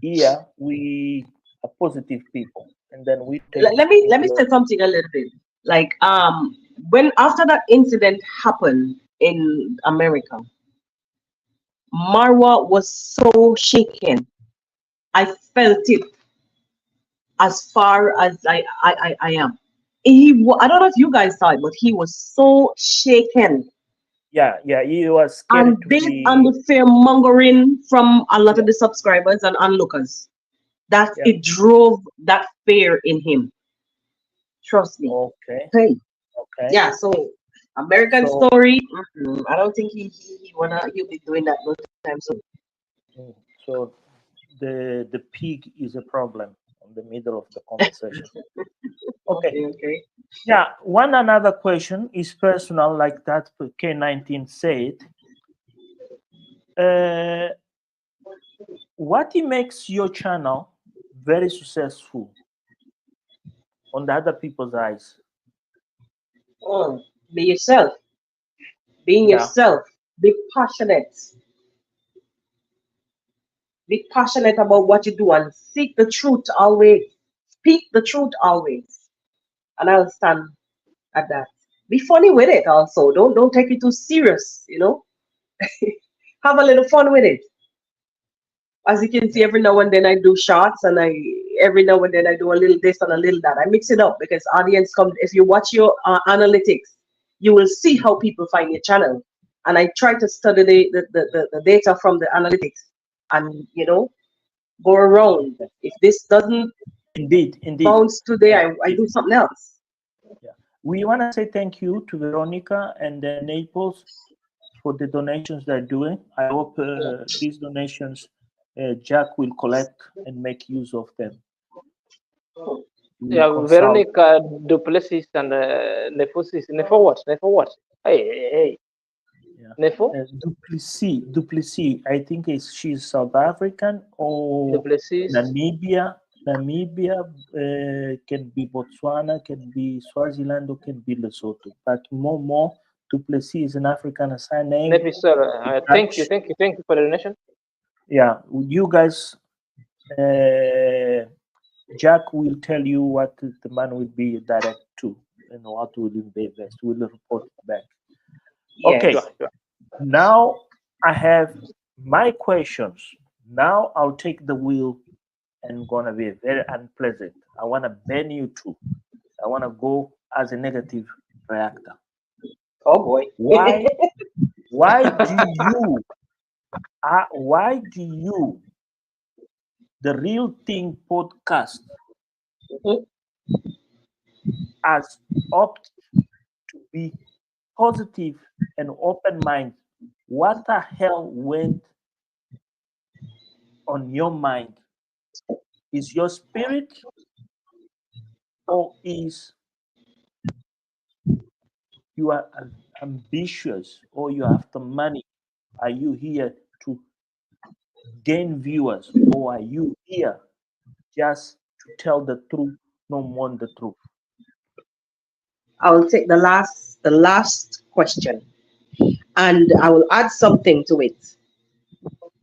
here we are positive people, and then we take. Let me say something a little bit. Like when after that incident happened in America, Marwa was so shaken. I felt it as far as I am. I don't know if you guys saw it, but he was so shaken. Yeah, he was scared And to based be. on the fear mongering from a lot of the subscribers and onlookers, that it drove that fear in him. Trust me. Okay. Hey. Okay. Yeah, so American Story, I don't think he'll be doing that no time soon. So the pig is a problem in the middle of the conversation. Okay. Yeah, one another question is personal, like that K19 said. What makes your channel very successful on the other people's eyes? Be yourself. Being yourself. Be passionate. Be passionate about what you do and seek the truth always. Speak the truth always. And I'll stand at that. Be funny with it also. Don't take it too serious, you know. Have a little fun with it. As you can see, every now and then I do shots, and every now and then I do a little this and a little that. I mix it up because audience come. If you watch your analytics, you will see how people find your channel. And I try to study the data from the analytics, and go around. If this doesn't Indeed. bounce today, Yeah. I do something else. Yeah. We want to say thank you to Veronica and Naples for the donations they're doing. I hope these donations Jack will collect and make use of them. Yeah, Veronica Duplessis and Nefosis. Nefo what? Hey. Yeah. Nefo? Duplessis. I think she's South African or Duplessis. Namibia, can be Botswana, can be Swaziland, or can be Lesotho. But more, Duplessis is an African surname. Nefi, sir, thank you for the donation. Yeah, you guys, Jack will tell you what the man will be direct to and what will be best. We'll report it back. Yes. Okay, Sure. now I have my questions. Now I'll take the wheel and gonna be very unpleasant. I want to ban you two. I want to go as a negative reactor. Oh boy. Why do you the Real Thing podcast as opt to be positive and open mind? What the hell went on your mind? Is your spirit, or is you are ambitious, or you after money? Are you here to gain viewers, or are you here just to tell the truth, no more than the truth? I will take the last question, and I will add something to it.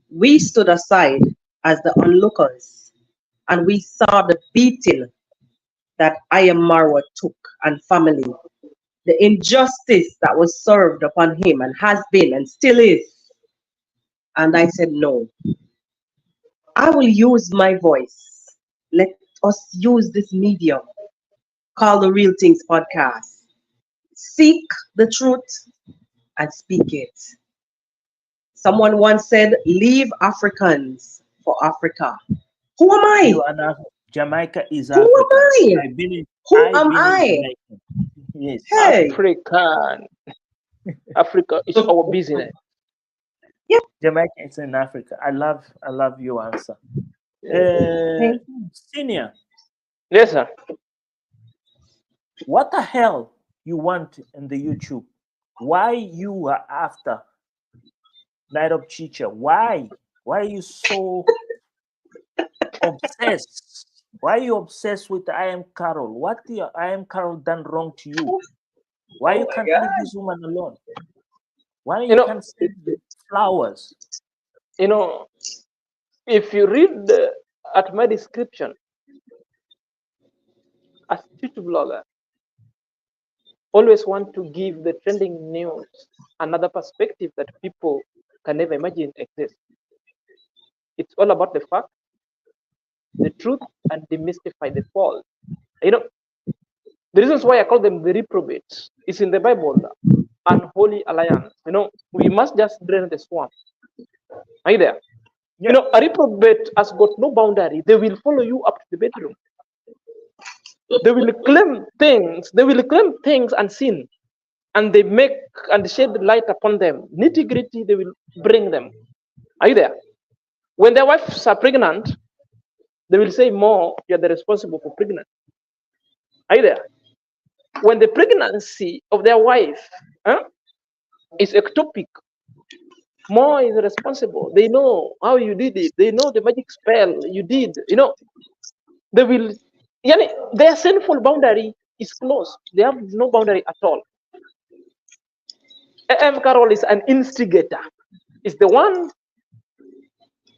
We stood aside as the onlookers, and we saw the beating that Marwa took and family, the injustice that was served upon him and has been and still is. And I said, no, I will use my voice. Let us use this medium called the Real Things Podcast. Seek the truth and speak it. Someone once said, leave Africans for Africa. Who am I? Jamaica is Who Africa. am I? Who am I? Yes. Hey. African. Africa is our business. Yep. Jamaica is in Africa. I love your answer. Senior. Yes, sir. What the hell you want in the YouTube? Why you are after Night of Chicha? Why are you so obsessed? Why are you obsessed with I Am Carol? What did I Am Carol done wrong to you? Why you can't leave this woman alone? Why you can't send the flowers? If you read at my description, as a blogger, always want to give the trending news another perspective that people can never imagine exists. It's all about the fact, the truth, and demystify the false. The reasons why I call them the reprobates is in the Bible, unholy alliance. We must just drain the swamp. Are you there? Yeah. A reprobate has got no boundary. They will follow you up to the bedroom. They will claim things and sin, and they make and shed light upon them. Nitty-gritty, they will bring them. Are you there? When their wives are pregnant, they will say, more, you're the responsible for pregnancy. Are you there? When the pregnancy of their wife is ectopic, more is responsible. They know how you did it. They know the magic spell you did. They will, their sinful boundary is closed. They have no boundary at all. M. Carol is an instigator. Is the one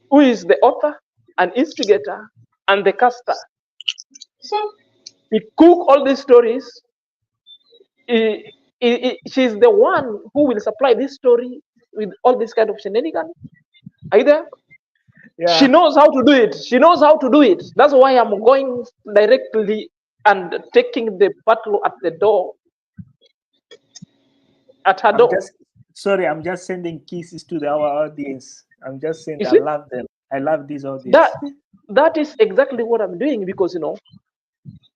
who is the author, an instigator, and the caster. He cook all these stories. She's the one who will supply this story with all this kind of shenanigans. Are you there? She Yeah. knows how to do it. She knows how to do it. That's why I'm going directly and taking the battle at the door, at her door. I'm just sending kisses to our audience. I'm just saying You I see? love them. I love this audience. That is exactly what I'm doing, because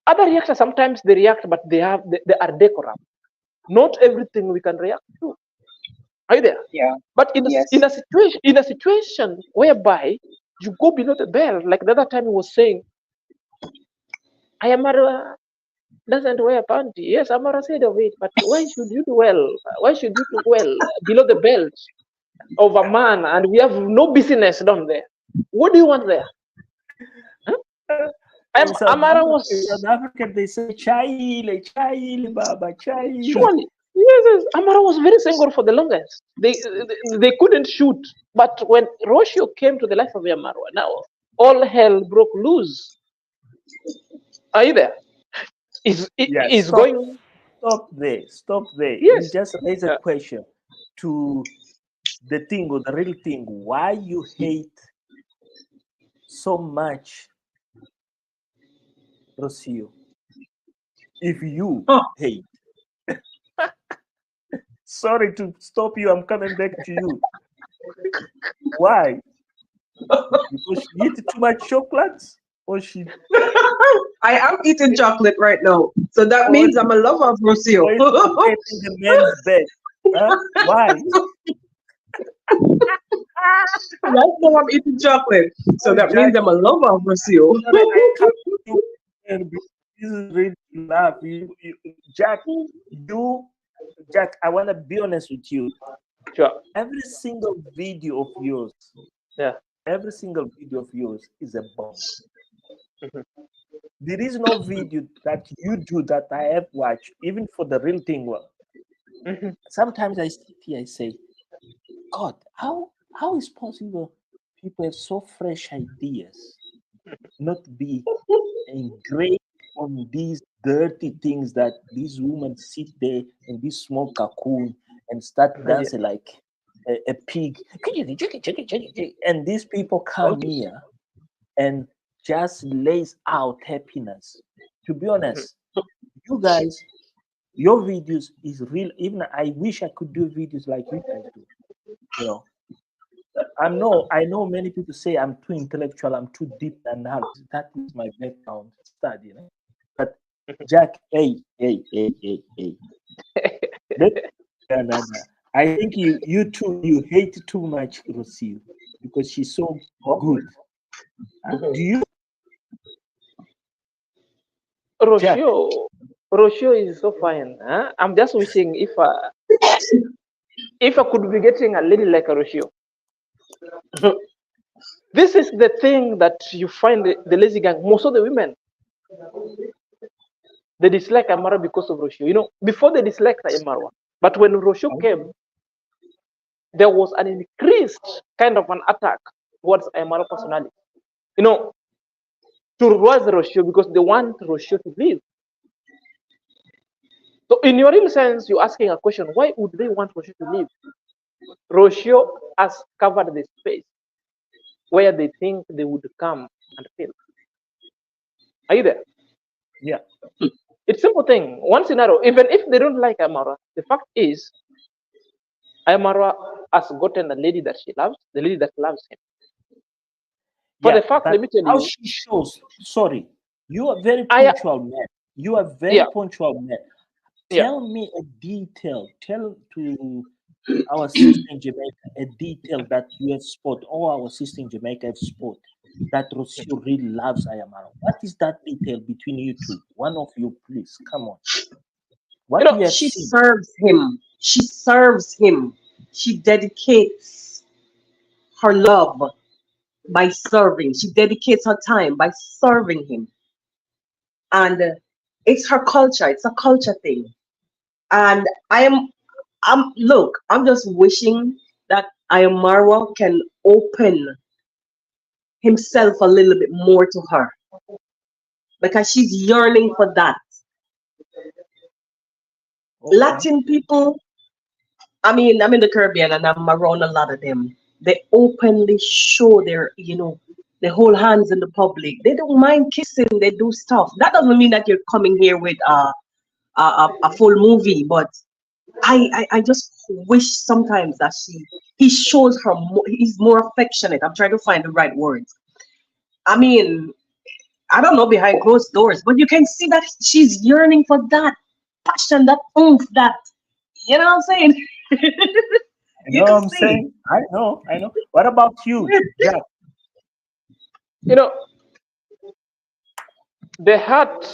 other reactors sometimes they react, but they are decorum. Not everything we can react to. Are you there? Yeah. But Yes. in a situation whereby you go below the belt, like the other time he was saying, Ayamara doesn't wear panty. Yes, Amara said of it, but why should you do well? Why should you do well below the belt of a man, and we have no business down there? What do you want there? Huh? Amara was In South Africa, they say chai, baba, chai. surely. Yes, Amara was very single for the longest. They couldn't shoot. But when Roshio came to the life of Amara, now all hell broke loose. Are you there? Is Stop, going. Stop there. Stop there. Yes. You just raise a question to the thing or the real thing. Why you hate so much Rocio? If you hate. Sorry to stop you. I'm coming back to you. Why? Because she eat too much chocolates, or she? I am eating chocolate right now, so that means I'm a lover of Rocio. Or it's the man's bed. Huh? Why? Right now I'm eating chocolate, so that means I'm a lover of Rocio. This is really love. Jack, I want to be honest with you. Sure. Every single video of yours, every single video of yours is a bomb. There is no video that you do that I have watched, even for the real thing. Sometimes I sit here, I say, God, how is possible people have so fresh ideas, not be engraved on these dirty things that these women sit there in this small cocoon and start dancing like a pig, and these people come here and just lays out happiness. To be honest, you guys, your videos is real. Even I wish I could do videos like you guys do. I know many people say I'm too intellectual, I'm too deep and hard. That is my background study. But Jack, hey. No. I think you too, you hate too much Rocio because she's so good. Do you? Rocio is so fine. Huh? I'm just wishing if I could be getting a lady like a Rocio. This is the thing that you find the lazy gang. Most of the women, they dislike Amara because of Rocio. Before they disliked Amara, but when Rocio came, there was an increased kind of an attack towards Amara personality. Towards Rocio, because they want Rocio to leave. So in your real sense, you're asking a question, why would they want Rocio to leave? Rocio has covered the space where they think they would come and fail. Are you there? Yeah. It's a simple thing. One scenario, even if they don't like Amara, the fact is, Amara has gotten a lady that she loves, the lady that loves him. For the fact, let me tell you. How she shows, sorry, you are very punctual man. You are very punctual man. Tell me a detail. Tell to our sister in Jamaica a detail that you have spot, or our sister in Jamaica have spot that Rocio really loves Ayamara. What is that detail between you two? One of you, please. Come on. What you have She seen? serves him. She serves him. She dedicates her love by serving. She dedicates her time by serving him. And it's her culture. It's a culture thing. And I'm just wishing that Ayamara can open himself a little bit more to her because she's yearning for that. Okay. Latin people, I mean, I'm in the Caribbean and I'm around a lot of them. They openly show their, they hold hands in the public. They don't mind kissing. They do stuff. That doesn't mean that you're coming here with a full movie, but I just wish sometimes that he shows her more, he's more affectionate. I'm trying to find the right words. I mean, I don't know behind closed doors, but you can see that she's yearning for that passion, that oomph, that, you know what I'm saying? You know can what I'm see. saying? I know. What about you, Jack? You know, the heart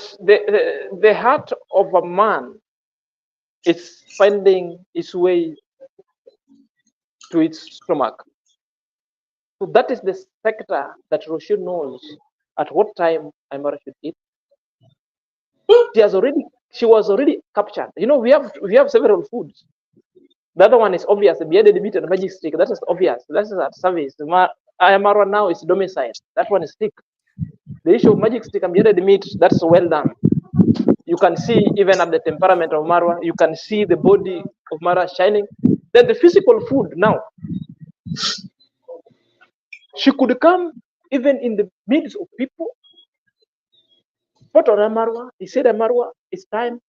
of a man is finding its way to its stomach. So that is the sector that Rochelle knows at what time Amara should eat. She was already captured. You know, we have several foods. The other one is obvious, the bearded meat and the magic stick. That is obvious. That is at service. Amara now is domicile. That one is stick. The issue of magic stick and bearded meat, that's well done. You can see even at the temperament of Marwa, you can see the body of Marwa shining. Then the physical food now. She could come even in the midst of people. Put on Marwa. He said, Marwa, it's time.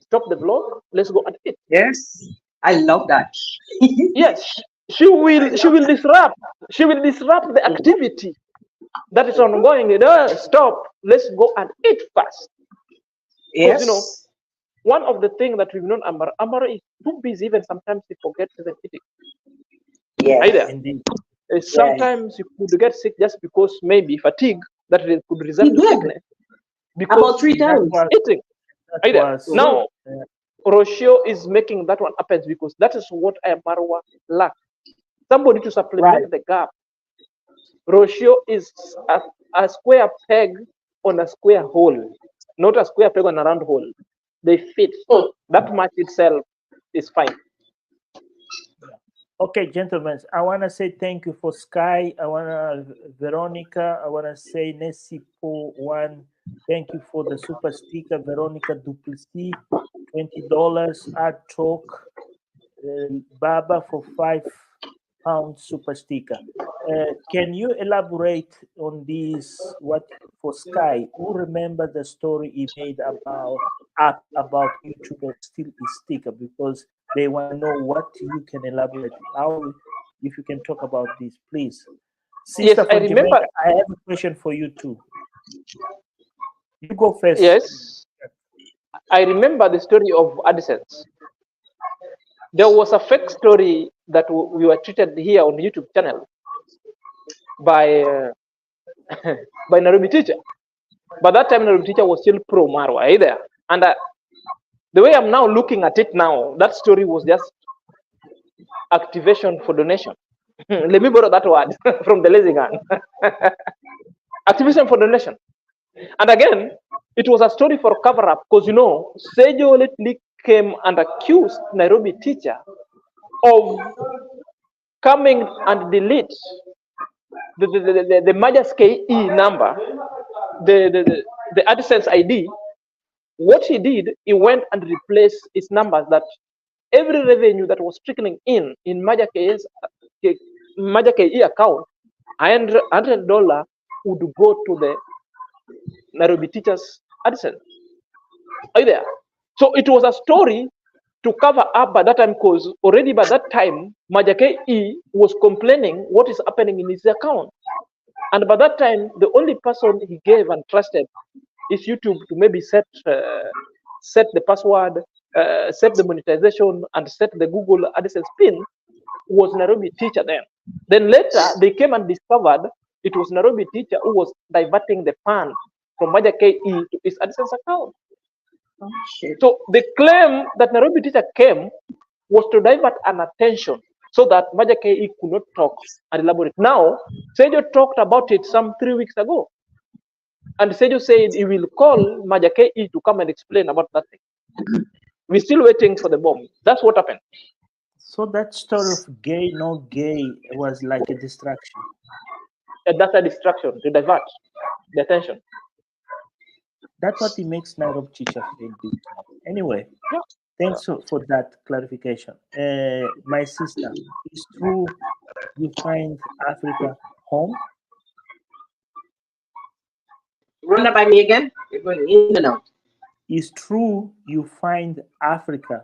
Stop the vlog. Let's go and eat. Yes, I love that. Yes, she will disrupt. She will disrupt the activity that is ongoing. Stop. Let's go and eat first. Because you know, one of the things that we've known Amara is too busy, even sometimes he forgets even eating. Yes, indeed. Sometimes you could get sick just because maybe fatigue that could result in sickness. Because about 3 times. Eating. Now, Rochelle is making that one happen because that is what Marwa lacks. Somebody to supplement the gap. Rochelle is a square peg on a square hole, not a square peg on a round hole. They fit. That much itself is fine. Okay, gentlemen, I want to say thank you for Sky. I want to, Veronica, I want to say Nesipo one. Thank you for the super sticker, Veronica Duplessis, $20. Art Talk, Baba for £5 super sticker. Can you elaborate on this? What for Sky? Who remember the story he made about YouTube still is sticker, because they want to know what you can elaborate. How, if you can talk about this, please. Sister Yes, I remember. Jamaica, I have a question for you too. You go first. Yes, I remember the story of AdSense. There was a fake story that we were treated here on YouTube channel by by Nairobi teacher. But that time Nairobi teacher was still pro Marwa either. And the way I'm now looking at it now, that story was just activation for donation. Let me borrow that word from the lazy gun. Activation for donation. And again, it was a story for cover up because, you know, Sejo lately came and accused Nairobi teacher of coming and delete the Majas KE number, the AdSense ID. What he did, he went and replaced its numbers that every revenue that was trickling in Maja KE account, $100 would go to the Nairobi teachers AdSense. Are you there? So it was a story to cover up by that time, because already by that time, Maja KE was complaining what is happening in his account. And by that time, the only person he gave and trusted is YouTube to maybe set the password, set the monetization, and set the Google AdSense pin was Nairobi teacher then. Then later, they came and discovered it was Nairobi teacher who was diverting the fund from Maja KE to his AdSense account. Oh, shit. So the claim that Nairobi teacher came was to divert an attention so that Maja KE could not talk and elaborate. Now, Sejo talked about it some 3 weeks ago. And Sejo said he will call Maja KE to come and explain about that thing. We're still waiting for the bomb. That's what happened. So that story of gay, no gay was like a distraction. And that's a distraction to divert the attention. That's what it makes Nairobi teacher feel big time. Anyway, Yeah. thanks for that clarification. My sister, it's true you find Africa home? Run that by me again. You're going in and out. It's true you find Africa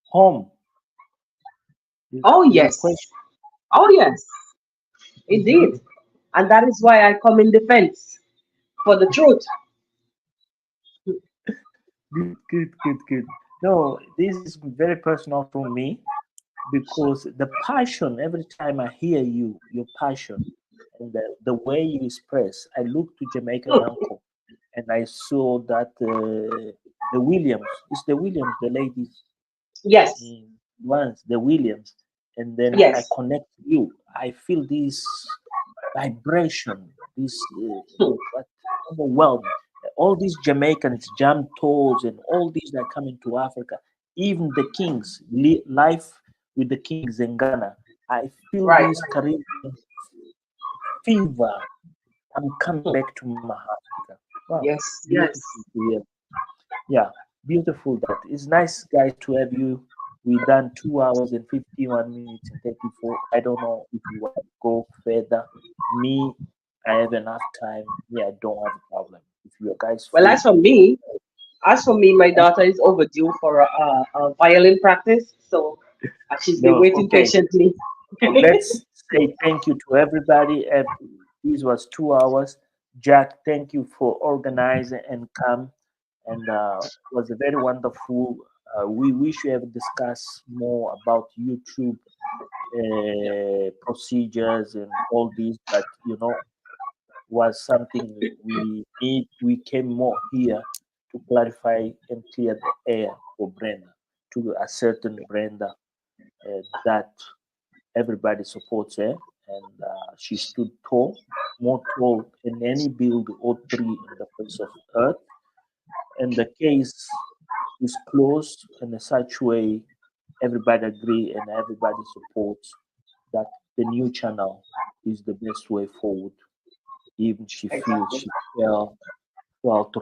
home? Oh Is the yes. question. Oh yes. Indeed. And that is why I come in defense for the truth. Good. No, this is very personal for me because the passion, every time I hear you, your passion and the way you express, I look to Jamaican uncle and I saw that the Williams, it's the Williams, the ladies Yes. once, the Williams, and then I Yes. connect you. I feel this vibration, this what overwhelming. All these Jamaicans, jam toes, and all these that come into Africa, even the kings, life with the kings in Ghana. I feel Right. this Caribbean fever. I'm coming back to Mama Africa. Wow, Yes. beautiful to hear. Yeah, beautiful. That it's nice, guys, to have you. We done 2 hours and 51 minutes and 34. I don't know if you want to go further. Me, I have enough time. Yeah, I don't have a problem. If you guys Well, feel as for me, my daughter is overdue for a violin practice, so she's been no, waiting okay. patiently. Let's say thank you to everybody. This was 2 hours. Jack, thank you for organizing and come. And was a very wonderful. We wish we have discussed more about YouTube procedures and all these, but was something we need. We came more here to clarify and clear the air for Brenda, to a certain Brenda that everybody supports her, and she stood tall, more tall than any build or tree in the face of earth. And the case is closed in a such way everybody agree and everybody supports that the new channel is the best way forward. Even she feels she felt robbed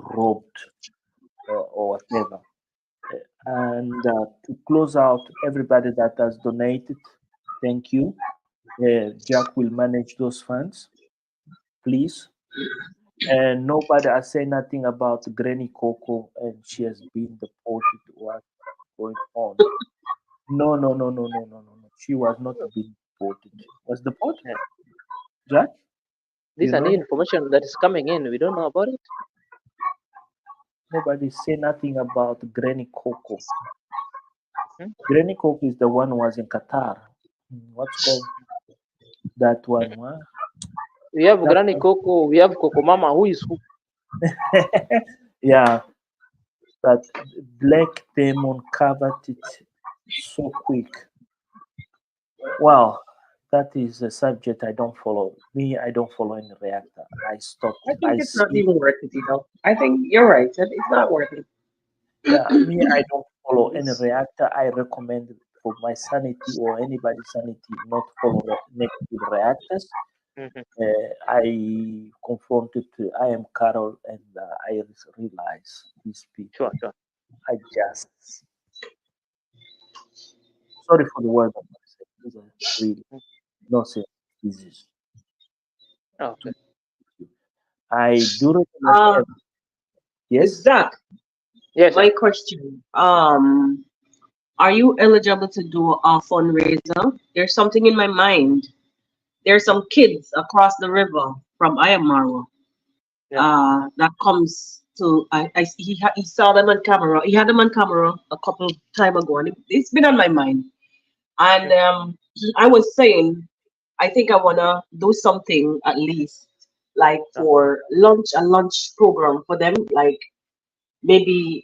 or whatever. And to close out, everybody that has donated, thank you. Jack will manage those funds, please. And nobody has said nothing about Granny Coco and she has been deported. What's going on? No. She was not being deported. Was deported? Jack? These You are know new that? information that is coming in. We don't know about it. Nobody say nothing about Granny Coco. Hmm? Granny Coco is the one who was in Qatar. What's called that one? Huh? We have That Granny Coco. We have Coco Mama. Who is who? yeah, but Black Demon covered it so quick. Well, that is a subject I don't follow. Me, I don't follow any reactor. I stopped. I think I it's not see. even worth it, I think you're right. It's not worth it. Yeah, me, I don't follow any reactor. I recommend for my sanity or anybody's sanity not follow negative reactors. Mhm. I confronted. I am Carol, and I realize these people. Sure. I just sorry for the word. These are really nonsense disease. Okay. I do recommend. Uh, Yes. Zach, Yes, my sir. question. Are you eligible to do a fundraiser? There's something in my mind. There's some kids across the river from Ayamaro that comes to he saw them on camera. He had them on camera a couple time ago, and it's been on my mind. And I was saying, I think I wanna do something at least like for a lunch program for them, like maybe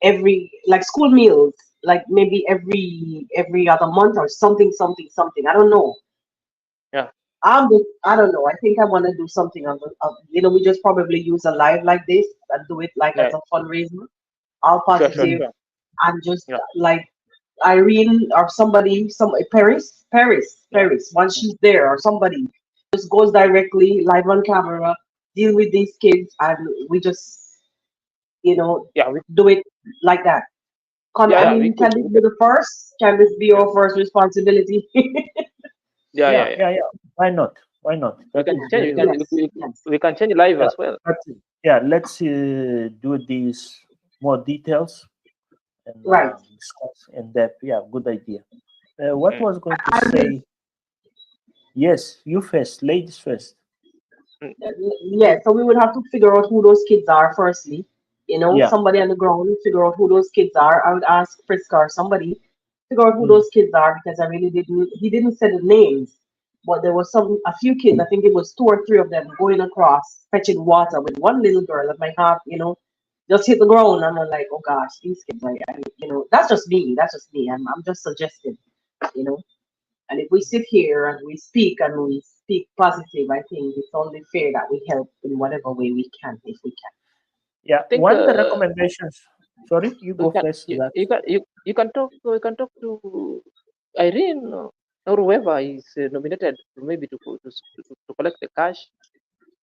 every like school meals, like maybe every other month or something. I don't know. Yeah. I don't know. I think I want to do something we just probably use a live like this and do it like as Yeah. a fundraiser, all Sure. positive, and just like Irene or somebody, Paris, Yeah. once she's there or somebody, just goes directly live on camera, deal with these kids, and we just, Yeah, we, do it like that. I yeah, mean, can this we be could, the first? Can this be yeah, our first responsibility? yeah, Yeah, yeah. yeah, yeah. Why not? Why not? We That can is change. very Yes, yes. We can change live yeah. as well. But yeah, let's do these more details and Right. discuss in depth. Yeah, good idea. What Mm, was going to I will. say? Yes, you first, ladies first. mm, Yeah, so we would have to figure out who those kids are firstly. Yeah. Somebody on the ground, figure out who those kids are. I would ask Friska or somebody, figure out who Mm, those kids are because I really didn't, he didn't say the names, but there was a few kids, I think it was two or three of them going across, fetching water with one little girl at my heart, just hit the ground. And I'm like, oh gosh, these kids, that's just me. That's just me. I'm just suggesting, you know. And if we sit here and we speak positive, I think it's only fair that we help in whatever way we can, if we can. yeah. I think One of the recommendations. Sorry, you we go can first. That. you can talk to Irene or whoever is nominated maybe to collect the cash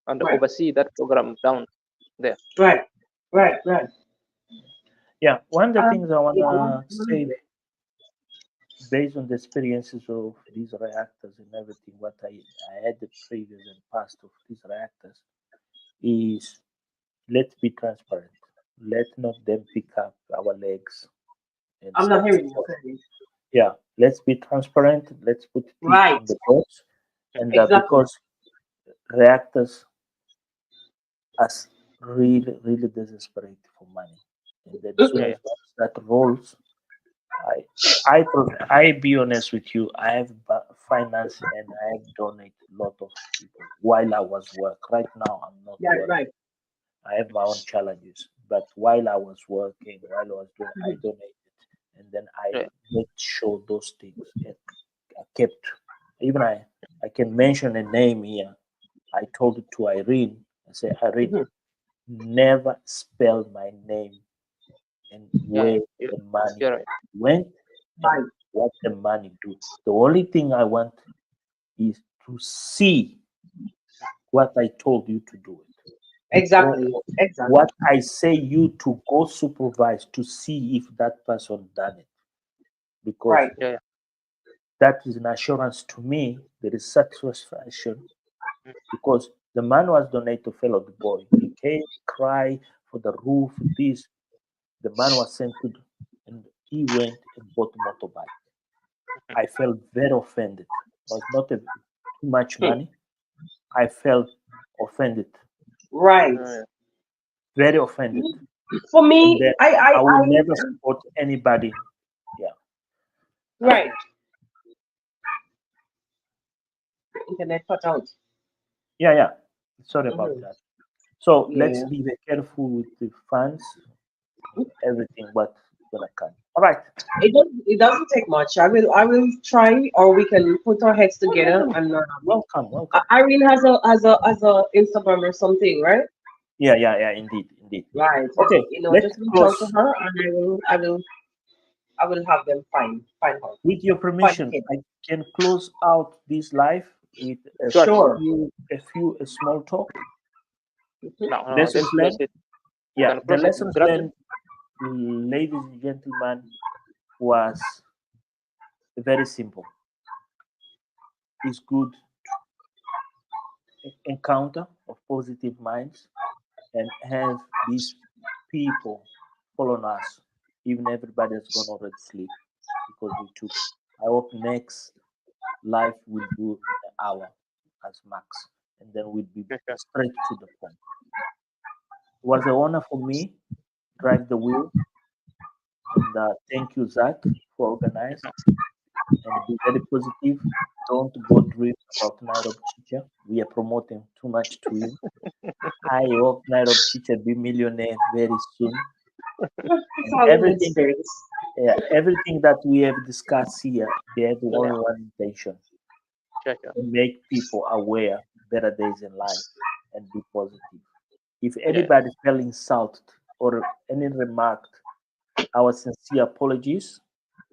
and Right, oversee that program down there. right, right. Yeah. One of the things I Yeah, wanna say based on the experiences of these reactors and everything, what I had the previous and past of these reactors is let's be transparent. Let not them pick up our legs and I'm not start to hearing you talk. clearly. Yeah, let's be transparent. Let's put teeth Right, on the bones. And exactly. because reactors are really, really desperate for money. And then soon Yeah, as that rolls, I, I be honest with you. I have finance and I have donated a lot of people while I was work. Right now, I'm not Yeah, working. right. I have my own challenges. But while I was working, while I was doing, I Mhm. donated, and then I yeah, made sure those things. And I kept. Even I can mention a name here. I told it to Irene. I said, Irene, Mhm. never spell my name and yeah, where yeah. the money You're right. went and Right. what the money do. The only thing I want is to see what I told you to do it. Or Exactly. Exactly. what I say you to go supervise to see if that person done it. Because Right. Yeah, that is an assurance to me, there is satisfaction because the man was donated to fellow the boy. He came, cry for the roof, this. The man was sent to, and he went and bought a motorbike. I felt very offended. It was not too much Hmm. money. I felt offended, Right. yeah. very offended. For And me, then I will never support anybody. Yeah, right. Internet cut out. yeah, yeah. Sorry about Mhm. that. So let's Yeah. be very careful with the funds, everything, but when I can. All right. It doesn't take much. I will try, or we can put our heads No, no, together no. and Welcome, welcome. Irene has a Instagram or something, right? Yeah, yeah, yeah. Indeed, indeed. Right. Okay, let's Just reach out to close. her, and I will have them find her. With your Find the permission, kid. I can close out this live with Sure, sure. Sure. a small talk. Mhm. No, no, Lessons let's close learned. it. You Yeah, can the close it. lessons learned, ladies and gentlemen, was very simple. It's good encounter of positive minds and have these people following us. Even everybody has gone already sleep because we took. I hope next life will do an hour as max, and then we'll be Sure, sure. straight to the point. It was an honor for me drive the wheel, and thank you, Zach, for organize and be very positive. Don't go dream about Nairobi Chicha. We are promoting too much to him. I hope Nairobi Chicha be millionaire very soon. It's And all in good spirits. everything that we have discussed here, they have Yeah, only one intention: sure, sure. make people aware better days in life and be positive. If Yeah, anybody felt insulted or any remark, our sincere apologies.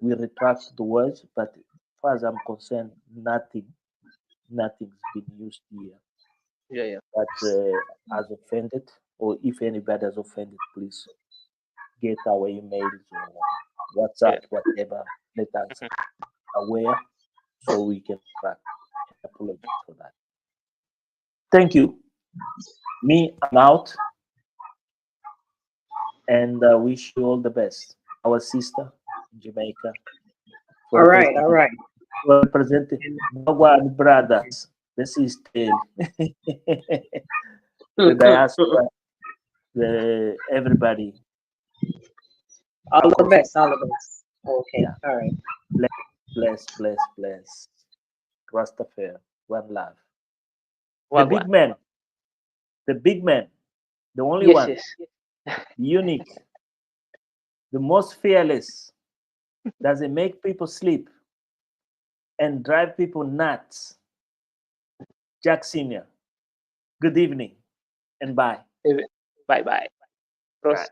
We retract the words, but as far as I'm concerned, nothing nothing's been used here. Yeah. But has offended, or if anybody has offended, please get our emails or WhatsApp, whatever. Let us aware so we can track and apologize for that. Thank you. Me, I'm out, and wish you all the best. Our sister in Jamaica. All right, all right. Representing Bagwan brothers. This is tale. The diaspora, everybody. All the best, all the best. Okay, Yeah. all right. Bless. Rastafari, one love. The Wagwan. big man, the only Yes, one, yes. unique, the most fearless, doesn't make people sleep and drive people nuts. Jack Senior, good evening and bye. Bye bye. Prost.